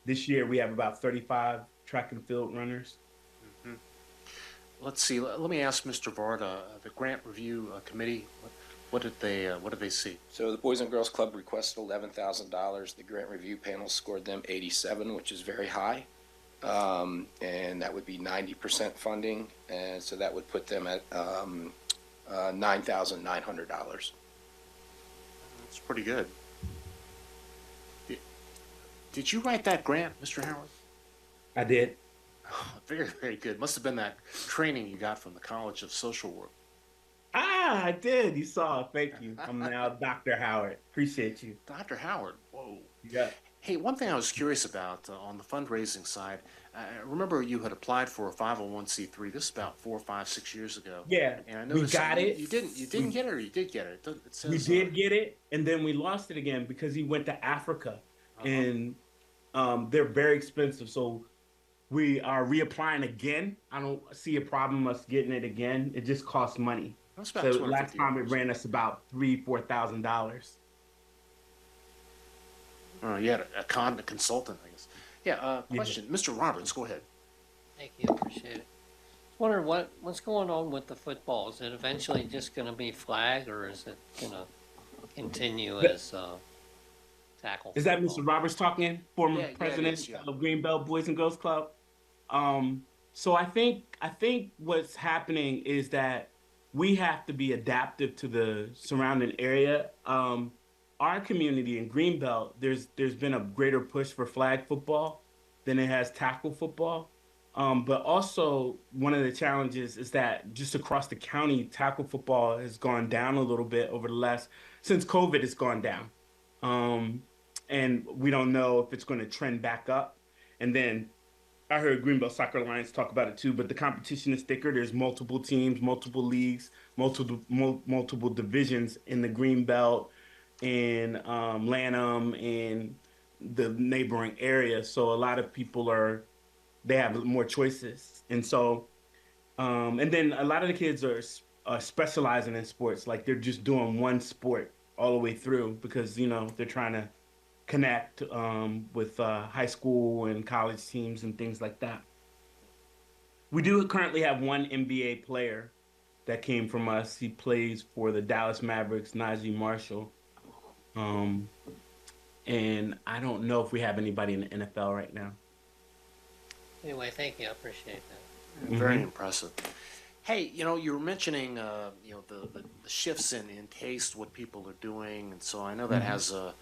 Speaker 1: This year we have about 35 track and field runners.
Speaker 2: Let's see. Let me ask Mr. Varda, the grant review committee. What did they see?
Speaker 5: So the Boys and Girls Club requested $11,000. The grant review panel scored them 87, which is very high. And that would be 90% funding. And so that would put them at $9,900.
Speaker 2: It's pretty good. Did you write that grant, Mr. Howard?
Speaker 1: I did.
Speaker 2: Very, very good. Must have been that training you got from the College of Social Work.
Speaker 1: Ah, I did. You saw. Thank you. I'm now Dr. Howard. Appreciate you.
Speaker 2: Dr. Howard, whoa.
Speaker 1: Yeah.
Speaker 2: Hey, one thing I was curious about on the fundraising side, I remember you had applied for a 501c3. This is about 4, 5, 6 years ago.
Speaker 1: Yeah,
Speaker 2: and I
Speaker 1: we
Speaker 2: noticed
Speaker 1: got it.
Speaker 2: You didn't get it, or you did get it. It says,
Speaker 1: We did get it, and then we lost it again because he went to Africa, and they're very expensive. So we are reapplying again. I don't see a problem us getting it again. It just costs money.
Speaker 2: That's about
Speaker 1: So last
Speaker 2: $250.
Speaker 1: time it ran us about $4,000.
Speaker 2: You had a consultant, I guess. Yeah. Question, Mr. Roberts, go ahead.
Speaker 7: Thank you, appreciate it. Wonder what's going on with the football? Is it eventually just gonna be flag, or is it gonna continue as tackle?
Speaker 1: Is that Mr. Roberts talking? Former
Speaker 2: Yeah, it
Speaker 1: president
Speaker 2: is, yeah.
Speaker 1: of Greenbelt Boys and Girls Club. So I think what's happening is that we have to be adaptive to the surrounding area. Our community in Greenbelt, there's been a greater push for flag football than it has tackle football. But also, one of the challenges is that just across the county, tackle football has gone down a little bit over the last, since COVID, it's gone down. And we don't know if it's going to trend back up. And then I heard Greenbelt Soccer Alliance talk about it too, but the competition is thicker. There's multiple teams, multiple leagues, multiple divisions in the Greenbelt and Lanham and the neighboring area. So a lot of people they have more choices. And so, and then a lot of the kids are specializing in sports. Like they're just doing one sport all the way through because, you know, they're trying to connect with high school and college teams and things like that. We do currently have one NBA player that came from us. He plays for the Dallas Mavericks, Najee Marshall. And I don't know if we have anybody in the NFL right now.
Speaker 7: Anyway, thank you. I appreciate that.
Speaker 2: Very impressive. Hey, you know, you were mentioning, you know, the shifts in taste, what people are doing, and so I know that has an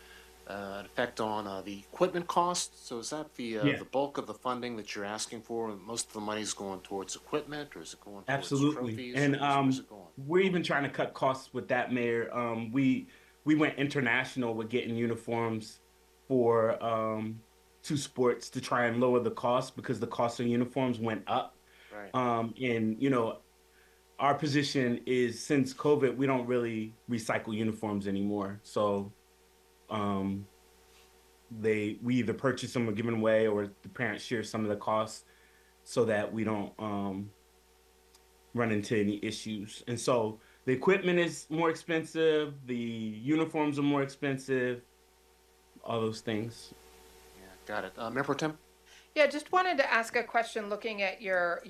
Speaker 2: effect on the equipment costs. So is that the bulk of the funding that you're asking for? Most of the money's going towards equipment, or is it going towards
Speaker 1: Absolutely.
Speaker 2: trophies?
Speaker 1: And
Speaker 2: where's it going?
Speaker 1: we're even trying to cut costs with that, Mayor. We went international with getting uniforms for 2 sports to try and lower the cost because the cost of uniforms went up.
Speaker 2: Right.
Speaker 1: And, you know, our position is since COVID, we don't really recycle uniforms anymore. So we either purchase them or give them away, or the parents share some of the costs so that we don't run into any issues. And so the equipment is more expensive, the uniforms are more expensive, all those things.
Speaker 2: Yeah, got it. Mayor Pro Tem?
Speaker 4: Yeah, just wanted to ask a question looking at your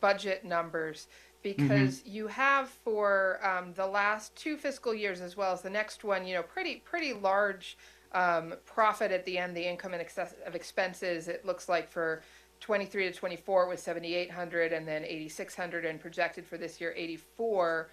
Speaker 4: budget numbers, because you have for the last 2 fiscal years as well as the next one, you know, pretty large profit at the end, the income in excess of expenses. It looks like for 23 to 24 was 7,800 and then 8,600 and projected for this year 84.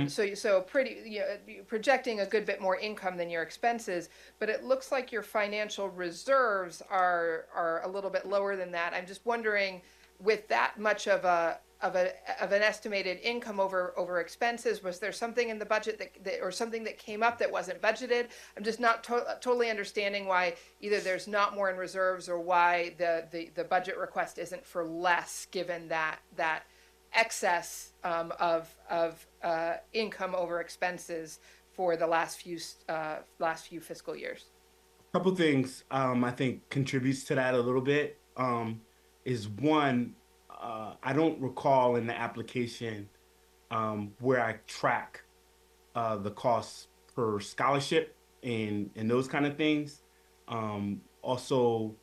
Speaker 4: So pretty, you know, projecting a good bit more income than your expenses, but it looks like your financial reserves are a little bit lower than that. I'm just wondering, with that much of an estimated income over expenses, was there something in the budget that or something that came up that wasn't budgeted? I'm just not totally understanding why either there's not more in reserves or why the budget request isn't for less, given that excess of income over expenses for the last few fiscal years.
Speaker 1: A couple things I think contributes to that a little bit is one, I don't recall in the application where I track the costs per scholarship and those kind of things. Also,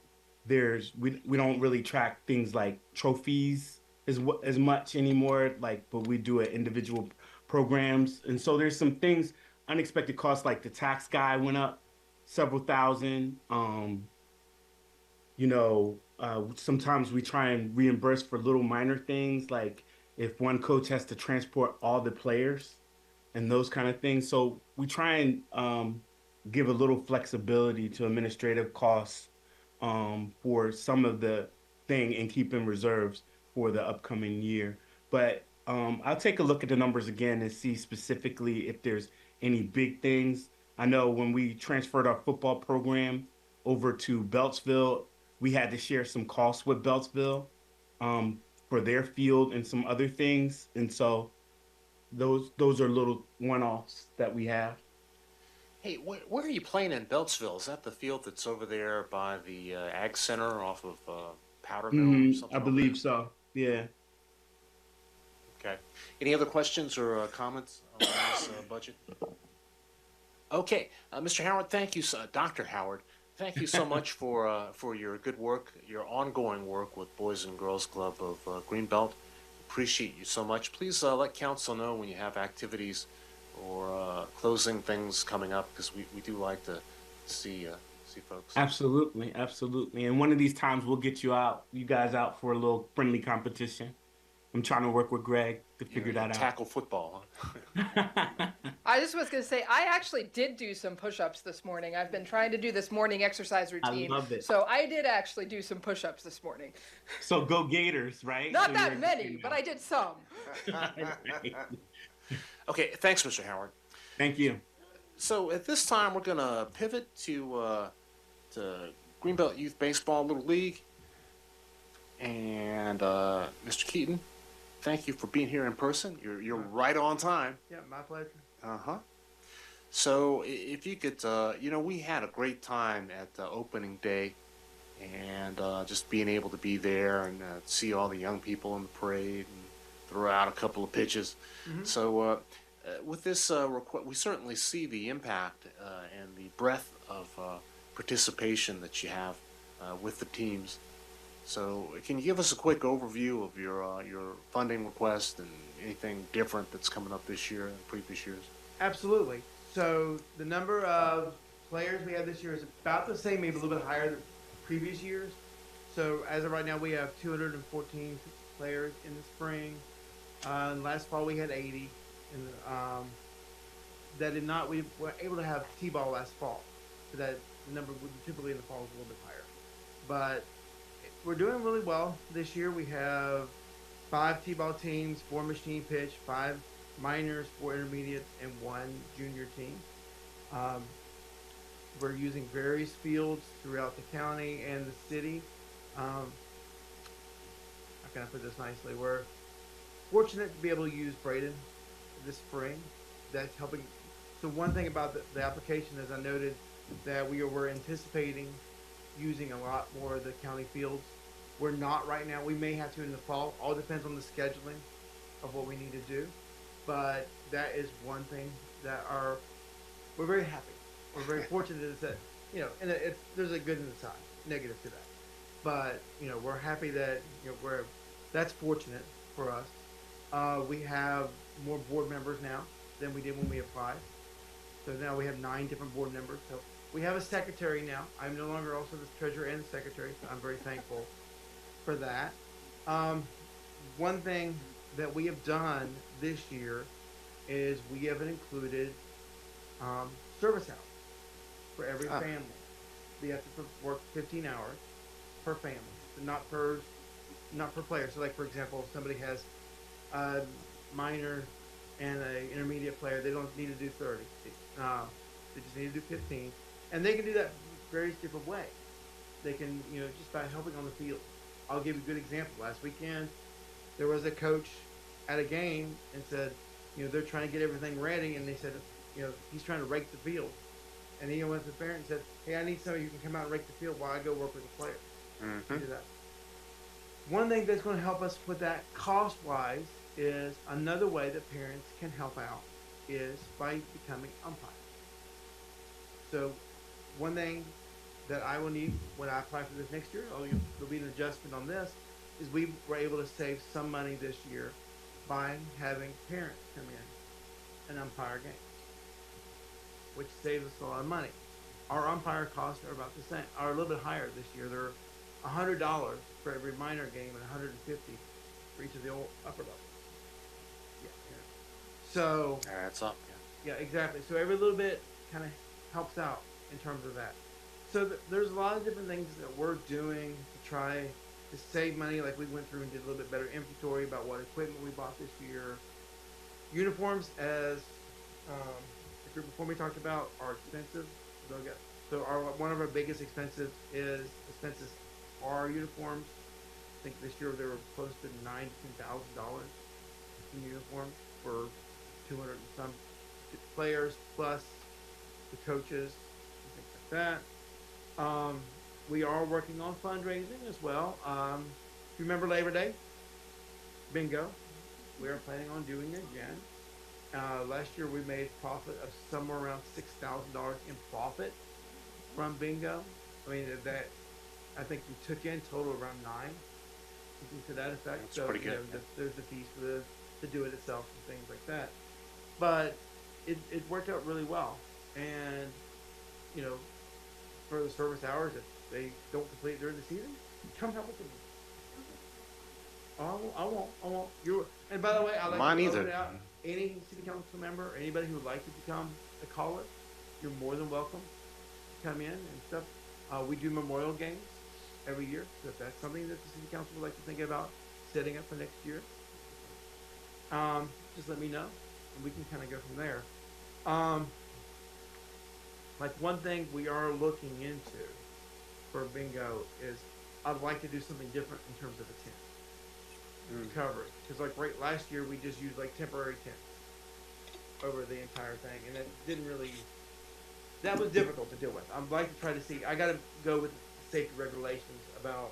Speaker 1: we don't really track things like trophies as much anymore, but we do it individual programs. And so there's some things, unexpected costs, like the tax guy went up several thousand. You know, sometimes we try and reimburse for little minor things, like if one coach has to transport all the players and those kind of things. So we try and give a little flexibility to administrative costs for some of the thing and keep in reserves for the upcoming year. But I'll take a look at the numbers again and see specifically if there's any big things. I know when we transferred our football program over to Beltsville, we had to share some costs with Beltsville for their field and some other things. And so those are little one-offs that we have.
Speaker 2: Hey, where are you playing in Beltsville? Is that the field that's over there by the Ag Center off of Powder Mill or something?
Speaker 1: I believe so, yeah.
Speaker 2: Okay. Any other questions or comments on this budget? Okay, Mr. Howard, thank you, Dr. Howard. Thank you so much for your good work, your ongoing work with Boys and Girls Club of Greenbelt. Appreciate you so much. Please let council know when you have activities or closing things coming up, because we do like to see folks.
Speaker 1: Absolutely, absolutely. And one of these times we'll get you guys out for a little friendly competition. I'm trying to work with Greg to figure that out.
Speaker 2: Tackle football. Huh?
Speaker 4: I just was going to say, I actually did do some push-ups this morning. I've been trying to do this morning exercise routine.
Speaker 1: love it.
Speaker 4: So I did actually do some push-ups this morning.
Speaker 1: So go Gators, right?
Speaker 4: Not
Speaker 1: So
Speaker 4: that
Speaker 1: you're-
Speaker 4: many, but I did some.
Speaker 2: Okay, thanks, Mr. Howard.
Speaker 1: Thank you.
Speaker 2: So at this time, we're gonna pivot to Greenbelt Youth Baseball Little League. And Mr. Keaton, thank you for being here in person. You're right on time.
Speaker 10: Yeah, my pleasure.
Speaker 2: Uh-huh. So if you could, we had a great time at the opening day, and just being able to be there and see all the young people in the parade and throw out a couple of pitches.
Speaker 10: Mhm.
Speaker 2: So with this request, we certainly see the impact and the breadth of participation that you have with the teams. So can you give us a quick overview of your funding request and anything different that's coming up this year and previous years?
Speaker 10: Absolutely. So the number of players we have this year is about the same, maybe a little bit higher than previous years. So as of right now, we have 214 players in the spring. Last fall we had 80. And we were able to have T-ball last fall. So that the number typically in the fall is a little bit higher. But we're doing really well this year. We have 5 T-ball teams, 4 machine pitch, 5 minors, 4 intermediates, and 1 junior team. We're using various fields throughout the county and the city. How can I put this nicely? We're fortunate to be able to use Braden this spring. That's helping. So one thing about the application is I noted that we were anticipating using a lot more of the county fields. We're not right now. We may have to in the fall. All depends on the scheduling of what we need to do. But that is one thing that we're very happy. We're very fortunate is that, and there's a good and a side, negative to that. But, we're happy that, that's fortunate for us. We have more board members now than we did when we applied. So now we have 9 different board members. So we have a secretary now. I'm no longer also the treasurer and the secretary, so I'm very thankful for that. One thing that we have done this year is we have included service hours for every family. We have to work 15 hours per family, but not per player. So like, for example, if somebody has a minor and an intermediate player, they don't need to do 30. They just need to do 15. And they can do that various different ways. They can, just by helping on the field. I'll give you a good example. Last weekend, there was a coach at a game and said, they're trying to get everything ready, and they said, he's trying to rake the field. And he went to the parent and said, hey, I need somebody who can come out and rake the field while I go work with the player.
Speaker 2: Mm-hmm.
Speaker 10: Do that. One thing that's going to help us with that cost-wise is another way that parents can help out is by becoming umpires. So one thing that I will need when I apply for this next year, there'll be an adjustment on this, is we were able to save some money this year by having parents come in and umpire games, which saves us a lot of money. Our umpire costs are about the same, are a little bit higher this year. They're $100 for every minor game and $150 for each of the old upper levels. So
Speaker 2: That's up.
Speaker 10: yeah, exactly. So every little bit kind of helps out in terms of that. So there's a lot of different things that we're doing to try to save money. Like we went through and did a little bit better inventory about what equipment we bought this year. Uniforms, as the group before me talked about, are expensive. So one of our biggest expenses are uniforms. I think this year they were close to $9,000 to $10,000 in uniforms for 200 and some players plus the coaches and things like that. We are working on fundraising as well. If you remember Labor Day, bingo, we are planning on doing it again. Last year we made profit of somewhere around $6,000 in profit from bingo. I mean, that I think we took in total around 9, something to that effect.
Speaker 2: That's
Speaker 10: so
Speaker 2: pretty good.
Speaker 10: There's the fees for to do it itself and things like that. But it worked out really well. And for the service hours, if they don't complete during the season, come help with them. I won't. And by the way, I'll let
Speaker 2: Mine
Speaker 10: you
Speaker 2: either.
Speaker 10: open it out. any city council member, or anybody who would like to become a caller, you're more than welcome to come in and stuff. We do memorial games every year, so if that's something that the city council would like to think about setting up for next year, just let me know, and we can kind of go from there. Like one thing we are looking into for bingo is I'd like to do something different in terms of a tent coverage. Because like last year we just used like temporary tents over the entire thing, and that didn't really. That was difficult to deal with. I'd like to try to see. I got to go with safety regulations about.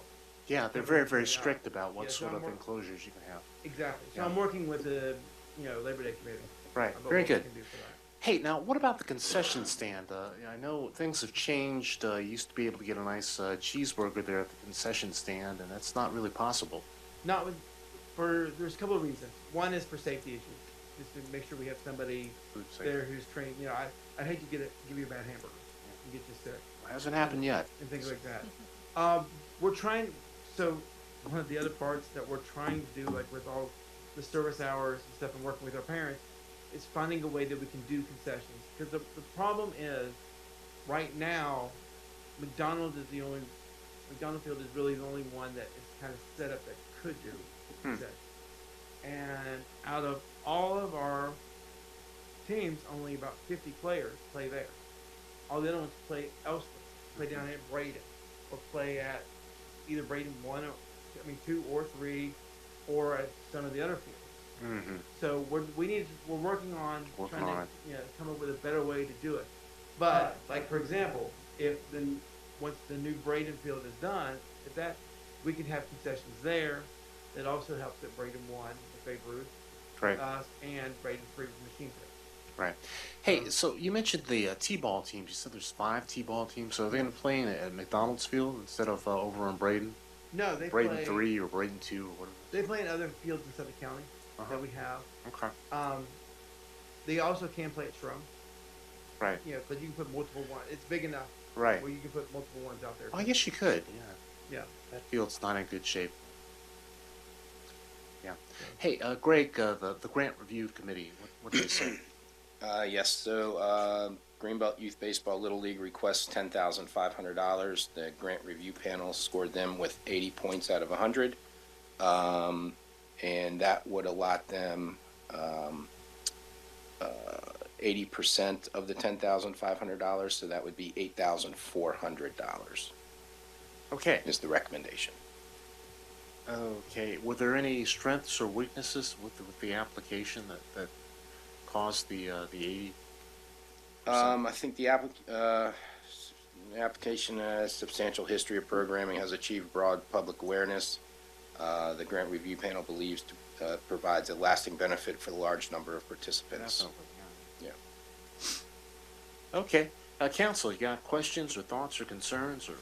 Speaker 2: Yeah, they're very, very strict about what
Speaker 10: Yeah, so
Speaker 2: sort
Speaker 10: I'm
Speaker 2: of enclosures you can have.
Speaker 10: Exactly. So
Speaker 2: Yeah.
Speaker 10: I'm working with the, Labor Day committee.
Speaker 2: Right,
Speaker 10: about
Speaker 2: very
Speaker 10: what we
Speaker 2: good.
Speaker 10: can do for that.
Speaker 2: Hey, now what about the concession stand? I know things have changed. You used to be able to get a nice cheeseburger there at the concession stand, and that's not really possible.
Speaker 10: Not with, there's a couple of reasons. One is for safety issues, just to make sure we have somebody
Speaker 2: Food safety.
Speaker 10: there who's trained. I'd hate to give you a bad hamburger and get you sick.
Speaker 2: Hasn't happened yet.
Speaker 10: And things like that. We're trying, so one of the other parts that we're trying to do, like with all the service hours and stuff and working with our parents, is finding a way that we can do concessions. Because the problem is, right now, McDonald Field is really the only one that is kind of set up that could do concessions. And out of all of our teams, only about 50 players play there. All the other ones play elsewhere. Play down at Braden, or play at either Braden 2 or 3, or at some of the other fields.
Speaker 2: Mm-hmm.
Speaker 10: So we're working on trying
Speaker 2: on
Speaker 10: to come up with a better way to do it. But like for example, once the new Braden field is done, we can have concessions there. That also helps at Braden 1 with Babe Ruth,
Speaker 2: Right.
Speaker 10: us, and Braden 3 with Machine Pit.
Speaker 2: Right. Hey, so you mentioned the T-ball teams. You said there's 5 T-ball teams. So are they going to play at McDonald's Field instead of over in Braden?
Speaker 10: No, they
Speaker 2: Braden
Speaker 10: play
Speaker 2: 3 or Braden 2 or whatever.
Speaker 10: They play in other fields in Suffolk County that we have.
Speaker 2: Okay.
Speaker 10: They also can play at Shrum.
Speaker 2: Right.
Speaker 10: But you can put multiple ones. It's big enough.
Speaker 2: Right.
Speaker 10: Where you can put multiple ones out there.
Speaker 2: Well, I guess you could. Yeah.
Speaker 10: Yeah.
Speaker 2: That field's not in good shape. Yeah. Hey, Greg, the Grant Review Committee, what did they say?
Speaker 5: Yes, so Greenbelt Youth Baseball Little League requests $10,500. The grant review panel scored them with 80 points out of 100. And that would allot them 80% of the $10,500, so that would be $8,400
Speaker 2: Okay.
Speaker 5: is the recommendation.
Speaker 2: Okay. Were there any strengths or weaknesses with the application that caused the 80?
Speaker 5: I think the application has substantial history of programming, has achieved broad public awareness. The grant review panel believes provides a lasting benefit for the large number of participants.
Speaker 2: Definitely,
Speaker 5: Yeah.
Speaker 2: Okay. Council, you got questions or thoughts or concerns or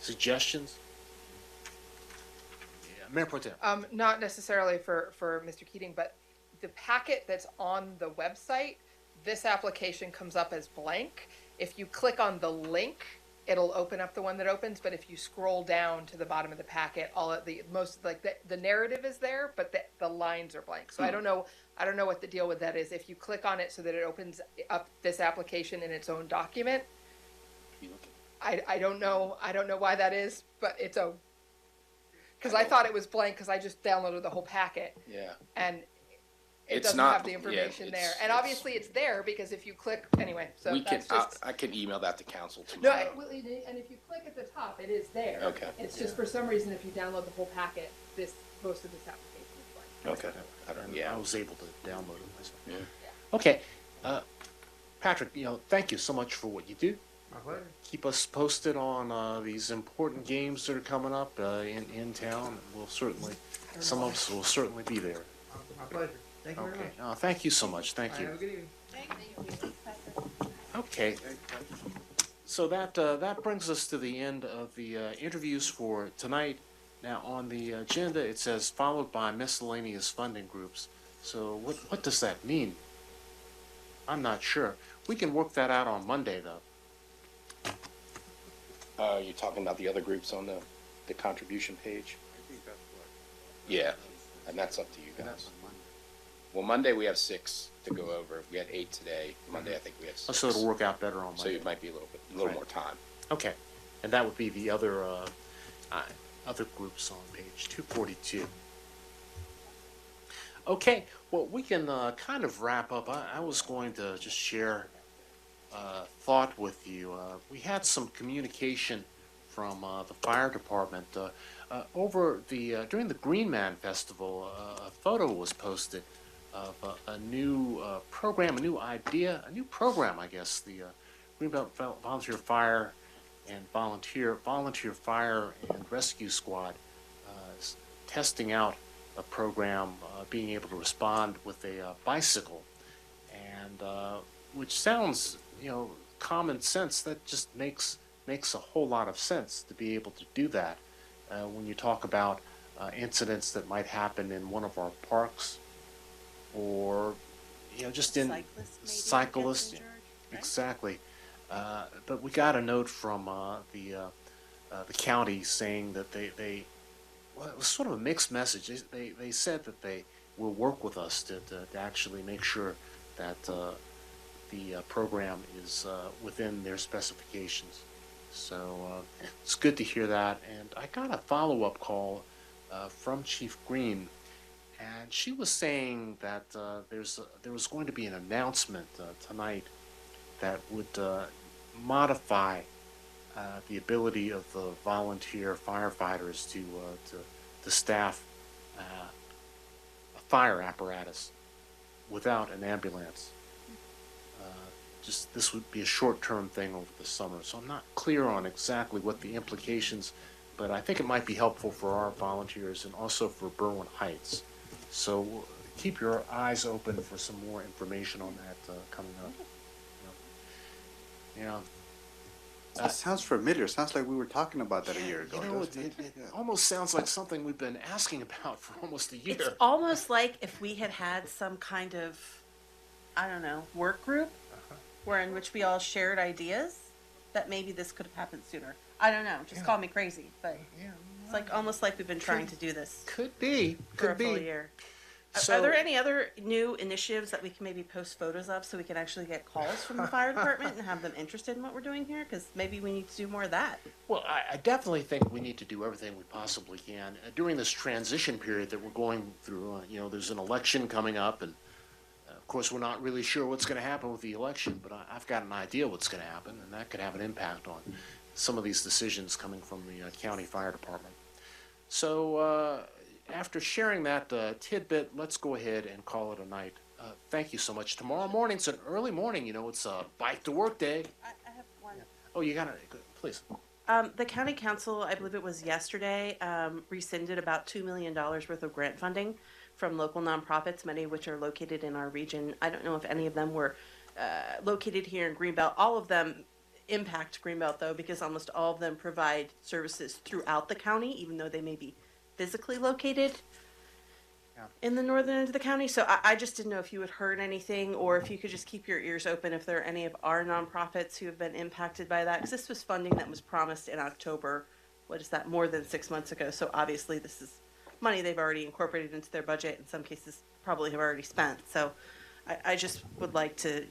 Speaker 2: suggestions? Yeah. Mayor Pro Tem.
Speaker 4: Not necessarily for Mr. Keating, but the packet that's on the website, this application comes up as blank. If you click on the link, it'll open up the one that opens, but if you scroll down to the bottom of the packet, the narrative is there, but the lines are blank. So I don't know what the deal with that is. If you click on it so that it opens up this application in its own document, I don't know why that is, but it's because I thought it was blank because I just downloaded the whole packet.
Speaker 5: Yeah.
Speaker 4: And it
Speaker 5: It's
Speaker 4: doesn't
Speaker 5: not-
Speaker 4: have the information
Speaker 5: yeah,
Speaker 4: there.
Speaker 5: it's-
Speaker 4: And obviously it's there because if you click, anyway, so
Speaker 5: We can,
Speaker 4: that's just.
Speaker 5: I can email that to council
Speaker 4: No,
Speaker 5: tomorrow.
Speaker 4: and if you click at the top, it is there.
Speaker 5: Okay.
Speaker 4: It's just for some reason, if you download the whole packet, most of this application is blank.
Speaker 5: Okay. I don't,
Speaker 2: I was able to download it myself.
Speaker 5: Yeah.
Speaker 2: Okay. Patrick, thank you so much for what you do.
Speaker 10: My pleasure.
Speaker 2: Keep us posted on these important games that are coming up in town. We'll certainly, some of us will certainly be there.
Speaker 10: My pleasure. Thank you very
Speaker 2: Okay.
Speaker 10: much.
Speaker 2: Thank you so much. Thank
Speaker 10: All right,
Speaker 2: you.
Speaker 10: have a good evening.
Speaker 2: Okay. So that brings us to the end of the interviews for tonight. Now on the agenda it says followed by miscellaneous funding groups. So what does that mean? I'm not sure. We can work that out on Monday though.
Speaker 5: You're talking about the other groups on the contribution page?
Speaker 8: I think that's what.
Speaker 5: Yeah, and that's up to you guys. Well, Monday we have 6 to go over. We had 8 today. Monday I think we have 6.
Speaker 2: So it'll work out better on
Speaker 5: So
Speaker 2: Monday.
Speaker 5: it might be a little
Speaker 2: Right.
Speaker 5: more time.
Speaker 2: Okay, and that would be the other groups on page 242. Okay, well, we can kind of wrap up. I was going to just share a thought with you. We had some communication from the fire department. Over the during the Green Man Festival, a photo was posted of a new program, a new idea, a new program, I guess, the Greenbelt Volunteer Fire and Volunteer Fire and Rescue Squad is testing out a program, being able to respond with a bicycle, and which sounds, common sense. That just makes a whole lot of sense to be able to do that when you talk about incidents that might happen in one of our parks, or just in cyclists. Exactly. But we got a note from the county saying that well, it was sort of a mixed message. They said that they will work with us to actually make sure that the program is within their specifications. So it's good to hear that. And I got a follow-up call from Chief Green, and she was saying that there was going to be an announcement tonight that would modify the ability of the volunteer firefighters to staff a fire apparatus without an ambulance. Just this would be a short-term thing over the summer, so I'm not clear on exactly what the implications, but I think it might be helpful for our volunteers and also for Berwyn Heights. So keep your eyes open for some more information on that coming up. Yeah.
Speaker 8: That sounds familiar. Sounds like we were talking about that a year ago. doesn't it?
Speaker 2: It almost sounds like something we've been asking about for almost a year.
Speaker 19: It's almost like if we had some kind of, I don't know, work group where in which we all shared ideas, that maybe this could have happened sooner. I don't know. Just call me crazy, but it's like almost like we've been trying to do this.
Speaker 2: Could be.
Speaker 19: For
Speaker 2: Could
Speaker 19: a full
Speaker 2: be.
Speaker 19: year.
Speaker 2: So-
Speaker 19: Are there any other new initiatives that we can maybe post photos of so we can actually get calls from the fire department and have them interested in what we're doing here? Because maybe we need to do more of that.
Speaker 2: Well, I definitely think we need to do everything we possibly can. During this transition period that we're going through, there's an election coming up, and of course, we're not really sure what's going to happen with the election, but I've got an idea what's going to happen, and that could have an impact on some of these decisions coming from the county fire department. So after sharing that tidbit, let's go ahead and call it a night. Thank you so much. Tomorrow morning's an early morning. It's a bike to work day.
Speaker 19: I have one.
Speaker 2: Oh, you got it. Please.
Speaker 19: The county council, I believe it was yesterday, rescinded about $2 million worth of grant funding from local nonprofits, many of which are located in our region. I don't know if any of them were located here in Greenbelt. All of them impact Greenbelt, though, because almost all of them provide services throughout the county, even though they may be physically located in the northern end of the county. So I just didn't know if you had heard anything, or if you could just keep your ears open if there are any of our nonprofits who have been impacted by that, because this was funding that was promised in October. What is that, more than 6 months ago? So obviously this is money they've already incorporated into their budget, in some cases probably have already spent. So I just would like to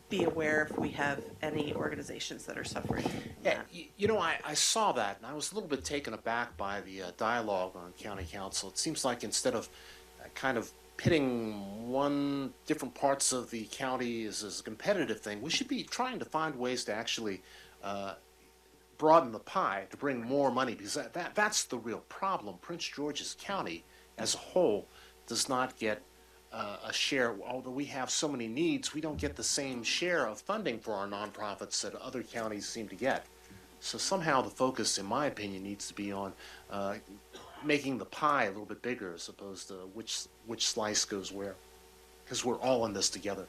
Speaker 19: be aware if we have any organizations that are suffering from
Speaker 2: Yeah,
Speaker 19: that.
Speaker 2: I saw that, and I was a little bit taken aback by the dialogue on county council. It seems like instead of kind of pitting different parts of the county as a competitive thing, we should be trying to find ways to actually broaden the pie, to bring more money, because that's the real problem. Prince George's County as a whole does not get a share. Although we have so many needs, we don't get the same share of funding for our nonprofits that other counties seem to get. So somehow the focus, in my opinion, needs to be on making the pie a little bit bigger, as opposed to which slice goes where, because we're all in this together.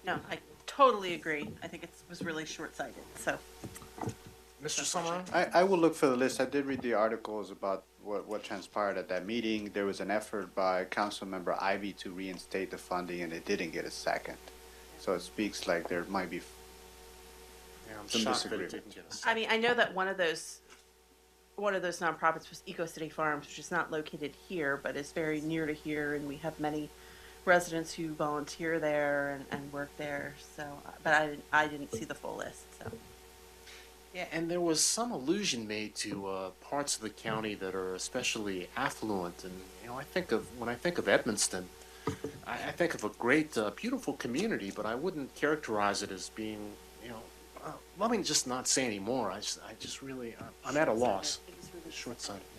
Speaker 19: No, I totally agree. I think it was really short-sighted, so.
Speaker 2: Mr. Summerall?
Speaker 8: I will look for the list. I did read the articles about what transpired at that meeting. There was an effort by Councilmember Ivy to reinstate the funding, and it didn't get a second. So it speaks like there might be
Speaker 2: I'm
Speaker 8: some
Speaker 2: shocked that it
Speaker 8: disagreement.
Speaker 2: didn't get us.
Speaker 19: I mean, I know that one of those nonprofits was Eco City Farms, which is not located here, but is very near to here, and we have many residents who volunteer there and work there. So, but I didn't see the full list. So.
Speaker 2: Yeah, and there was some allusion made to parts of the county that are especially affluent, and when I think of Edmonston, I think of a great, beautiful community, but I wouldn't characterize it as being, let me just not say anymore. I just really, I'm at a loss. Short-sighted.